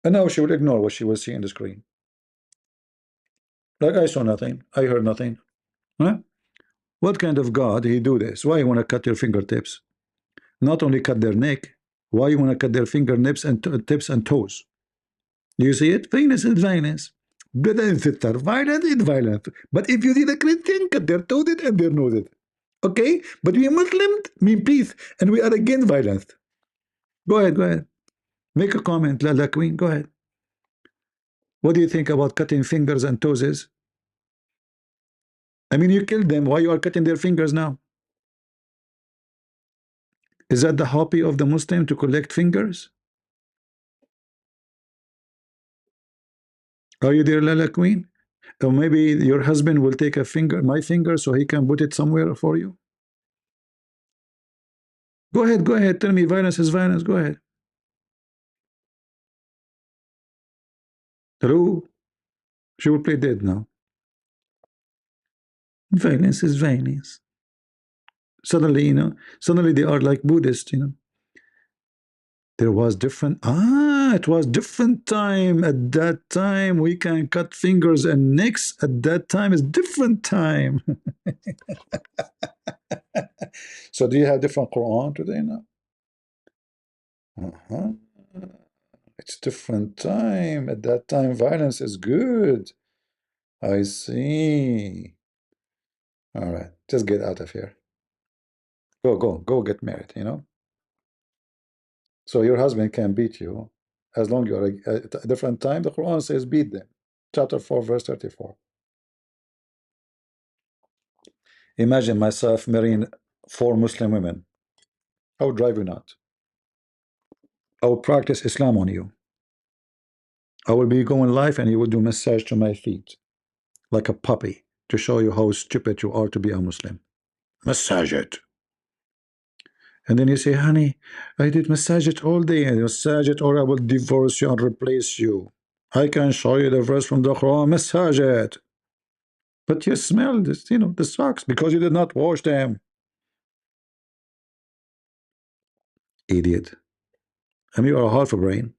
And now she will ignore what she will see in the screen. Like I saw nothing. I heard nothing. Huh? What kind of God he do this? Why you want to cut your fingertips? Not only cut their neck, why you want to cut their fingertips and tips and toes? Do you see it? Violence is violence. Brother and sister, violence is violence. But if you see the Christian, cut their toes and their noses. Okay? But we Muslims mean peace, and we are against violence. Go ahead, go ahead. Make a comment, La Queen. Go ahead. What do you think about cutting fingers and toes? I mean, you killed them. Why you are cutting their fingers now? Is that the hobby of the Muslim to collect fingers? Are you there, Lala Queen? Or maybe your husband will take a finger, my finger, so he can put it somewhere for you? Go ahead, go ahead. Tell me violence is violence. Go ahead. Hello? She will play dead now. Violence is violence. Suddenly, suddenly they are like Buddhists. There was different, it was different time. At that time, we can cut fingers and necks. At that time is different time. So do you have different Quran today now? Uh-huh. It's different time. At that time, violence is good. I see. All right, just get out of here. Go, go, go get married. So your husband can beat you as long you're at a different time. The Quran says beat them. Chapter 4, verse 34. Imagine myself marrying 4 Muslim women. I would drive you nuts. I will practice Islam on you. I will be going live and you will do massage to my feet like a puppy to show you how stupid you are to be a Muslim. Massage it. And then you say, honey, I did massage it all day and massage it or I will divorce you and replace you. I can show you the verse from the Quran, massage it. But you smell this, the socks because you did not wash them. Idiot. I mean, you are half a brain.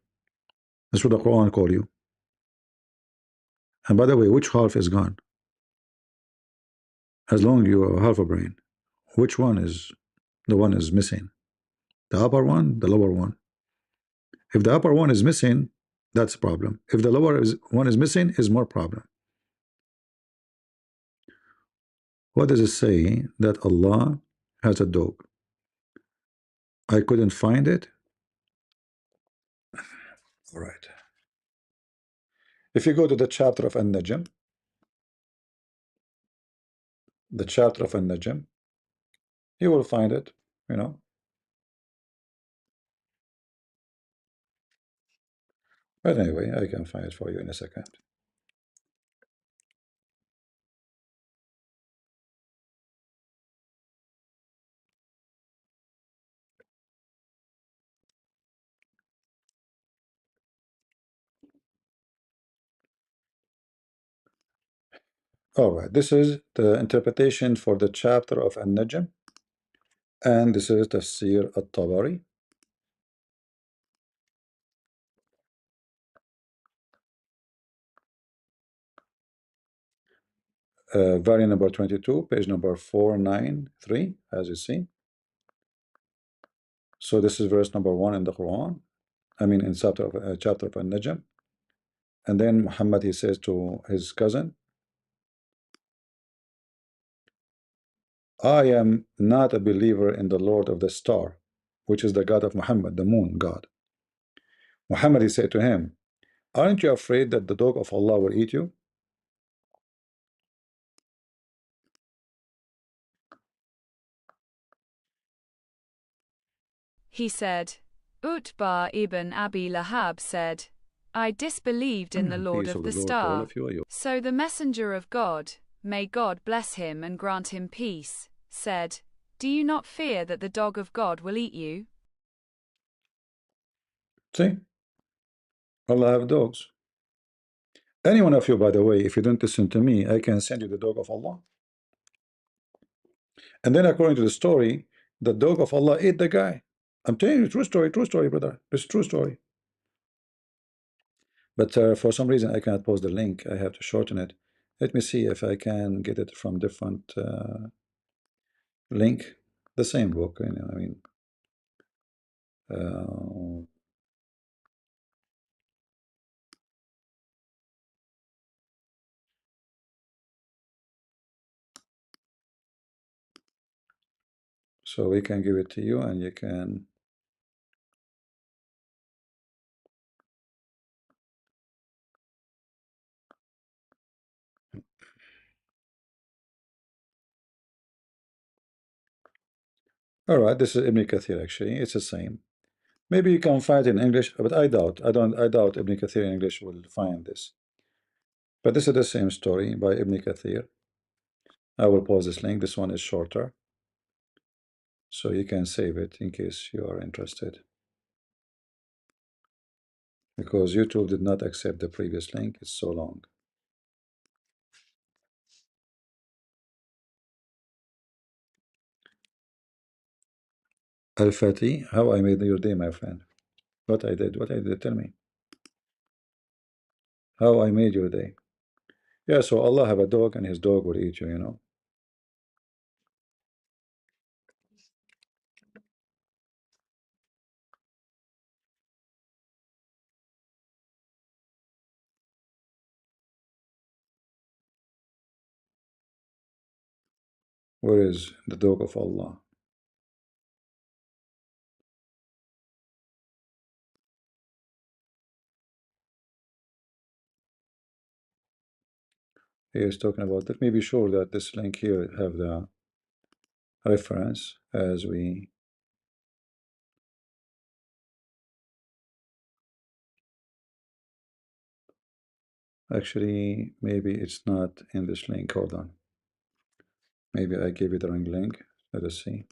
That's what the Quran call you. And by the way, which half is gone? As long as you are half a brain, which one is the one is missing? The upper one, the lower one. If the upper one is missing, that's a problem. If the one is missing, is more problem. What does it say that Allah has a dog? I couldn't find it. All right. If you go to the chapter of An-Najm, the chapter of An-Najm, you will find it, you know. But anyway, I can find it for you in a second. All right, this is the interpretation for the chapter of An-Najm, and this is Tafsir At-Tabari. Volume number 22, page number 493, as you see. So this is verse number 1 in the Quran. I mean, in chapter of An-Najm. And then Muhammad, he says to his cousin, I am not a believer in the Lord of the Star, which is the God of Muhammad, the moon God. Muhammad, he said to him, aren't you afraid that the dog of Allah will eat you? He said, Utbah ibn Abi Lahab said, I disbelieved in the Lord Peace of of the the Lord to all Star. of you. So the messenger of God, may God bless him and grant him peace, said, Do you not fear that the dog of God will eat you? See, Allah have dogs. Any one of you, by the way, if you don't listen to me, I can send you the dog of Allah. And then according to the story, the dog of Allah ate the guy. I'm telling you, true story, brother. It's true story. But for some reason, I cannot post the link. I have to shorten it. Let me see if I can get it from different link. The same book, I mean. Uh, so we can give it to you and you can. All right, this is Ibn Kathir actually. It's the same. Maybe you can find it in English, but I doubt. I doubt Ibn Kathir in English will find this. But this is the same story by Ibn Kathir. I will post this link. This one is shorter, so you can save it in case you are interested. Because YouTube did not accept the previous link. It's so long. Al-Fati, how I made your day, my friend. What I did, tell me. How I made your day. Yeah, so Allah have a dog and his dog will eat you. Where is the dog of Allah? He is talking about. Let me be sure that this link here have the reference as we. Actually, maybe it's not in this link. Hold on. Maybe I gave you the wrong link. Let us see.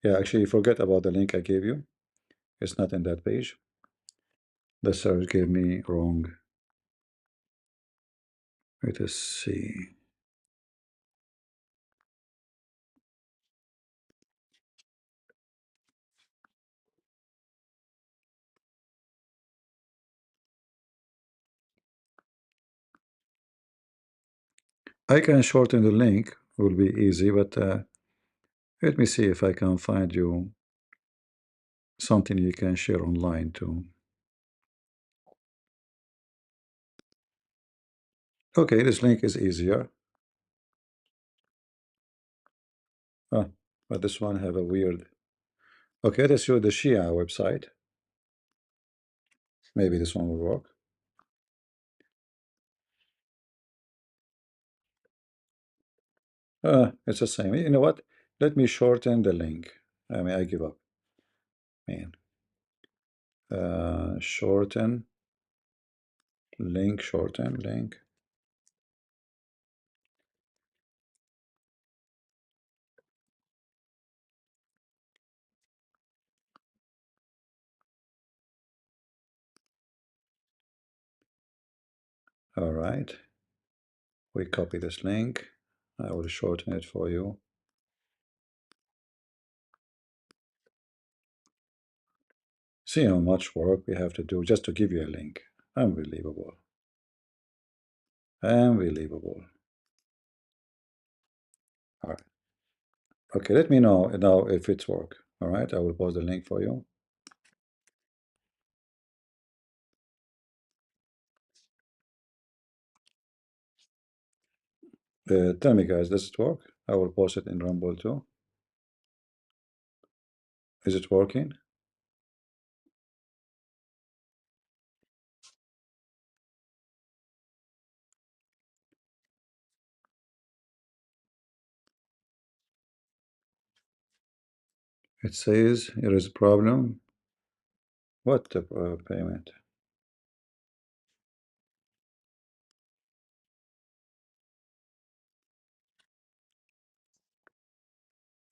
Yeah, actually, forget about the link I gave you. It's not in that page. The search gave me wrong. Let us see. I can shorten the link. Will be easy, but let me see if I can find you something you can share online too. Okay, this link is easier. Ah, but this one have a weird. Okay, let's show the Shia website. Maybe this one will work. It's the same. You know what? Let me shorten the link. I mean, I give up. Man. Shorten link, shorten link. All right. We copy this link. I will shorten it for you. See how much work we have to do just to give you a link. Unbelievable. Unbelievable. All right. Okay, let me know now if it's work. All right, I will post the link for you. Tell me, guys, does it work? I will post it in Rumble too. Is it working? It says there is a problem. What the payment?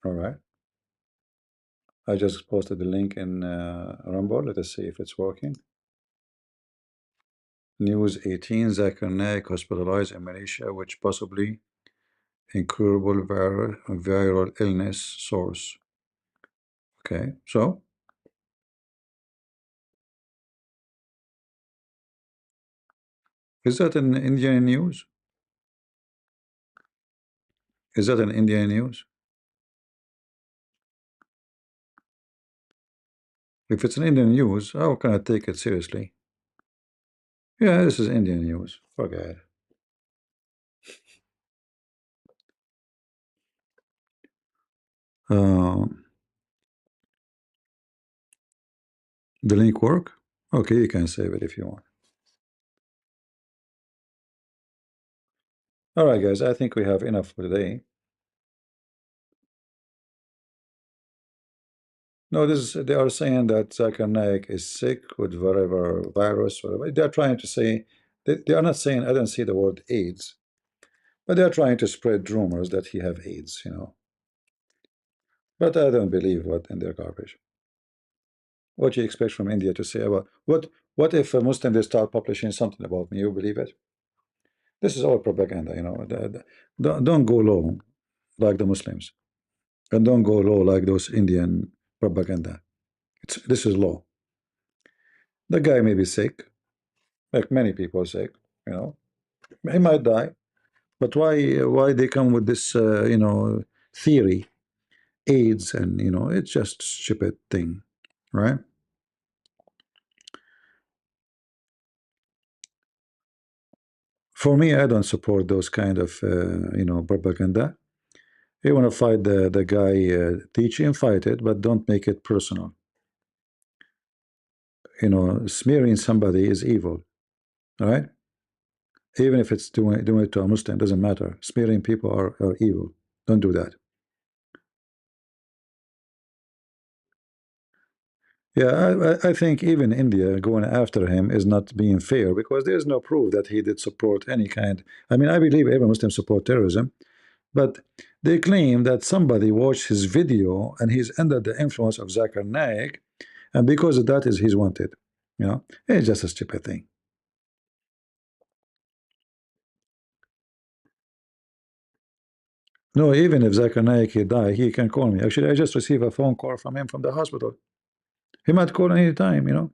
All right. I just posted the link in Rumble. Let us see if it's working. News 18, Zakir Naik hospitalized in Malaysia, which possibly incurable viral illness source. Okay, so is that in Indian news? Is that in Indian news? If it's in Indian news, how can I take it seriously? Yeah, this is Indian news. Forget it. The link work? Okay, you can save it if you want. All right, guys, I think we have enough for today. No, this is, they are saying that Zakir Naik is sick with whatever virus, whatever. They are trying to say, they are not saying, I don't see the word AIDS, but they are trying to spread rumors that he have AIDS, you know. But I don't believe what in their garbage. What do you expect from India to say about what if a Muslim they start publishing something about me? You believe it? This is all propaganda, you know. Don't go low like the Muslims, and don't go low like those Indian propaganda. This is law. The guy may be sick, like many people are sick, you know. He might die, but why they come with this you know theory, AIDS, and you know it's just stupid thing, right? For me, I don't support those kind of you know propaganda. You want to fight the guy teaching, fight it, but don't make it personal. smearing somebody is evil. All right, even if it's doing it to a Muslim, doesn't matter. Smearing people are evil. Don't do that. Yeah, I think even India going after him is not being fair because there's no proof that he did support any kind. I mean, I believe every Muslim support terrorism, but they claim that somebody watched his video and he's under the influence of Zakir Naik, and because of that is he's wanted. It's just a stupid thing. No, even if Zakir Naik he die, he can call me. Actually, I just received a phone call from him from the hospital. He might call any time.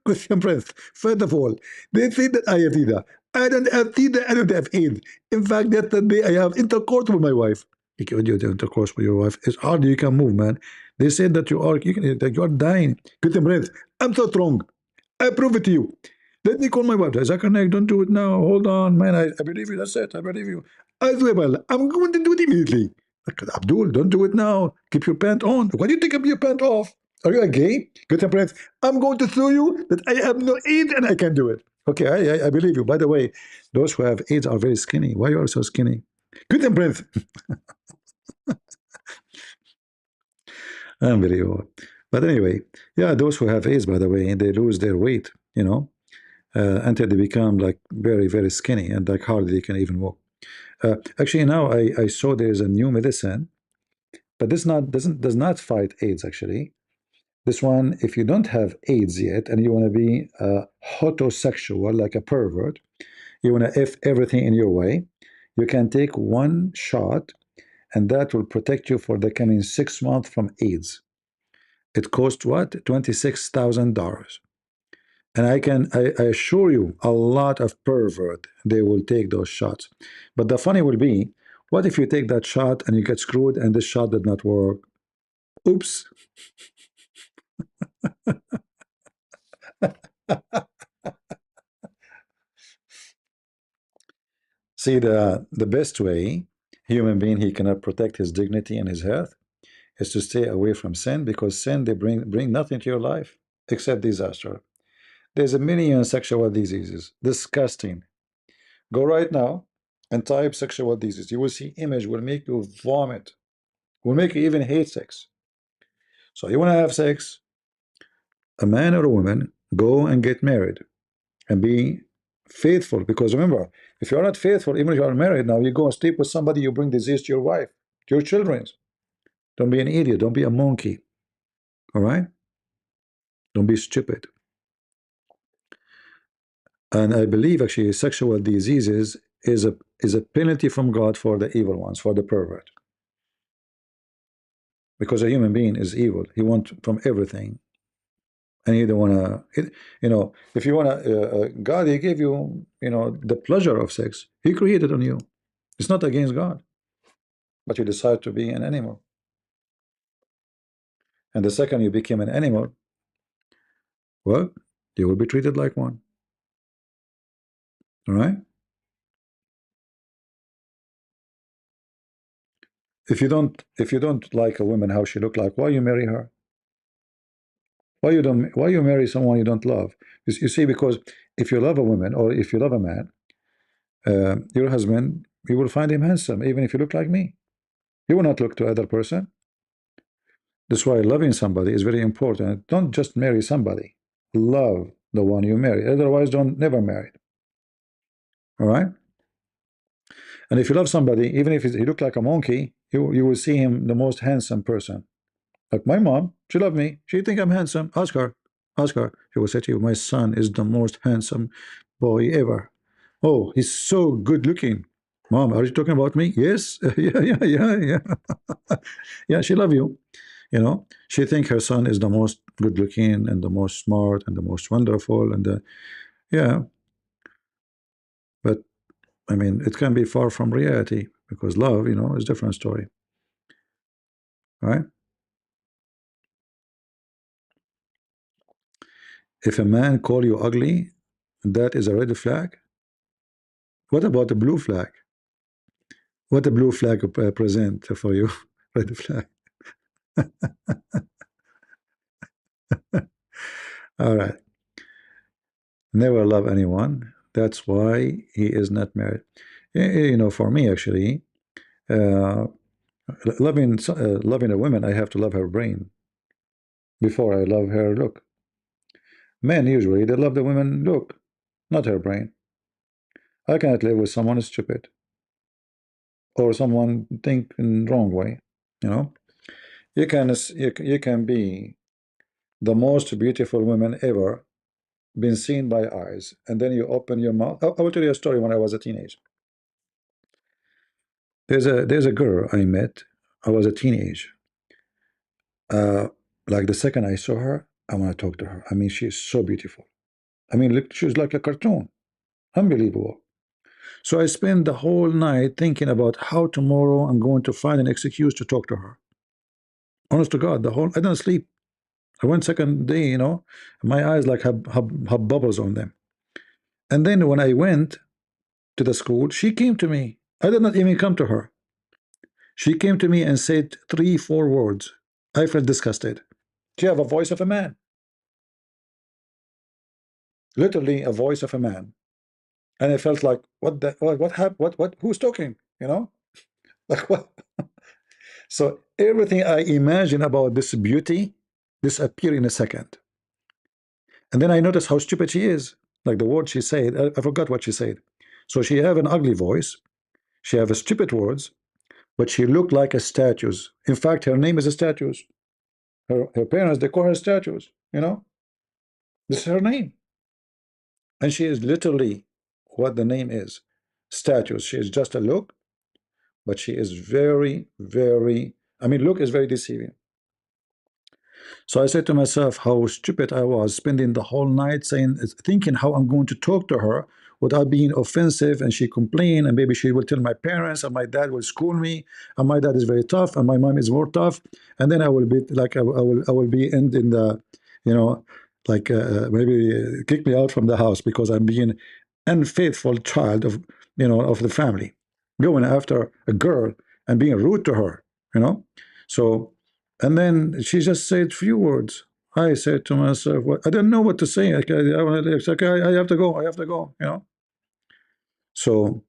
Question breath. First of all, they say that I have TIDA. I don't have TIDA, I don't have AIDS. In fact, that the day I have intercourse with my wife. When you do intercourse with your wife, it's hard you can move, man. They said that that you are dying. Question breath. I'm so strong. I prove it to you. Let me call my wife. Zakir, don't do it now. Hold on, man. I believe you. That's it. I believe you. I swear, well, I'm going to do it immediately. Abdul, don't do it now. Keep your pant on. Why do you take your pant off? Are you a gay? Good friends. I'm going to show you that I have no AIDS and I can do it. Okay, I believe you. By the way, those who have AIDS are very skinny. Why are you so skinny? Good friends. Unbelievable. But anyway, yeah, those who have AIDS, by the way, they lose their weight, until they become like very, very skinny and like hardly they can even walk. Actually, now I saw there is a new medicine, but this not doesn't does not fight AIDS actually. This one, if you don't have AIDS yet and you want to be homosexual, like a pervert, you want to F everything in your way, you can take one shot and that will protect you for the coming 6 months from AIDS. It costs what? $26,000. And I assure you, a lot of pervert, they will take those shots. But the funny will be, what if you take that shot and you get screwed and this shot did not work? Oops. See, the best way human being he cannot protect his dignity and his health is to stay away from sin, because sin they bring nothing to your life except disaster. There's a million sexual diseases. Disgusting. Go right now and type sexual disease. You will see image will make you vomit. Will make you even hate sex. So you want to have sex, a man or a woman, go and get married and be faithful. Because remember, if you're not faithful, even if you are married now, you go and sleep with somebody, you bring disease to your wife, to your children. Don't be an idiot. Don't be a monkey. All right? Don't be stupid. And I believe actually sexual diseases is a penalty from God for the evil ones, for the pervert. Because a human being is evil. He wants from everything. And you don't want to, if you want to, God, He gave you, the pleasure of sex. He created on you. It's not against God, but you decide to be an animal. And the second you became an animal, well, you will be treated like one. All right? If you don't like a woman how she look like, why you marry her? Why you marry someone you don't love? You see, because if you love a woman or if you love a man, your husband, you will find him handsome, even if you look like me. You will not look to other person. That's why loving somebody is very important. Don't just marry somebody. Love the one you marry. Otherwise, don't never marry. All right? And if you love somebody, even if he look like a monkey, you will see him the most handsome person. Like my mom, she loved me. She think I'm handsome. Ask her. Ask her. She will say to you, my son is the most handsome boy ever. Oh, he's so good looking. Mom, are you talking about me? Yes. Yeah, yeah, yeah, yeah. Yeah, she love you. She think her son is the most good looking and the most smart and the most wonderful yeah, but I mean it can be far from reality, because love, is a different story, right? If a man call you ugly, that is a red flag. What about the blue flag? What a blue flag present for you? Red flag. All right. Never love anyone. That's why he is not married. You know, for me, actually, uh, loving a woman, I have to love her brain before I love her look. Men usually they love the woman look, not her brain. I cannot live with someone stupid or someone think in wrong way. You know, you can be the most beautiful woman ever been seen by eyes, and then you open your mouth. I will tell you a story. When I was a teenager, there's a girl I met. I was a teenager. Uh, like the second I saw her, I want to talk to her. I mean, she's so beautiful. I mean, look, she's like a cartoon. Unbelievable. So I spent the whole night thinking about how tomorrow I'm going to find an excuse to talk to her. Honest to God, the whole I didn't sleep. I went second day, you know, my eyes like have bubbles on them. And then when I went to the school, she came to me. I did not even come to her. She came to me and said three, four words. I felt disgusted. She have a voice of a man, literally a voice of a man. And I felt like, what happened? Who's talking? You know, like what? So everything I imagine about this beauty disappear in a second. And then I noticed how stupid she is. Like the word she said, I forgot what she said. So she have an ugly voice. She have a stupid words, but she looked like a statue. In fact, her name is a statue. Her parents, they call her statues, you know? This is her name. And she is literally what the name is, statues. She is just a look, but she is very, very, I mean, look is very deceiving. So I said to myself how stupid I was, spending the whole night thinking how I'm going to talk to her without being offensive, and she complained, and maybe she will tell my parents, and my dad will school me, and my dad is very tough, and my mom is more tough, and then I will be like I will be in the, you know, like maybe kick me out from the house because I'm being unfaithful child of, you know, of the family, going after a girl and being rude to her, you know. So and then she just said few words. I said to myself, "What?" I didn't know what to say. It's okay. I have to go. I have to go. You know. So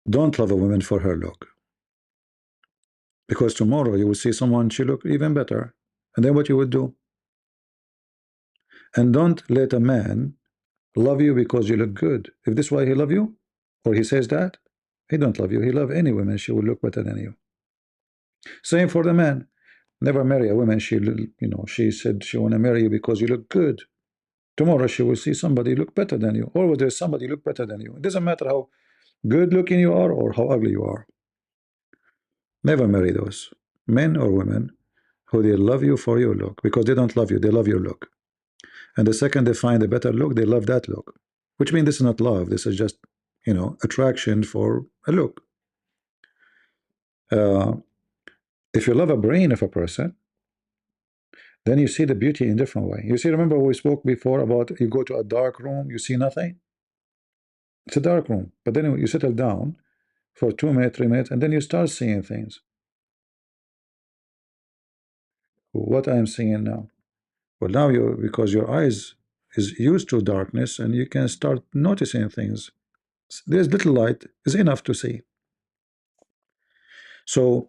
don't love a woman for her look, because tomorrow you will see someone she look even better, and then what you would do? And don't let a man love you because you look good. If this is why he love you, or he says that, he don't love you. He love any woman. She will look better than you. Same for the man. Never marry a woman. You know, she said she want to marry you because you look good. Tomorrow she will see somebody look better than you, or there's somebody look better than you. It doesn't matter how good looking you are or how ugly you are. Never marry those men or women who they love you for your look, because they don't love you, they love your look. And the second they find a better look, they love that look. Which means this is not love, this is just, you know, attraction for a look. Uh, if you love a brain of a person, then you see the beauty in a different way. You see, remember we spoke before about you go to a dark room, you see nothing. It's a dark room, but then you settle down for 2 minutes, 3 minutes, and then you start seeing things. What I'm seeing now. Well, now you, because your eyes is used to darkness, and you can start noticing things. There's little light is enough to see. So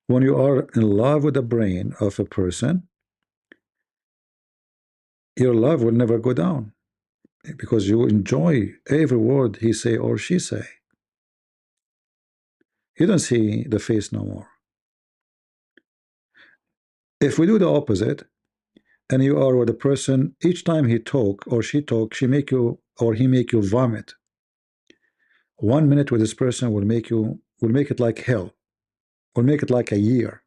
when you are in love with the brain of a person, your love will never go down because you enjoy every word he say or she say. You don't see the face no more. If we do the opposite, and you are with a person, each time he talk or she talk, she make you or he make you vomit. 1 minute with this person will make it like hell, will make it like a year.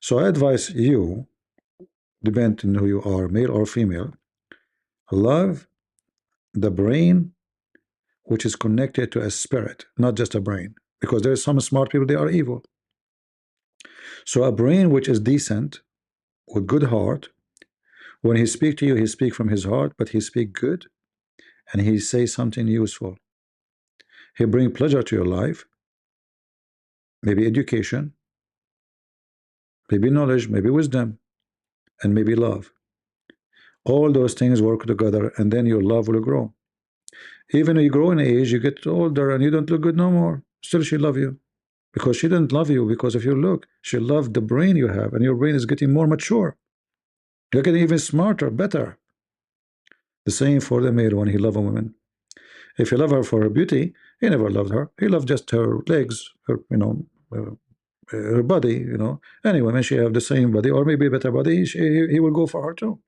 So I advise you, depending on who you are, male or female, love the brain which is connected to a spirit, not just a brain, because there's some smart people, they are evil. So a brain which is decent, with good heart, when he speak to you, he speak from his heart, but he speak good, and he say something useful. He bring pleasure to your life, maybe education, maybe knowledge, maybe wisdom. and maybe love. All those things work together, and then your love will grow. Even when you grow in age, you get older and you don't look good no more. Still, she love you because she didn't love you because of your look. She loved the brain you have, and your brain is getting more mature. You're getting even smarter, better. The same for the male when he love a woman. If he love her for her beauty, he never loved her. He loved just her legs, her her body. Anyway, when she have the same body or maybe a better body, he will go for her too.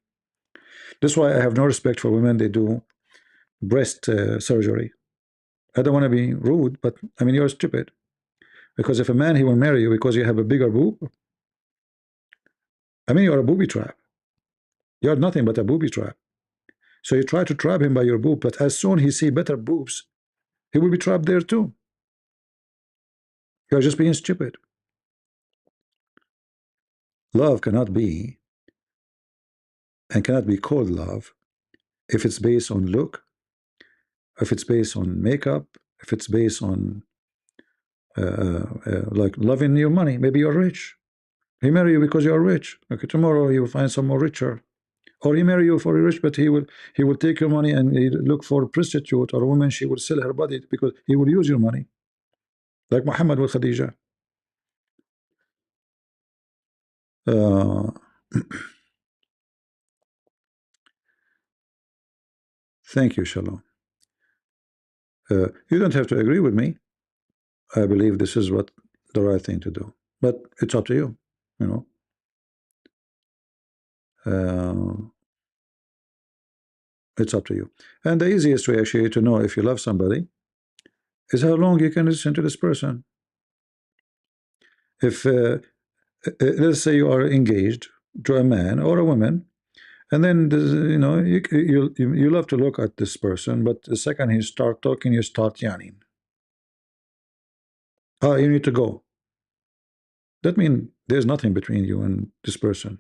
That's why I have no respect for women. They do breast surgery. I don't want to be rude, but I mean you're stupid. Because if a man he will marry you because you have a bigger boob, I mean you're a booby trap. You're nothing but a booby trap. So you try to trap him by your boob, but as soon he see better boobs, he will be trapped there too. You're just being stupid. Love cannot be and cannot be called love if it's based on look, if it's based on makeup, if it's based on like loving your money. Maybe you're rich. He marry you because you're rich. Okay, tomorrow he will find some more richer. Or he marry you for rich, but he will take your money and he look for a prostitute or a woman. She will sell her body because he will use your money, like Muhammad with Khadija. Uh, thank you, Shalom. You don't have to agree with me. I believe this is what the right thing to do, but it's up to you. You know, uh, it's up to you. And the easiest way actually to know if you love somebody is how long you can listen to this person. If let's say you are engaged to a man or a woman, and then you love to look at this person, but the second he start talking, you start yawning. Ah, you need to go. That means there's nothing between you and this person.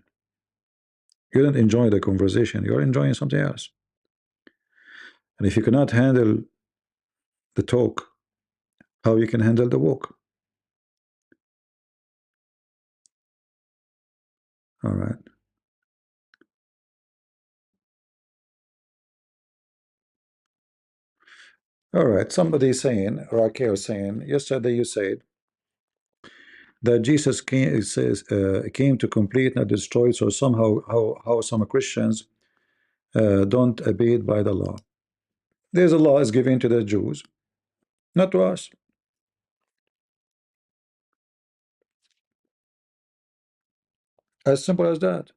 You don't enjoy the conversation. You're enjoying something else. And if you cannot handle the talk, how you can handle the walk? All right. All right. Somebody saying, Raquel saying, yesterday you said that Jesus came to complete, not destroy. So somehow, how some Christians don't abide by the law. There's a law is given to the Jews, not to us. As simple as that.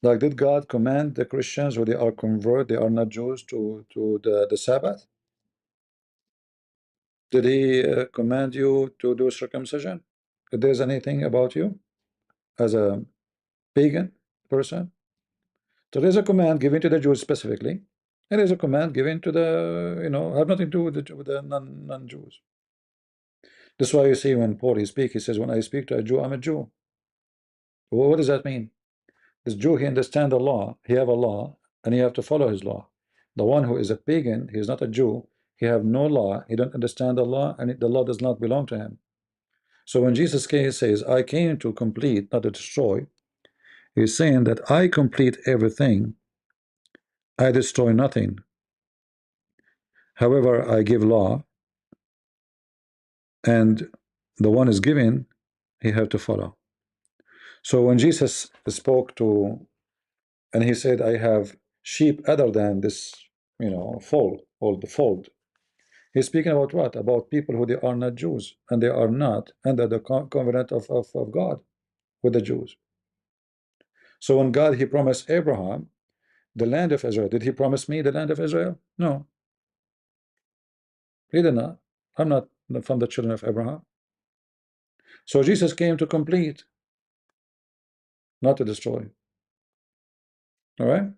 Like, did God command the Christians who they are convert, they are not Jews, to the Sabbath? Did he command you to do circumcision? If there's anything about you as a pagan person? So there's a command given to the Jews specifically, and there's a command given to the, have nothing to do with the non-Jews. That's why you see when Paul he speaks, he says, when I speak to a Jew, I'm a Jew. Well, what does that mean? This Jew, he understand the law, he have a law, and he have to follow his law. The one who is a pagan, he is not a Jew, he have no law, he don't understand the law, and the law does not belong to him. So when Jesus says, I came to complete, not to destroy, he's saying that I complete everything, I destroy nothing. However, I give law, and the one is given, he have to follow. So when Jesus spoke to, and he said, I have sheep other than this, fold, or the fold. He's speaking about what? About people who they are not Jews, and they are not under the covenant of God with the Jews. So when God, he promised Abraham the land of Israel, did he promise me the land of Israel? No, he did not. I'm not from the children of Abraham. So Jesus came to complete, not to destroy. All right?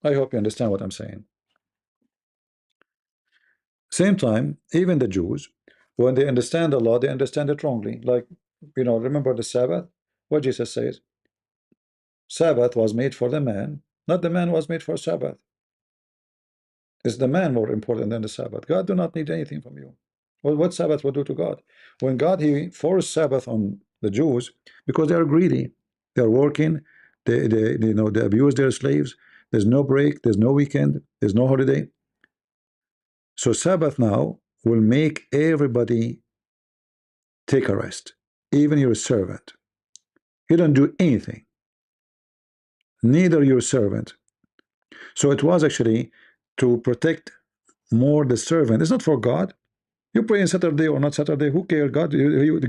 I hope you understand what I'm saying. Same time, even the Jews, when they understand the law, they understand it wrongly. Like, remember the Sabbath? What Jesus says? Sabbath was made for the man, not the man was made for Sabbath. Is the man more important than the Sabbath? God do not need anything from you. Well, what Sabbath will do to God? When God, he forced Sabbath on the Jews because they are greedy. They're working. They abuse their slaves. There's no break. There's no weekend. There's no holiday. So Sabbath now will make everybody take a rest, even your servant. You don't do anything, neither your servant. So it was actually to protect more the servant. It's not for God. You pray on Saturday or not Saturday, who cares? God,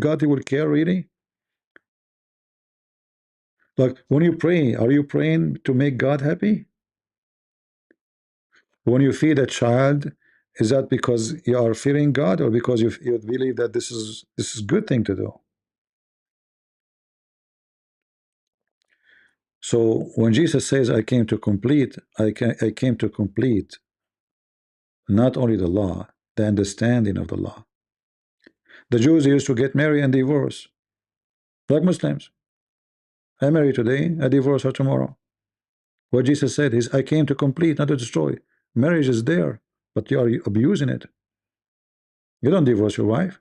God, he will care really. Like when you pray, are you praying to make God happy? When you feed a child, is that because you are fearing God or because you believe that this is good thing to do? So when Jesus says, "I came to complete," I came to complete not only the law, the understanding of the law. The Jews used to get married and divorce, like Muslims. I marry today, I divorce her tomorrow. What Jesus said is, "I came to complete, not to destroy." Marriage is there, but you are abusing it. You don't divorce your wife.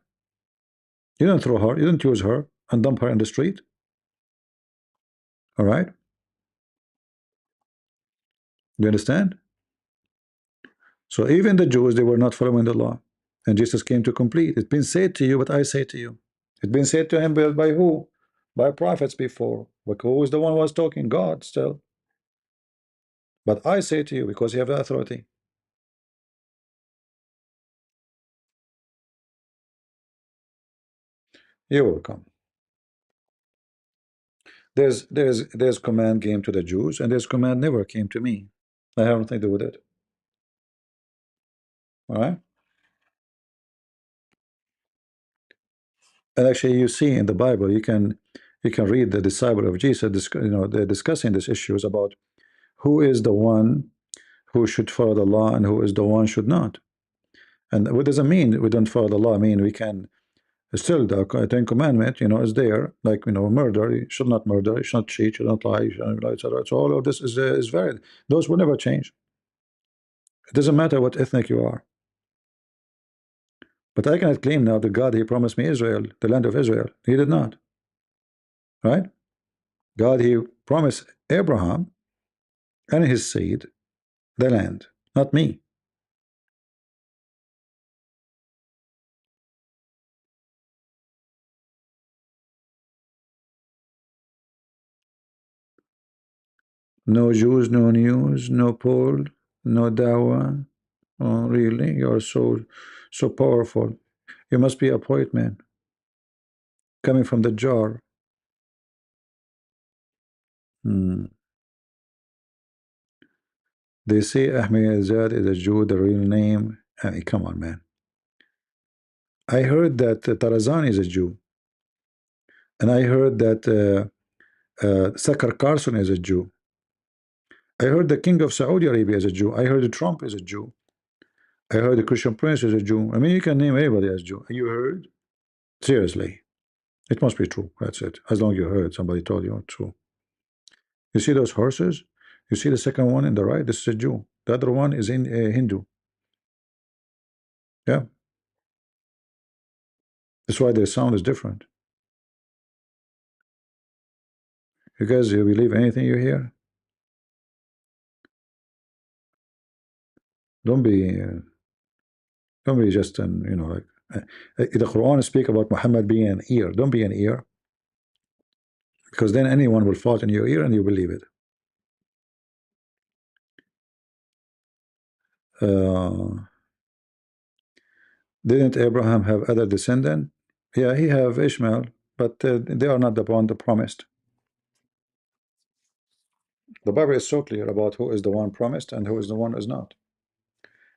You don't throw her. You don't use her and dump her in the street. All right? You understand? So even the Jews, they were not following the law. And Jesus came to complete. It's been said to you, but I say to you. It's been said to him by who? By prophets before. But who is the one who was talking? God still. But I say to you, because you have the authority. You will come. There's command came to the Jews, and there's command never came to me. I have nothing to do with it. All right? And actually, you see in the Bible, you can read the disciple of Jesus, they're discussing these issues about who is the one who should follow the law and who is the one should not. And what does it mean we don't follow the law? I mean we can still the Ten Commandment, is there, like murder, you should not murder, you should not cheat, you should not lie, you should not lie, etc. So all of this is valid. Those will never change. It doesn't matter what ethnic you are. But I cannot claim now that God, he promised me Israel, the land of Israel. He did not. Right? God, he promised Abraham and his seed the land, not me. No Jews, no news, no poll, no dawah. Oh, really? You're so powerful. You must be a poet, man, coming from the jar. Hmm. They say Ahmadinejad is a Jew, the real name. I mean, come on, man. I heard that Tarazan is a Jew, and I heard that Sakar Carson is a Jew. I heard the king of Saudi Arabia is a Jew. I heard Trump is a Jew. I heard the Christian Prince is a Jew. I mean, you can name anybody as Jew. You heard? Seriously. It must be true. That's it. As long as you heard, somebody told you it's true. You see those horses? You see the second one in the right? This is a Jew. The other one is in Hindu. Yeah. That's why their sound is different. You guys, you believe anything you hear? Don't be, uh, don't be just an, like the Quran speak about Muhammad being an ear. Don't be an ear, because then anyone will fall in your ear and you believe it. Uh, didn't Abraham have other descendant? Yeah, he have Ishmael, but they are not the one that promised. The Bible is so clear about who is the one promised and who is the one who is not.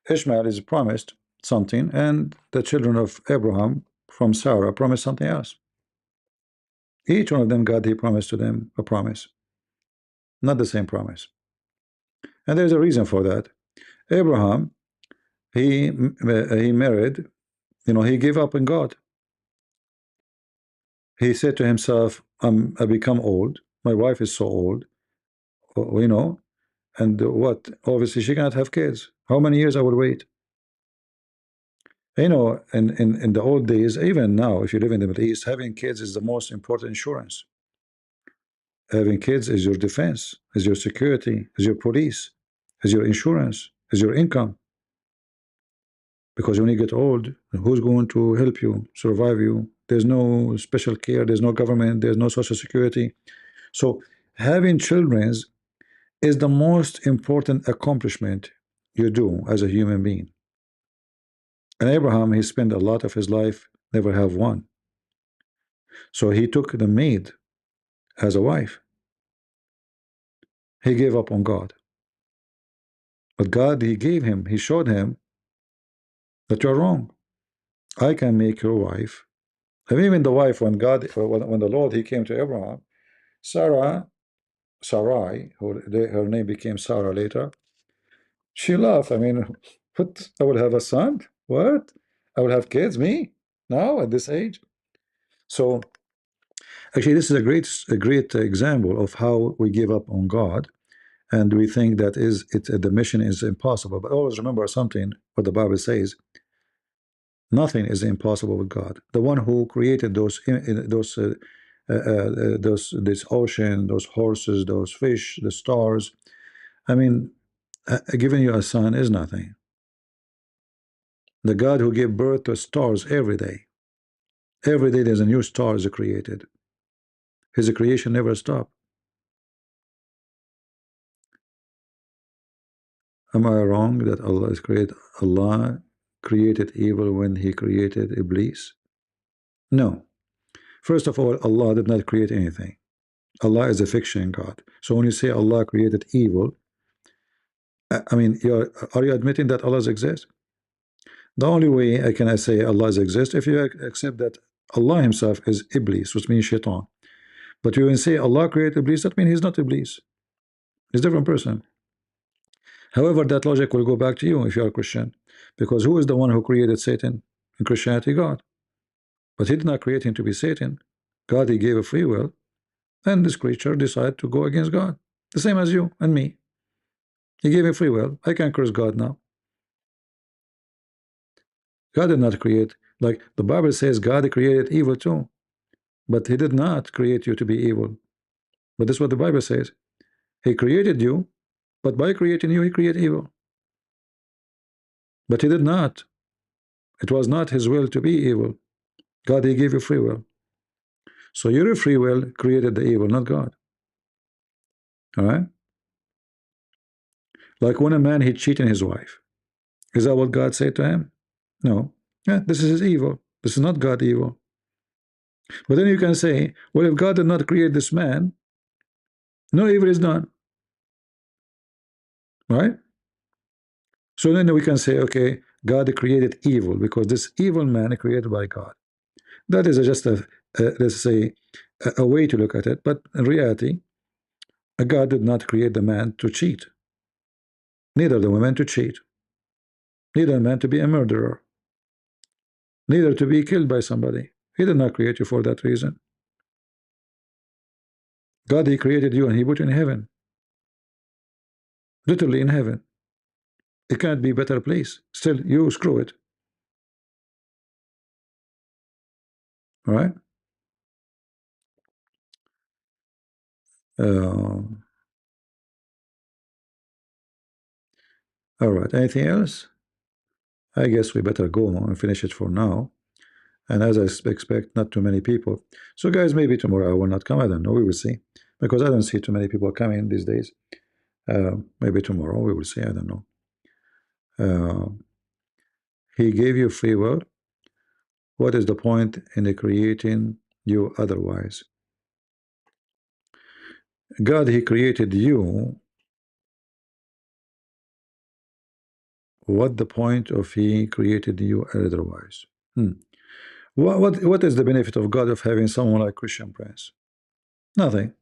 Ishmael is promised something, and the children of Abraham from Sarah promised something else. Each one of them, God, he promised to them a promise, not the same promise. And there's a reason for that. Abraham, he married, he gave up on God. He said to himself, I become old. My wife is so old, and what? Obviously, she cannot have kids. How many years I will wait? In the old days, even now, if you live in the Middle East, having kids is the most important insurance. Having kids is your defense, is your security, is your police, is your insurance, is your income. Because when you get old, who's going to help you, survive you? There's no special care, there's no government, there's no social security. So having children is the most important accomplishment you do as a human being. And Abraham, he spent a lot of his life never have one. So he took the maid as a wife. He gave up on God. But God, he gave him, he showed him that you're wrong. I can make your wife. And even the wife, when God, when the Lord, he came to Abraham, Sarah, Sarai, her name became Sarah later, she laughed. I mean, what? I will have a son? What? I will have kids? Me? Now at this age? So actually, this is a great example of how we give up on God, and we think that is it. The mission is impossible. But always remember something: what the Bible says. Nothing is impossible with God. The one who created those this ocean, those horses, those fish, the stars. I mean, giving you a son is nothing. The God who gave birth to stars every day. Every day there's a new star is created. His creation never stopped. Am I wrong that Allah created evil when He created Iblis? No. First of all, Allah did not create anything. Allah is a fiction God. So when you say Allah created evil, I mean, are you admitting that Allah exists? The only way I say Allah exists if you accept that Allah Himself is Iblis, which means Shaitan. But you can say Allah created Iblis, that means He's not Iblis. He's a different person. However, that logic will go back to you if you are a Christian, because who is the one who created Satan in Christianity? God. But He did not create him to be Satan. God, He gave a free will, and this creature decided to go against God, the same as you and me. He gave me free will. I can curse God now. God did not create, like the Bible says, God created evil too, but He did not create you to be evil. But that's what the Bible says. He created you, but by creating you, He created evil. But He did not. It was not His will to be evil. God, He gave you free will. So your free will created the evil, not God. All right? Like when a man he cheating his wife. Is that what God said to him? No. Yeah, this is his evil. This is not God evil. But then you can say, well, if God did not create this man, no evil is done. Right? So then we can say, okay, God created evil because this evil man created by God. That is just let's say, a way to look at it. But in reality, God did not create the man to cheat, neither the woman to cheat, neither the man to be a murderer, neither to be killed by somebody. He did not create you for that reason. God, He created you and He put you in heaven, literally in heaven. It can't be a better place. Still, you screw it. All right. Uh, all right. Anything else? I guess we better go and finish it for now. And as I expect, not too many people. So, guys, maybe tomorrow I will not come. I don't know. We will see. Because I don't see too many people coming these days. Maybe tomorrow we will see. I don't know. Uh, he gave you free will. What is the point in creating you otherwise? God, He created you. What the point of He created you otherwise? What is the benefit of God of having someone like Christian Prince? Nothing.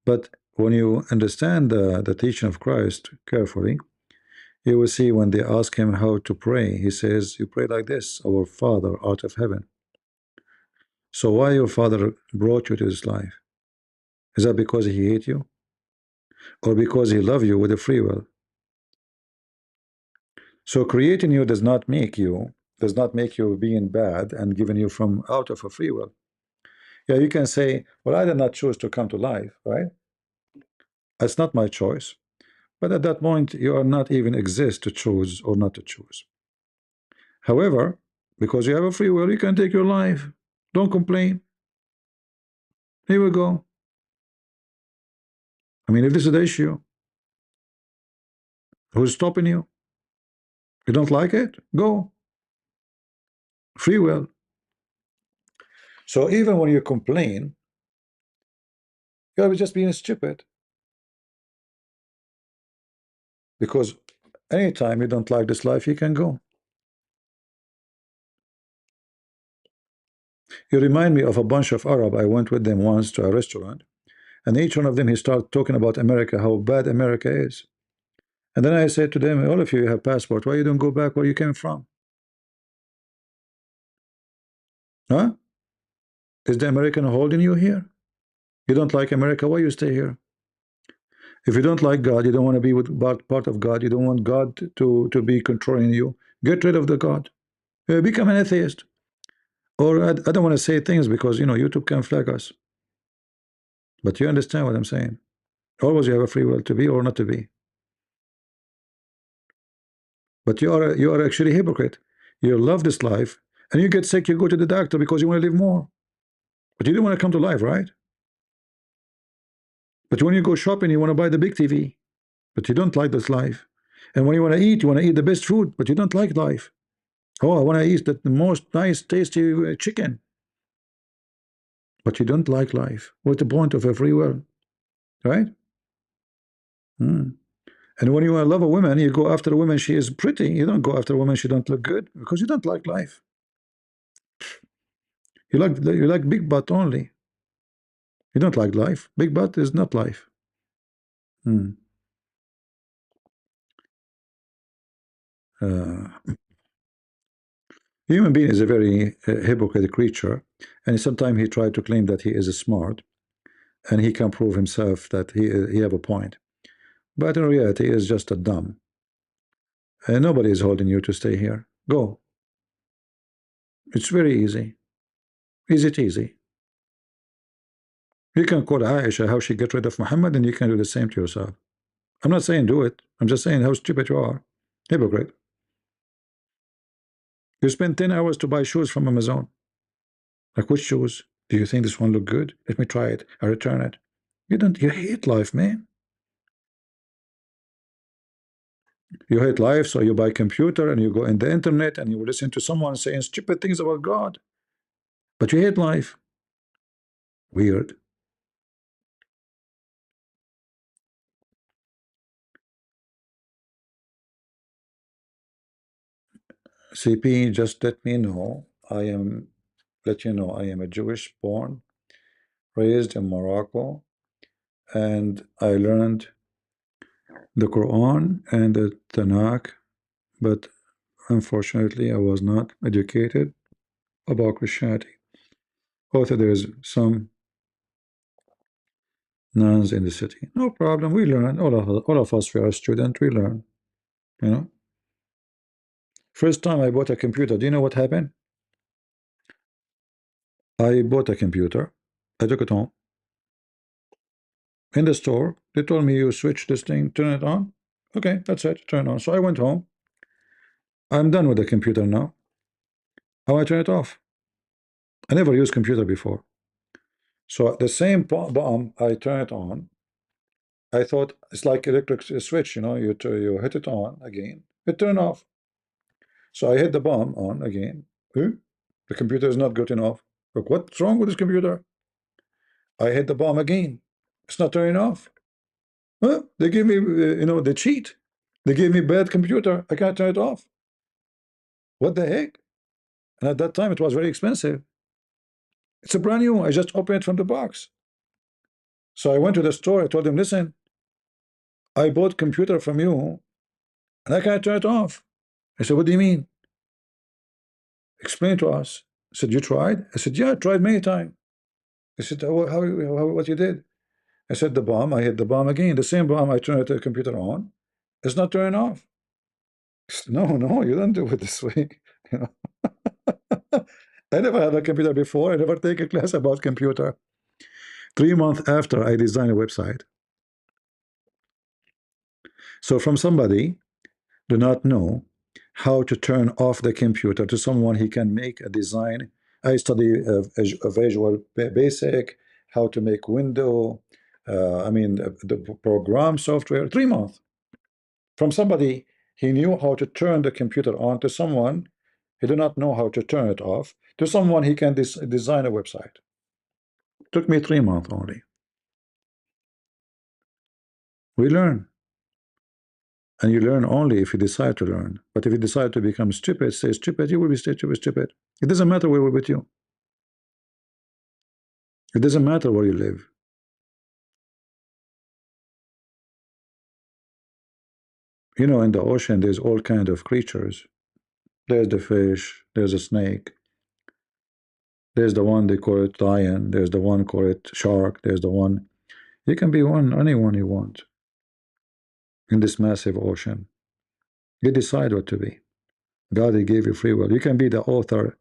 But when you understand the teaching of Christ carefully, you will see when they ask him how to pray, he says, you pray like this, our Father out of heaven. So why your father brought you to this life? Is that because he hate you? Or because he love you with a free will? So creating you does not make you being bad and giving you from out of a free will. Yeah, you can say, well, I did not choose to come to life, right? That's not my choice. But at that point, you are not even exist to choose or not to choose. However, because you have a free will, you can take your life. Don't complain. Here we go. I mean, if this is the issue, who's stopping you? You don't like it? Go. Free will. So even when you complain, you're just being stupid. Because anytime you don't like this life, you can go. You remind me of a bunch of Arab. I went with them once to a restaurant, and each one of them he started talking about America, how bad America is. And then I said to them, all of you have passport, why you don't go back where you came from? Huh? Is the American holding you here? You don't like America, why you stay here? If you don't like God, you don't want to be with part of God, you don't want God to be controlling you, get rid of the God. Become an atheist. Or I don't want to say things because, YouTube can flag us. But you understand what I'm saying. Always you have a free will to be or not to be. But you are actually a hypocrite. You love this life, and you get sick, you go to the doctor because you want to live more. But you don't want to come to life, right? But when you go shopping, you want to buy the big TV, but you don't like this life. And when you want to eat the best food, but you don't like life. Oh, I want to eat the most nice, tasty chicken, but you don't like life. What's the point of a free will, right? Hmm. And when you love a woman, you go after a woman she is pretty. You don't go after a woman she don't look good because you don't like life. You like big butt only. You don't like life. Big butt is not life. Hmm. Uh, Human being is a very hypocritical creature, and sometimes he tried to claim that he is smart, and he can prove himself that he have a point. But in reality, he is just a dumb. And nobody is holding you to stay here. Go. It's very easy. Is it easy? You can quote Aisha how she get rid of Muhammad, and you can do the same to yourself. I'm not saying do it. I'm just saying how stupid you are. Hypocrite. You spend 10 hours to buy shoes from Amazon. Like which shoes? Do you think this one look good? Let me try it. I return it. You hate life, man. You hate life, so you buy computer and you go in the internet and you listen to someone saying stupid things about God. But you hate life. Weird. CP, just let me know. Let you know I am a Jewish born, raised in Morocco, and I learned the Quran and the Tanakh, but unfortunately I was not educated about Christianity. Also, there's some nuns in the city. No problem, we learn. All of us, we are students, we learn. You know. First time I bought a computer, do you know what happened? I bought a computer, I took it home. In the store, they told me you switch this thing, turn it on. Okay, that's it, turn it on. So I went home. I'm done with the computer now. How I turn it off? I never used computer before. So the same bomb, I turn it on. I thought it's like electric switch, you hit it on again, it turn off. So I hit the bomb on again. The computer is not good enough. Look, what's wrong with this computer? I hit the bomb again. It's not turning off. Huh? They give me, they cheat. They gave me bad computer. I can't turn it off. What the heck? And at that time, it was very expensive. It's a brand new. I just opened it from the box. So I went to the store. I told them, listen, I bought computer from you, and I can't turn it off. I said, what do you mean? Explain to us. I said, you tried? I said, yeah, I tried many times. I said, what you did? I said, the bomb. I hit the bomb again. The same bomb. I turned the computer on. It's not turning off. I said, no, you don't do it this way. You know. I never had a computer before. I never take a class about computer. 3 months after, I designed a website. So from somebody do not know how to turn off the computer to someone he can make a design. I study a Visual Basic, how to make window, I mean the program software. 3 months from somebody he knew how to turn the computer on to someone he did not know how to turn it off to someone he can design a website. Took me 3 months only. We learn. And you learn only if you decide to learn. But if you decide to become stupid, stay stupid, you will be stupid, stupid. It doesn't matter where we're with you. It doesn't matter where you live. You know, in the ocean, there's all kind of creatures. There's the fish, there's a snake, there's the one they call it lion, there's the one call it shark, there's the one. You can be anyone you want in this massive ocean. You decide what to be. God, He gave you free will. You can be the author,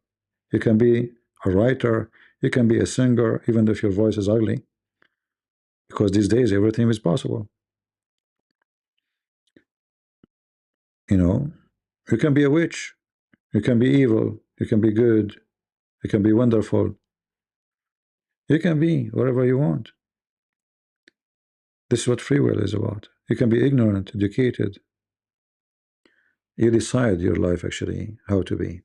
you can be a writer, you can be a singer, even if your voice is ugly, because these days everything is possible. You know, you can be a witch, you can be evil, you can be good, you can be wonderful, you can be whatever you want. This is what free will is about. You can be ignorant, educated. You decide your life actually how to be.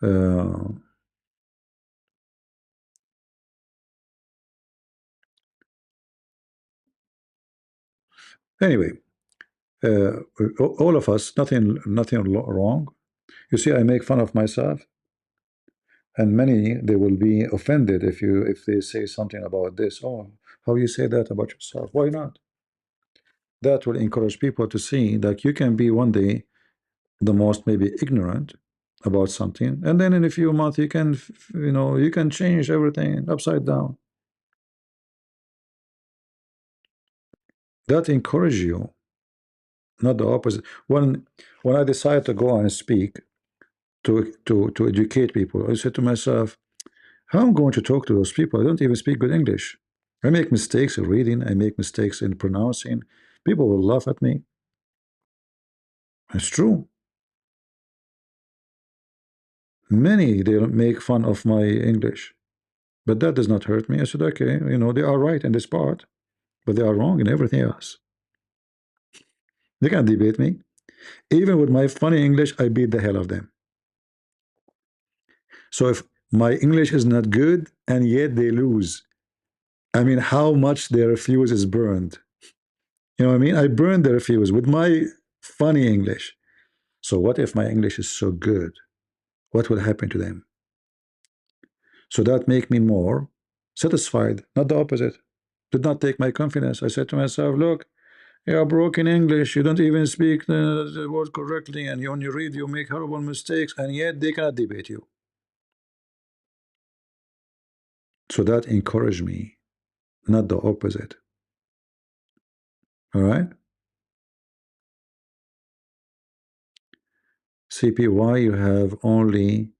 Uh, anyway, uh, all of us, nothing wrong. You see, I make fun of myself, and many they will be offended if they say something about this. Oh, how you say that about yourself? Why not? That will encourage people to see that you can be one day the most maybe ignorant about something, and then in a few months you can you can change everything upside down. That encourage you, not the opposite. When I decide to go and speak to educate people, I said to myself, how am I going to talk to those people? I don't even speak good English. I make mistakes in reading, I make mistakes in pronouncing. People will laugh at me. It's true. Many they'll make fun of my English, but that does not hurt me. I said, okay, they are right in this part, but they are wrong in everything else. They can't debate me. Even with my funny English, I beat the hell of them. So if my English is not good and yet they lose, I mean, how much their fuse is burned. You know what I mean? I burned their fuse with my funny English. So what if my English is so good? What will happen to them? So that make me more satisfied, not the opposite. Did not take my confidence. I said to myself, look, you are broken English. You don't even speak the word correctly, and when you read, you make horrible mistakes, and yet they cannot debate you. So that encouraged me, not the opposite. All right? CPY, you have only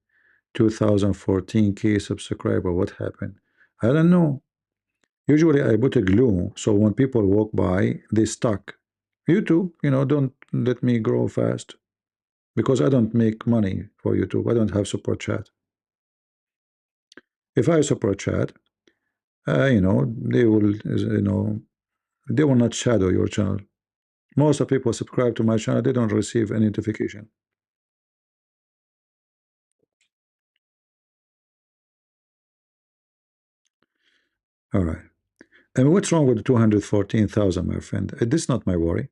2014K subscriber. What happened? I don't know. Usually I put a glue so when people walk by, they stuck. YouTube, don't let me grow fast because I don't make money for YouTube. I don't have support chat. If I support chat, they will not shadow your channel. Most of people subscribe to my channel, they don't receive any notification. All right. And what's wrong with 214,000, my friend? This is not my worry.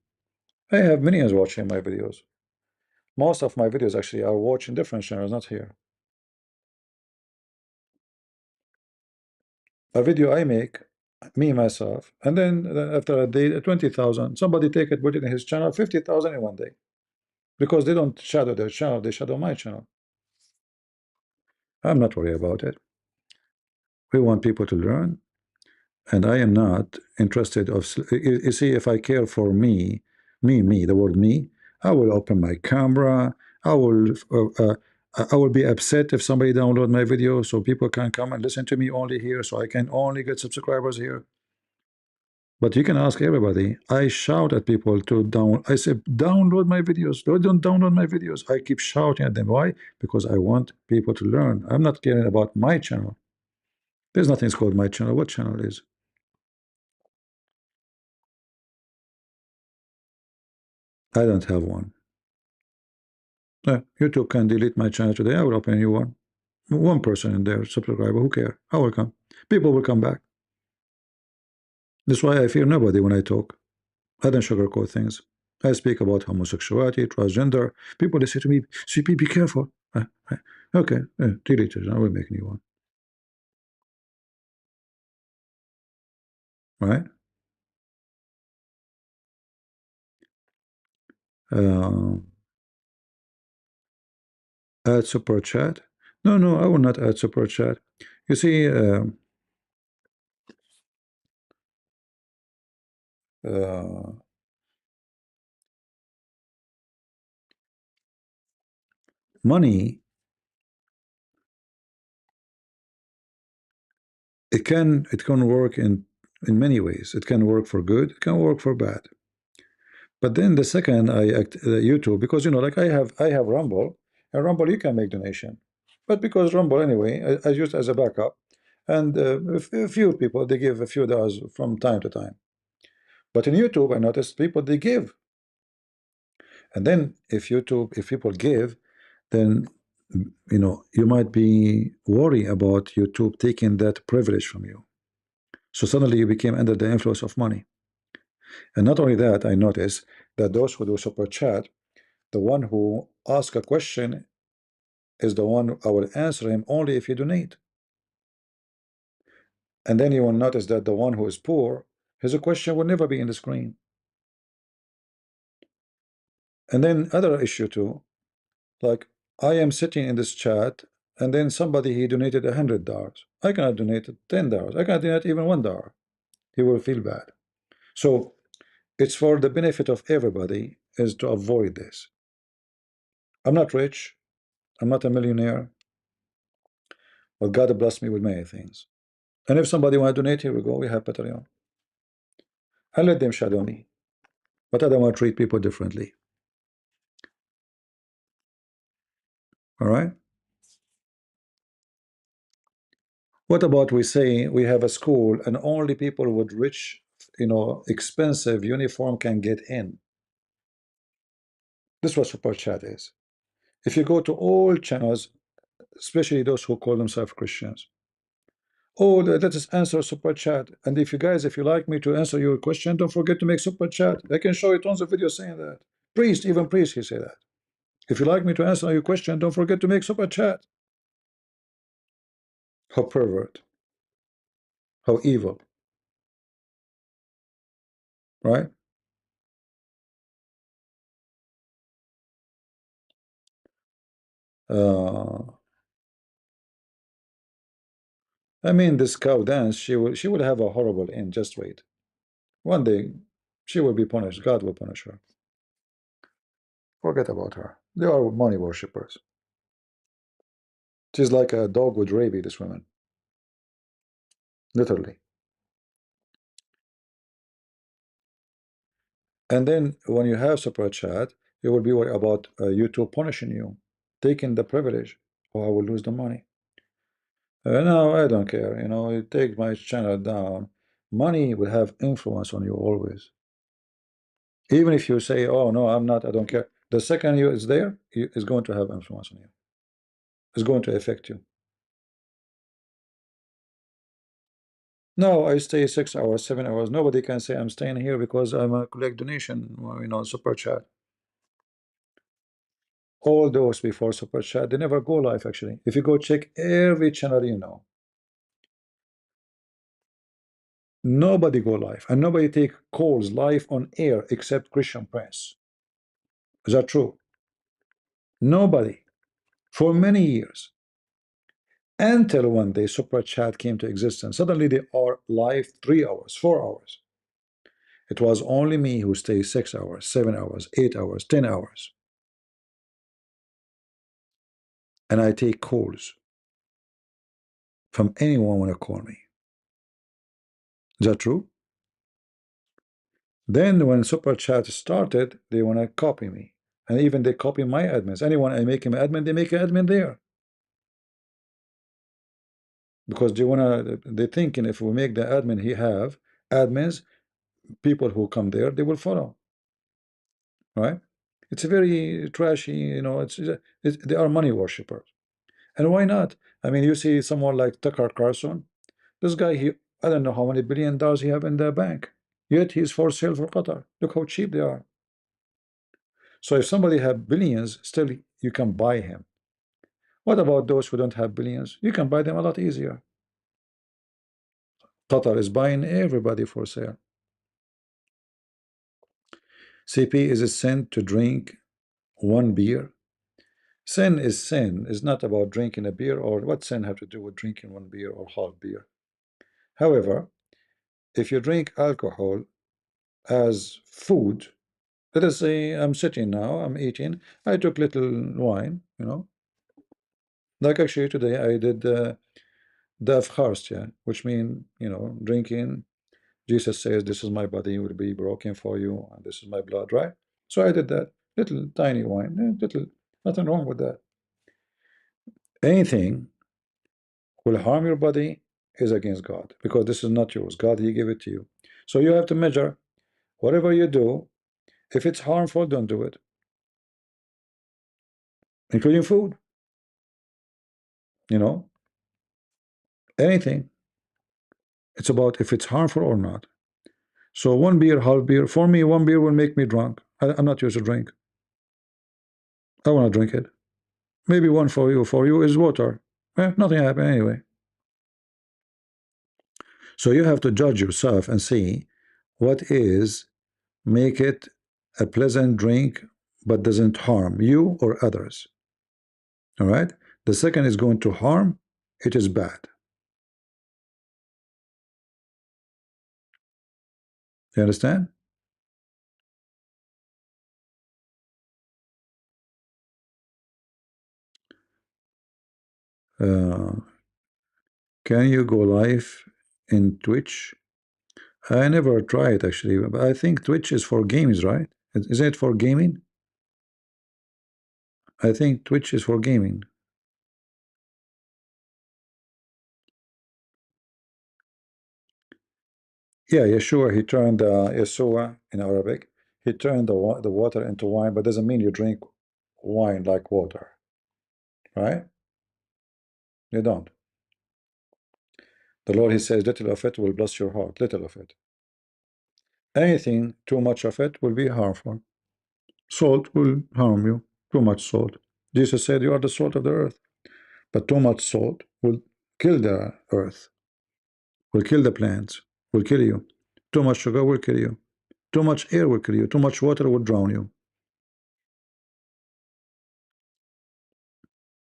I have millions watching my videos. Most of my videos actually are watching different channels, not here. A video I make, me myself, and then after a day, 20,000. Somebody take it, put it in his channel, 50,000 in one day, because they don't shadow their channel, they shadow my channel. I'm not worried about it. We want people to learn, and I am not interested of. You see, if I care for me, me, the word me, I will open my camera. I will I will be upset if somebody download my video so people can come and listen to me only here, so I can only get subscribers here. But you can ask everybody. I shout at people to down. I say, download my videos. Don't download my videos. I keep shouting at them. Why? Because I want people to learn. I'm not caring about my channel. There's nothing called my channel. What channel is? I don't have one. YouTube can delete my channel today. I will open a new one. One person in there, subscriber. Who care? I will come. People will come back. That's why I fear nobody when I talk. I don't sugarcoat things. I speak about homosexuality, transgender. People they say to me, "CP, be careful." Okay, delete it. I will make a new one. Right? Uh, Add super chat. No, no, I will not add super chat. You see, uh, money, it can work in many ways. It can work for good. It can work for bad. But then the second I act YouTube, because like I have Rumble, and Rumble you can make donation, but because Rumble anyway, I use it as a backup, and a few people they give a few dollars from time to time. But in YouTube, I noticed people they give, and then if people give, then you might be worried about YouTube taking that privilege from you. So suddenly you became under the influence of money. And not only that, I noticed that those who do super chat, the one who asks a question is the one I will answer him only if you donate. And then you will notice that the one who is poor, his question will never be in the screen. And then other issue too, like I am sitting in this chat, and then somebody he donated $100. I cannot donate $10. I cannot donate even $1. He will feel bad. So it's for the benefit of everybody is to avoid this. I'm not rich. I'm not a millionaire. But God bless me with many things. And if somebody want to donate, here we go. We have Patreon. I let them shadow me. But I don't want to treat people differently. All right? What about we say we have a school and only people with rich, expensive uniform can get in? This is what super chat is. If you go to all channels, especially those who call themselves Christians, oh, let us answer super chat. And if you like me to answer your question, don't forget to make super chat. I can show you tons of videos saying that. Even priest, he say that. If you like me to answer your question, don't forget to make super chat. How pervert, how evil, right? Uh, I mean, this cow dance, she will have a horrible end. Just wait. One day, she will be punished. God will punish her. Forget about her. They are money worshippers. She's like a dog with rabies, this woman. Literally. And then when you have super chat, you will be worried about YouTube punishing you, taking the privilege, or I will lose the money. No, I don't care. You take my channel down. Money will have influence on you always. Even if you say, "Oh no, I'm not. I don't care." The second you is there, is going to have influence on you. It's going to affect you. No, I stay 6 hours, 7 hours. Nobody can say I'm staying here because I'm a collect donation, super chat. All those before super chat, they never go live actually. If you go check every channel, nobody go live and nobody take calls live on air except Christian Prince. Is that true? Nobody for many years until one day super chat came to existence. Suddenly they are live 3 hours, 4 hours. It was only me who stayed 6 hours, 7 hours, 8 hours, 10 hours. And I take calls from anyone want to call me. Is that true? Then when Super Chat started, they want to copy me. And even they copy my admins. Anyone I make him admin, they make an admin there. Because they want to, they're thinking if we make the admin he have admins, people who come there, they will follow. Right? It's a very trashy, they are money worshippers. And why not? I mean, you see someone like Tucker Carlson, this guy, I don't know how many $1 billion he have in the bank, yet he's for sale for Qatar. Look how cheap they are. So if somebody have billions, still you can buy him. What about those who don't have billions? You can buy them a lot easier. Qatar is buying everybody for sale. CP, is it sin to drink one beer? Sin is sin. It's not about drinking a beer, or what sin have to do with drinking one beer or half beer. However, if you drink alcohol as food, let us say I'm sitting now, I'm eating, I took little wine, like actually today I did the Afkharstya, which mean, drinking. Jesus says, this is my body will be broken for you, and this is my blood, right? So I did that little tiny wine, little, nothing wrong with that. Anything will harm your body is against God, because this is not yours. God, He gave it to you. So you have to measure whatever you do. If it's harmful, don't do it, including food, you know, anything. It's about if it's harmful or not. So one beer, half beer, for me, one beer will make me drunk. I'm not used to drink. I want to drink it. Maybe one for you is water. Nothing happened anyway. So you have to judge yourself and see what is make it a pleasant drink but doesn't harm you or others. All right. The second is going to harm, it is bad. You understand? Uh, can you go live in Twitch? I never tried actually, but I think Twitch is for games, right? Isn't it for gaming? I think Twitch is for gaming. Yeah, Yeshua, he turned Yeshua in Arabic. He turned the water into wine, but doesn't mean you drink wine like water, right? You don't. The Lord, He says, little of it will bless your heart, little of it. Anything too much of it will be harmful. Salt will harm you. Too much salt. Jesus said, you are the salt of the earth. But too much salt will kill the earth, will kill the plants, will kill you. Too much sugar will kill you. Too much air will kill you. Too much water will drown you.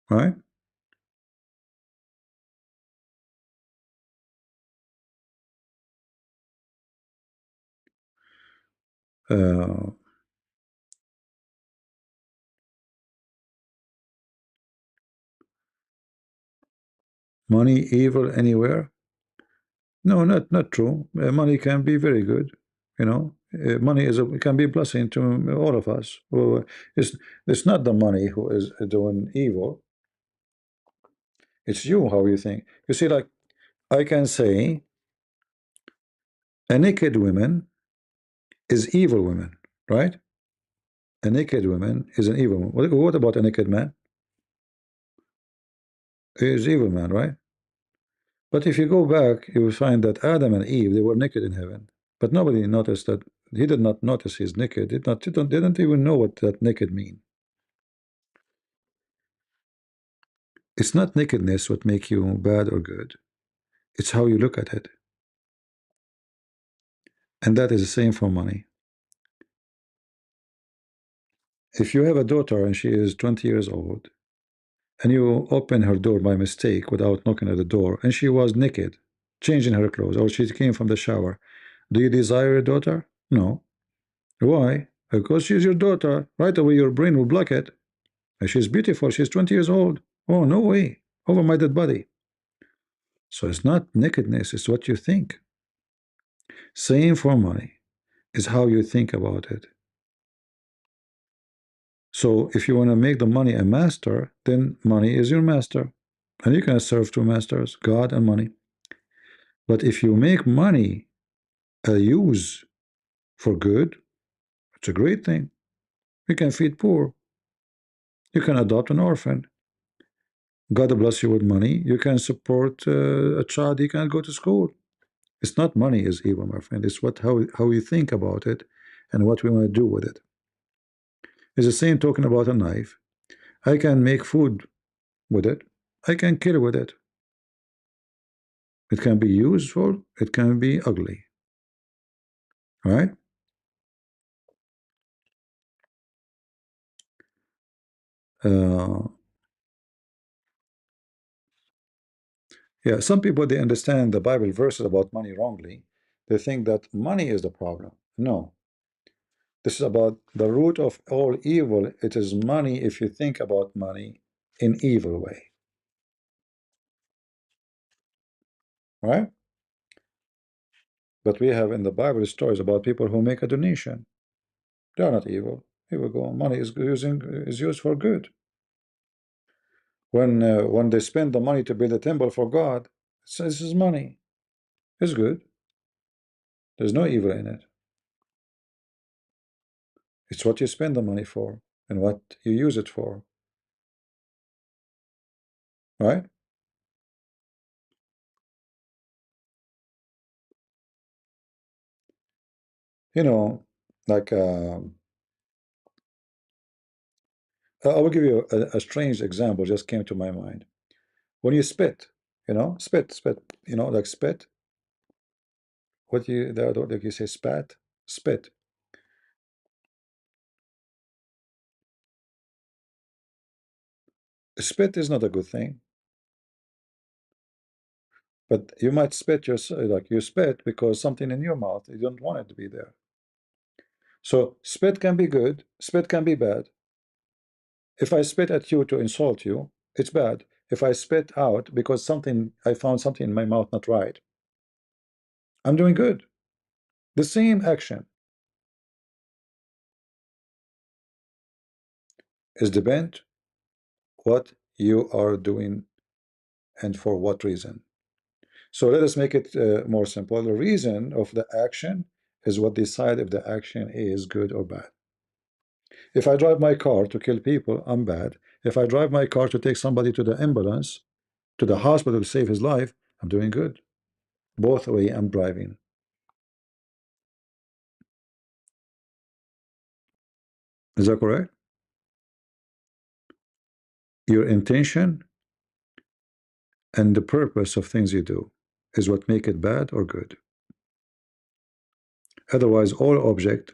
Right? Uh, money evil anywhere? No, not true. Money can be very good. Money can be a blessing to all of us. Well, it's not the money who is doing evil. It's you, how you think. You see, like I can say, a naked woman is evil woman, right? A naked woman is an evil woman. What about a naked man? He is evil man, right? But if you go back, you will find that Adam and Eve, they were naked in heaven. But nobody noticed that. He did not notice he's naked. Didn't even know what that naked mean. It's not nakedness what make you bad or good. It's how you look at it. And that is the same for money. If you have a daughter and she is 20 years old, and you open her door by mistake without knocking at the door, and she was naked, changing her clothes, or she came from the shower, do you desire your daughter? No. Why? Because she's your daughter. Right away, your brain will block it. And she's beautiful. She's 20 years old. Oh, no way. Over my dead body. So it's not nakedness, it's what you think. Same for money, is how you think about it. So if you want to make the money a master, then money is your master. And you can serve two masters, God and money. But if you make money a use for good, it's a great thing. You can feed poor. You can adopt an orphan. God bless you with money. You can support a child. He can go to school. It's not money is evil, my friend. It's what how you think about it and what we want to do with it. It's the same talking about a knife. I can make food with it. I can kill with it. It can be useful. It can be ugly. Right? Uh, yeah. Some people they understand the Bible verses about money wrongly. They think that money is the problem. No, this is about the root of all evil. It is money if you think about money in evil way. Right? But we have in the Bible stories about people who make a donation. They are not evil. Here we go. Money is used for good. When they spend the money to build a temple for God, so this is money. It's good. There's no evil in it. It's what you spend the money for and what you use it for, right? You know, like I will give you a strange example. Just came to my mind. When you spit, spit, like spit. What you there? Like you say, spat, spit. Spit is not a good thing. But you might spit like you spit because something in your mouth, you don't want it to be there. So spit can be good, spit can be bad. If I spit at you to insult you, it's bad. If I spit out because I found something in my mouth not right, I'm doing good. The same action is depend what you are doing and for what reason. So let us make it more simple. The reason of the action is what decide if the action is good or bad. If I drive my car to kill people, I'm bad. If I drive my car to take somebody to the ambulance, to the hospital to save his life, I'm doing good. Both way I'm driving. Is that correct? Your intention and the purpose of things you do is what make it bad or good. Otherwise, all object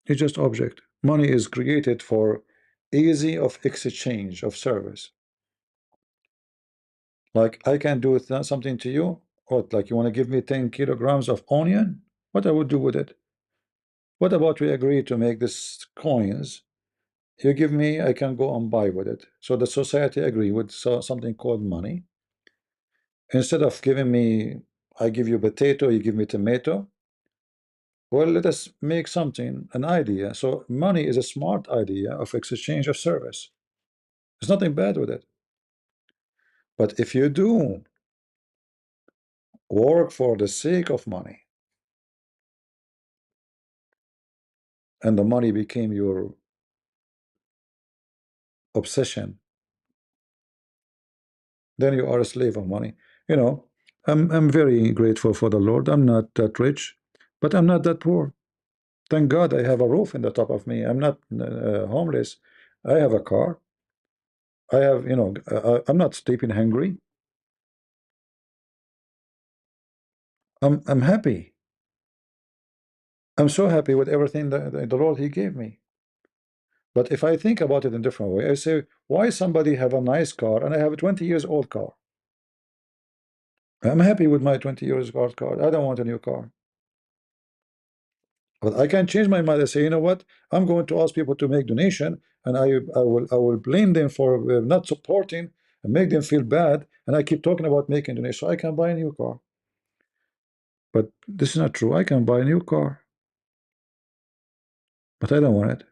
is just object. Money is created for easy of exchange of service. Like I can do something to you. What, like you want to give me 10 kilograms of onion? What I would do with it? What about we agree to make this coins? You give me, I can go and buy with it. So the society agree with something called money. Instead of giving me, I give you potato, you give me tomato. Well, let us make something, an idea. So money is a smart idea of exchange of service. There's nothing bad with it. But if you do work for the sake of money, and the money became your obsession, then you are a slave of money. You know, I'm very grateful for the Lord. I'm not that rich, but I'm not that poor. Thank God I have a roof in the top of me. I'm not homeless. I have a car. I have, I'm not sleeping hungry. I'm happy. I'm so happy with everything that the Lord He gave me. But if I think about it in a different way, I say, why somebody have a nice car and I have a 20 years old car? I'm happy with my 20 years old car. I don't want a new car. But I can change my mind and say, you know what? I'm going to ask people to make donation, and I will blame them for not supporting and make them feel bad. And I keep talking about making donation, so I can buy a new car. But this is not true. I can buy a new car, but I don't want it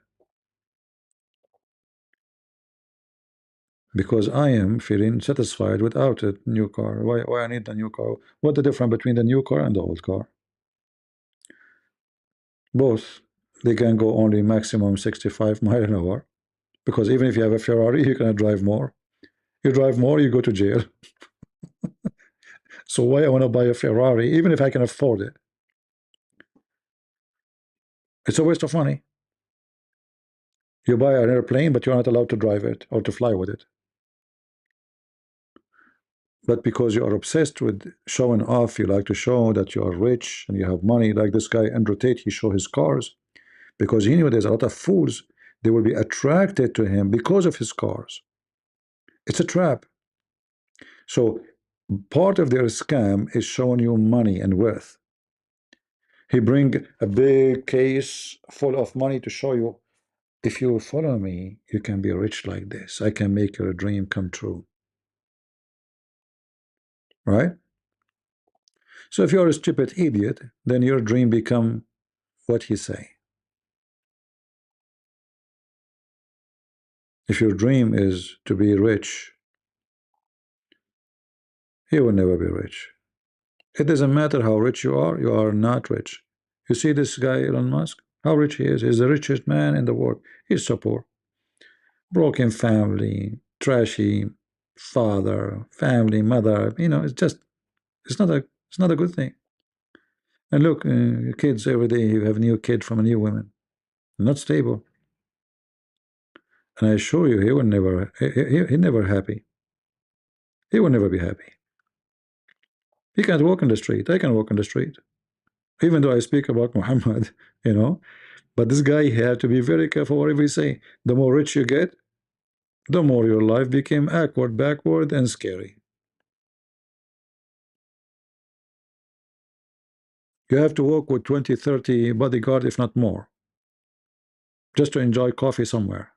because I am feeling satisfied without a new car. Why I need a new car? What the difference between the new car and the old car? Both, they can go only maximum 65 mile an hour, because even if you have a Ferrari, you cannot drive more. You drive more, you go to jail. So why I want to buy a Ferrari, even if I can afford it? It's a waste of money. You buy an airplane, but you're not allowed to drive it or to fly with it. But because you are obsessed with showing off, you like to show that you are rich and you have money. Like this guy Andrew Tate, he showed his cars because he knew there's a lot of fools. They will be attracted to him because of his cars. It's a trap. So part of their scam is showing you money and wealth. He bring a big case full of money to show you, if you follow me, you can be rich like this. I can make your dream come true. Right? So if you're a stupid idiot, then your dream become what he say. If your dream is to be rich, you will never be rich. It doesn't matter how rich you are not rich. You see this guy, Elon Musk, how rich he is. He's the richest man in the world. He's so poor. Broken family, trashy father, family, mother. It's just, it's not a good thing. And look, kids every day, you have a new kid from a new woman. Not stable. And I assure you, he will never, he never happy. He will never be happy. He can't walk in the street. I can walk in the street. Even though I speak about Muhammad, you know, but this guy had to be very careful whatever he say. The more rich you get, the more your life became awkward, backward, and scary. You have to walk with 20, 30 bodyguard, if not more, just to enjoy coffee somewhere.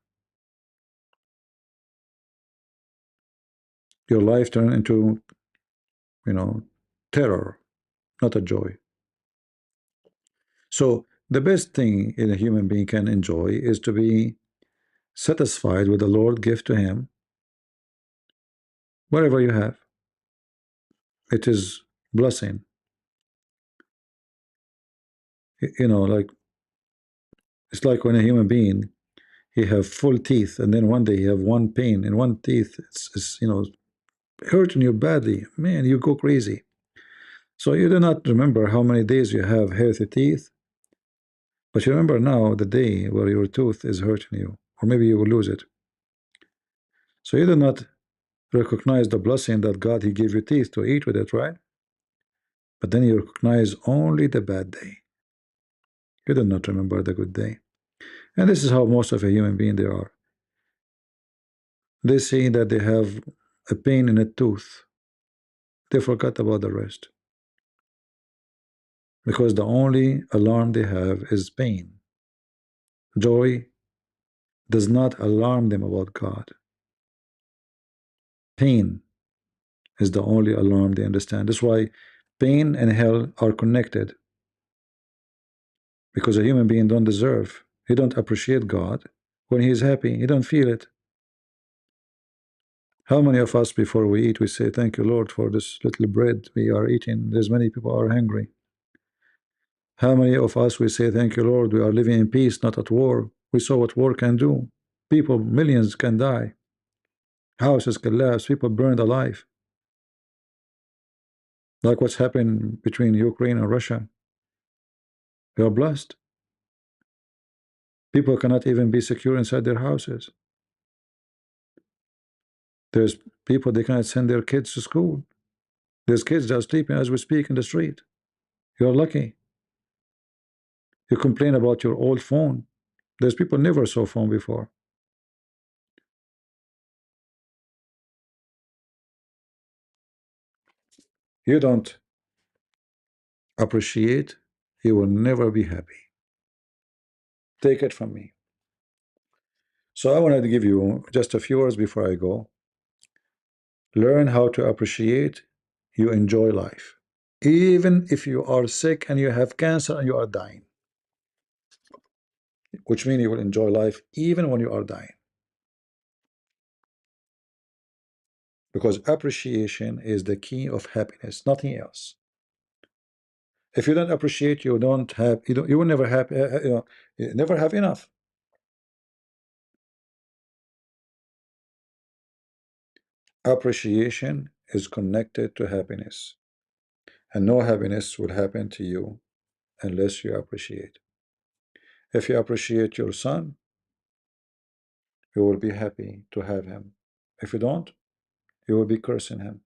Your life turned into, you know, terror, not a joy. So the best thing in a human being can enjoy is to be satisfied with the Lord give to him, whatever you have. It is blessing. Like it's like when a human being he have full teeth and then one day he have one pain in one teeth. It's hurting you badly. Man, you go crazy. So you do not remember how many days you have healthy teeth, but you remember now the day where your tooth is hurting you, or maybe you will lose it. So you do not recognize the blessing that God he gave you teeth to eat with it, right? But then you recognize only the bad day. You do not remember the good day. And this is how most of a human being they are. They say that they have a pain in a tooth. They forgot about the rest. Because the only alarm they have is pain. Joy does not alarm them about God. Pain is the only alarm they understand. That's why pain and hell are connected. Because a human being don't deserve, he don't appreciate God. When he is happy, he don't feel it. How many of us before we eat, we say, thank you, Lord, for this little bread we are eating. There's many people are hungry. How many of us we say, thank you, Lord, we are living in peace, not at war. We saw what war can do. People, millions can die. Houses collapse, people burned alive. Like what's happened between Ukraine and Russia. We are blessed. People cannot even be secure inside their houses. There's people, they cannot send their kids to school. There's kids that are sleeping as we speak in the street. You're lucky. You complain about your old phone. There's people never saw phone before. You don't appreciate, you will never be happy. take it from me. So I wanted to give you just a few words before I go. Learn how to appreciate you enjoy life. Even if you are sick and you have cancer and you are dying, which means you will enjoy life even when you are dying. Because appreciation is the key of happiness, nothing else. If you don't appreciate, you don't have, you will never have, you never have enough. Appreciation is connected to happiness, and no happiness will happen to you unless you appreciate. If you appreciate your son, you will be happy to have him. If you don't, you will be cursing him.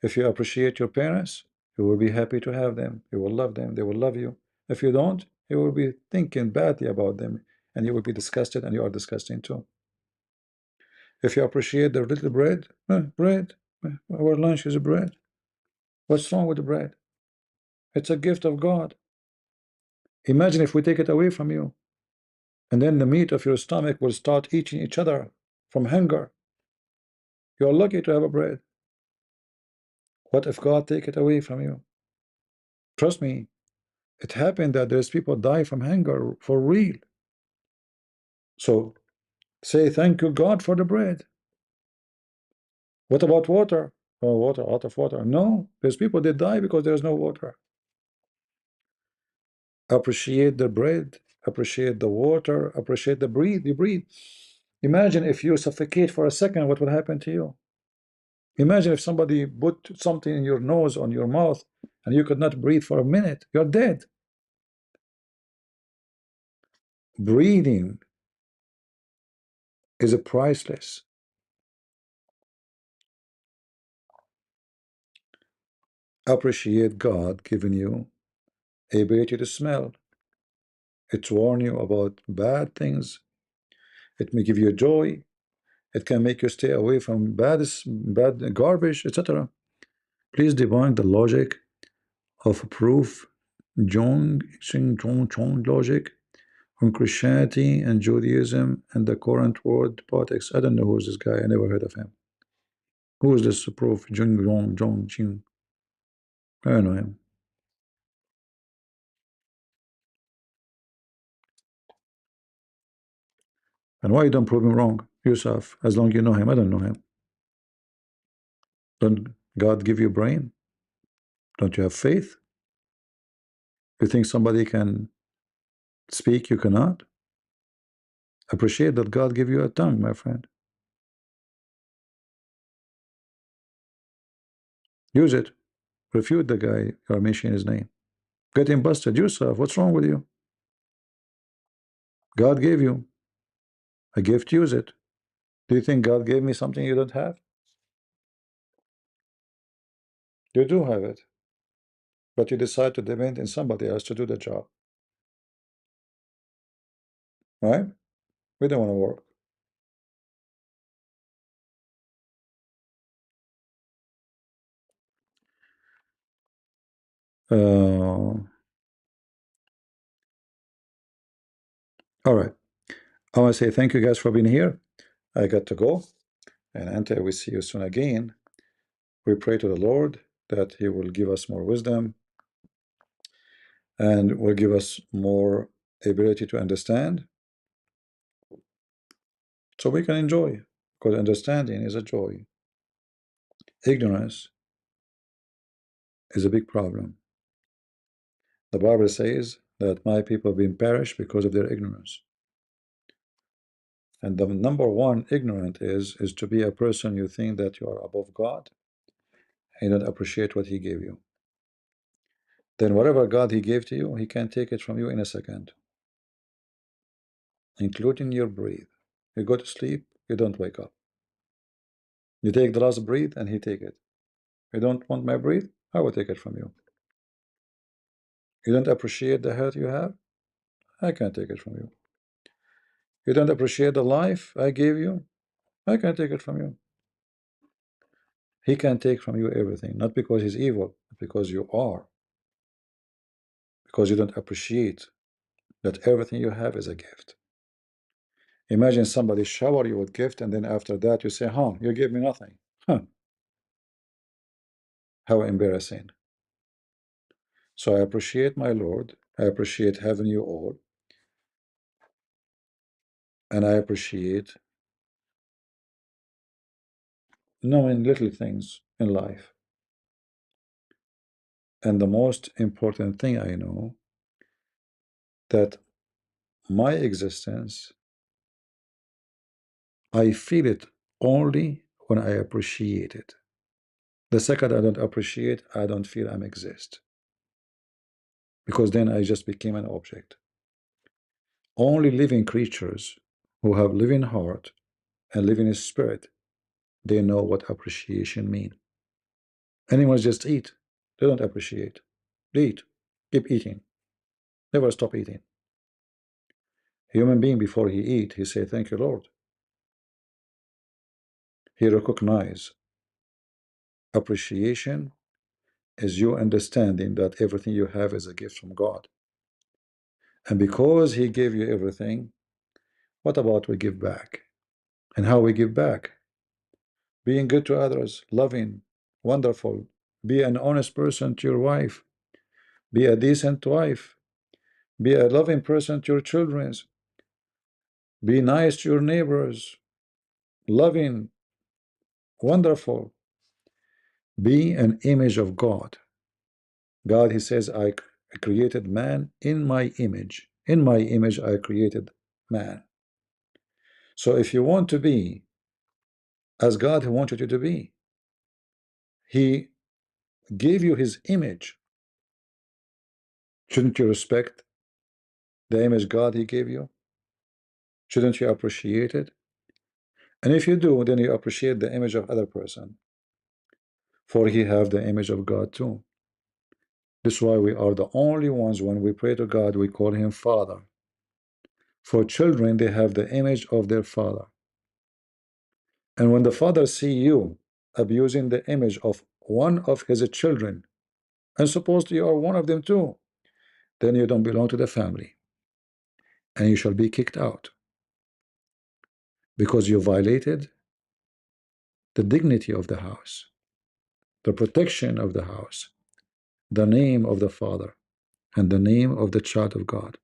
If you appreciate your parents, you will be happy to have them. You will love them. They will love you. If you don't, you will be thinking badly about them, and you will be disgusted, and you are disgusting too. If you appreciate the little bread, bread, our lunch is bread. What's wrong with the bread? It's a gift of God. Imagine if we take it away from you, and then the meat of your stomach will start eating each other from hunger. You are lucky to have a bread. What if God take it away from you? Trust me, it happened that there's people die from hunger for real. So say thank you God for the bread. What about water? Oh, water, out of water. No, there's people that die because there's no water. Appreciate the bread, appreciate the water, appreciate the breathe. You breathe. Imagine if you suffocate for a second, what will happen to you? Imagine if somebody put something in your nose, on your mouth, and you could not breathe for a minute. You're dead. Breathing is a priceless. Appreciate God giving you ability to smell. It's warn you about bad things. It may give you joy. It can make you stay away from bad garbage, etc. Please debunk the logic of proof Chong logic on Christianity and Judaism and the current world politics. I don't know who's this guy. I never heard of him. Who is this proof Jong Ching? I don't know him. And why you don't prove him wrong yourself? As long as you know him, I don't know him. Don't God give you a brain? Don't you have faith? You think somebody can speak, you cannot? Appreciate that God give you a tongue, my friend. Use it. Refute the guy you are mentioning his name. Get him busted yourself. What's wrong with you? God gave you a gift, use it. Do you think God gave me something you don't have? You do have it, but you decide to depend on somebody else to do the job, right? We don't want to work. All right. I want to say thank you guys for being here. I got to go, and until we see you soon again, we pray to the Lord that He will give us more wisdom and will give us more ability to understand so we can enjoy, because understanding is a joy. Ignorance is a big problem. The Bible says that my people have been perished because of their ignorance. And the number one ignorant is to be a person you think that you are above God and you don't appreciate what He gave you. Then whatever God He gave to you, He can take it from you in a second, including your breath. You go to sleep, you don't wake up. You take the last breath and He take it. You don't want my breath, I will take it from you. You don't appreciate the health you have, I can take it from you. You don't appreciate the life I gave you, I can take it from you. He can take from you everything, not because He's evil, but because you are, because you don't appreciate that everything you have is a gift. Imagine somebody shower you with gift, and then after that you say, huh, you gave me nothing. Huh, how embarrassing. So I appreciate my Lord, I appreciate having you all, and I appreciate knowing little things in life. And the most important thing I know, that my existence, I feel it only when I appreciate it. The second I don't appreciate, I don't feel I'm exist, because then I just became an object. Only living creatures who have living heart and living spirit, they know what appreciation mean. Animals just eat. They don't appreciate. They eat. Keep eating. Never stop eating. Human being, before he eat, he say, thank you, Lord. He recognize appreciation is you understanding that everything you have is a gift from God. And because he gave you everything, what about we give back? And how we give back? Being good to others, loving, wonderful. Be an honest person to your wife. Be a decent wife. Be a loving person to your children. Be nice to your neighbors. Loving, wonderful. Be an image of God. God, he says, I created man in my image. In my image, I created man. So if you want to be as God wanted you to be, he gave you his image. Shouldn't you respect the image God he gave you? Shouldn't you appreciate it? And if you do, then you appreciate the image of other person, for he have the image of God too. This is why we are the only ones, when we pray to God, we call him Father. For children, they have the image of their father. And when the father see you abusing the image of one of his children, and supposed you are one of them too, then you don't belong to the family, and you shall be kicked out, because you violated the dignity of the house, the protection of the house, the name of the father, and the name of the child of God.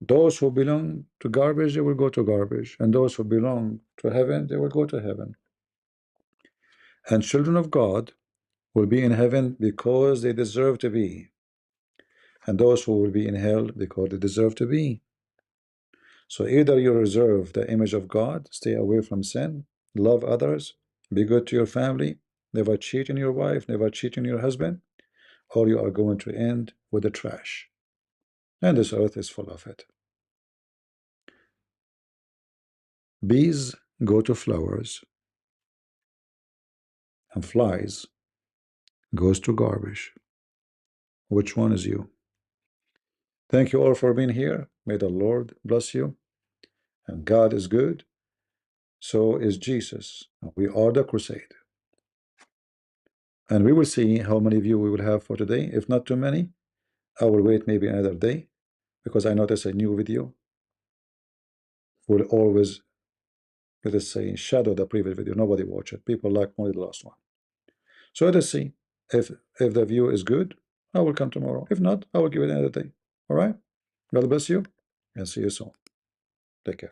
Those who belong to garbage, they will go to garbage, and those who belong to heaven, they will go to heaven. And children of God will be in heaven because they deserve to be, and those who will be in hell because they deserve to be. So either you reserve the image of God, stay away from sin, love others, be good to your family, never cheat on your wife, never cheat on your husband, or you are going to end with the trash. And this earth is full of it. Bees go to flowers, and flies goes to garbage. Which one is you? Thank you all for being here. May the Lord bless you. And God is good. So is Jesus. We are the crusade. And we will see how many of you we will have for today. If not too many, I will wait maybe another day, because I notice a new video will always, let us say, shadow the previous video. Nobody watch it. People like only the last one. So let us see. If the view is good, I will come tomorrow. If not, I will give it another day. All right? God bless you, and see you soon. Take care.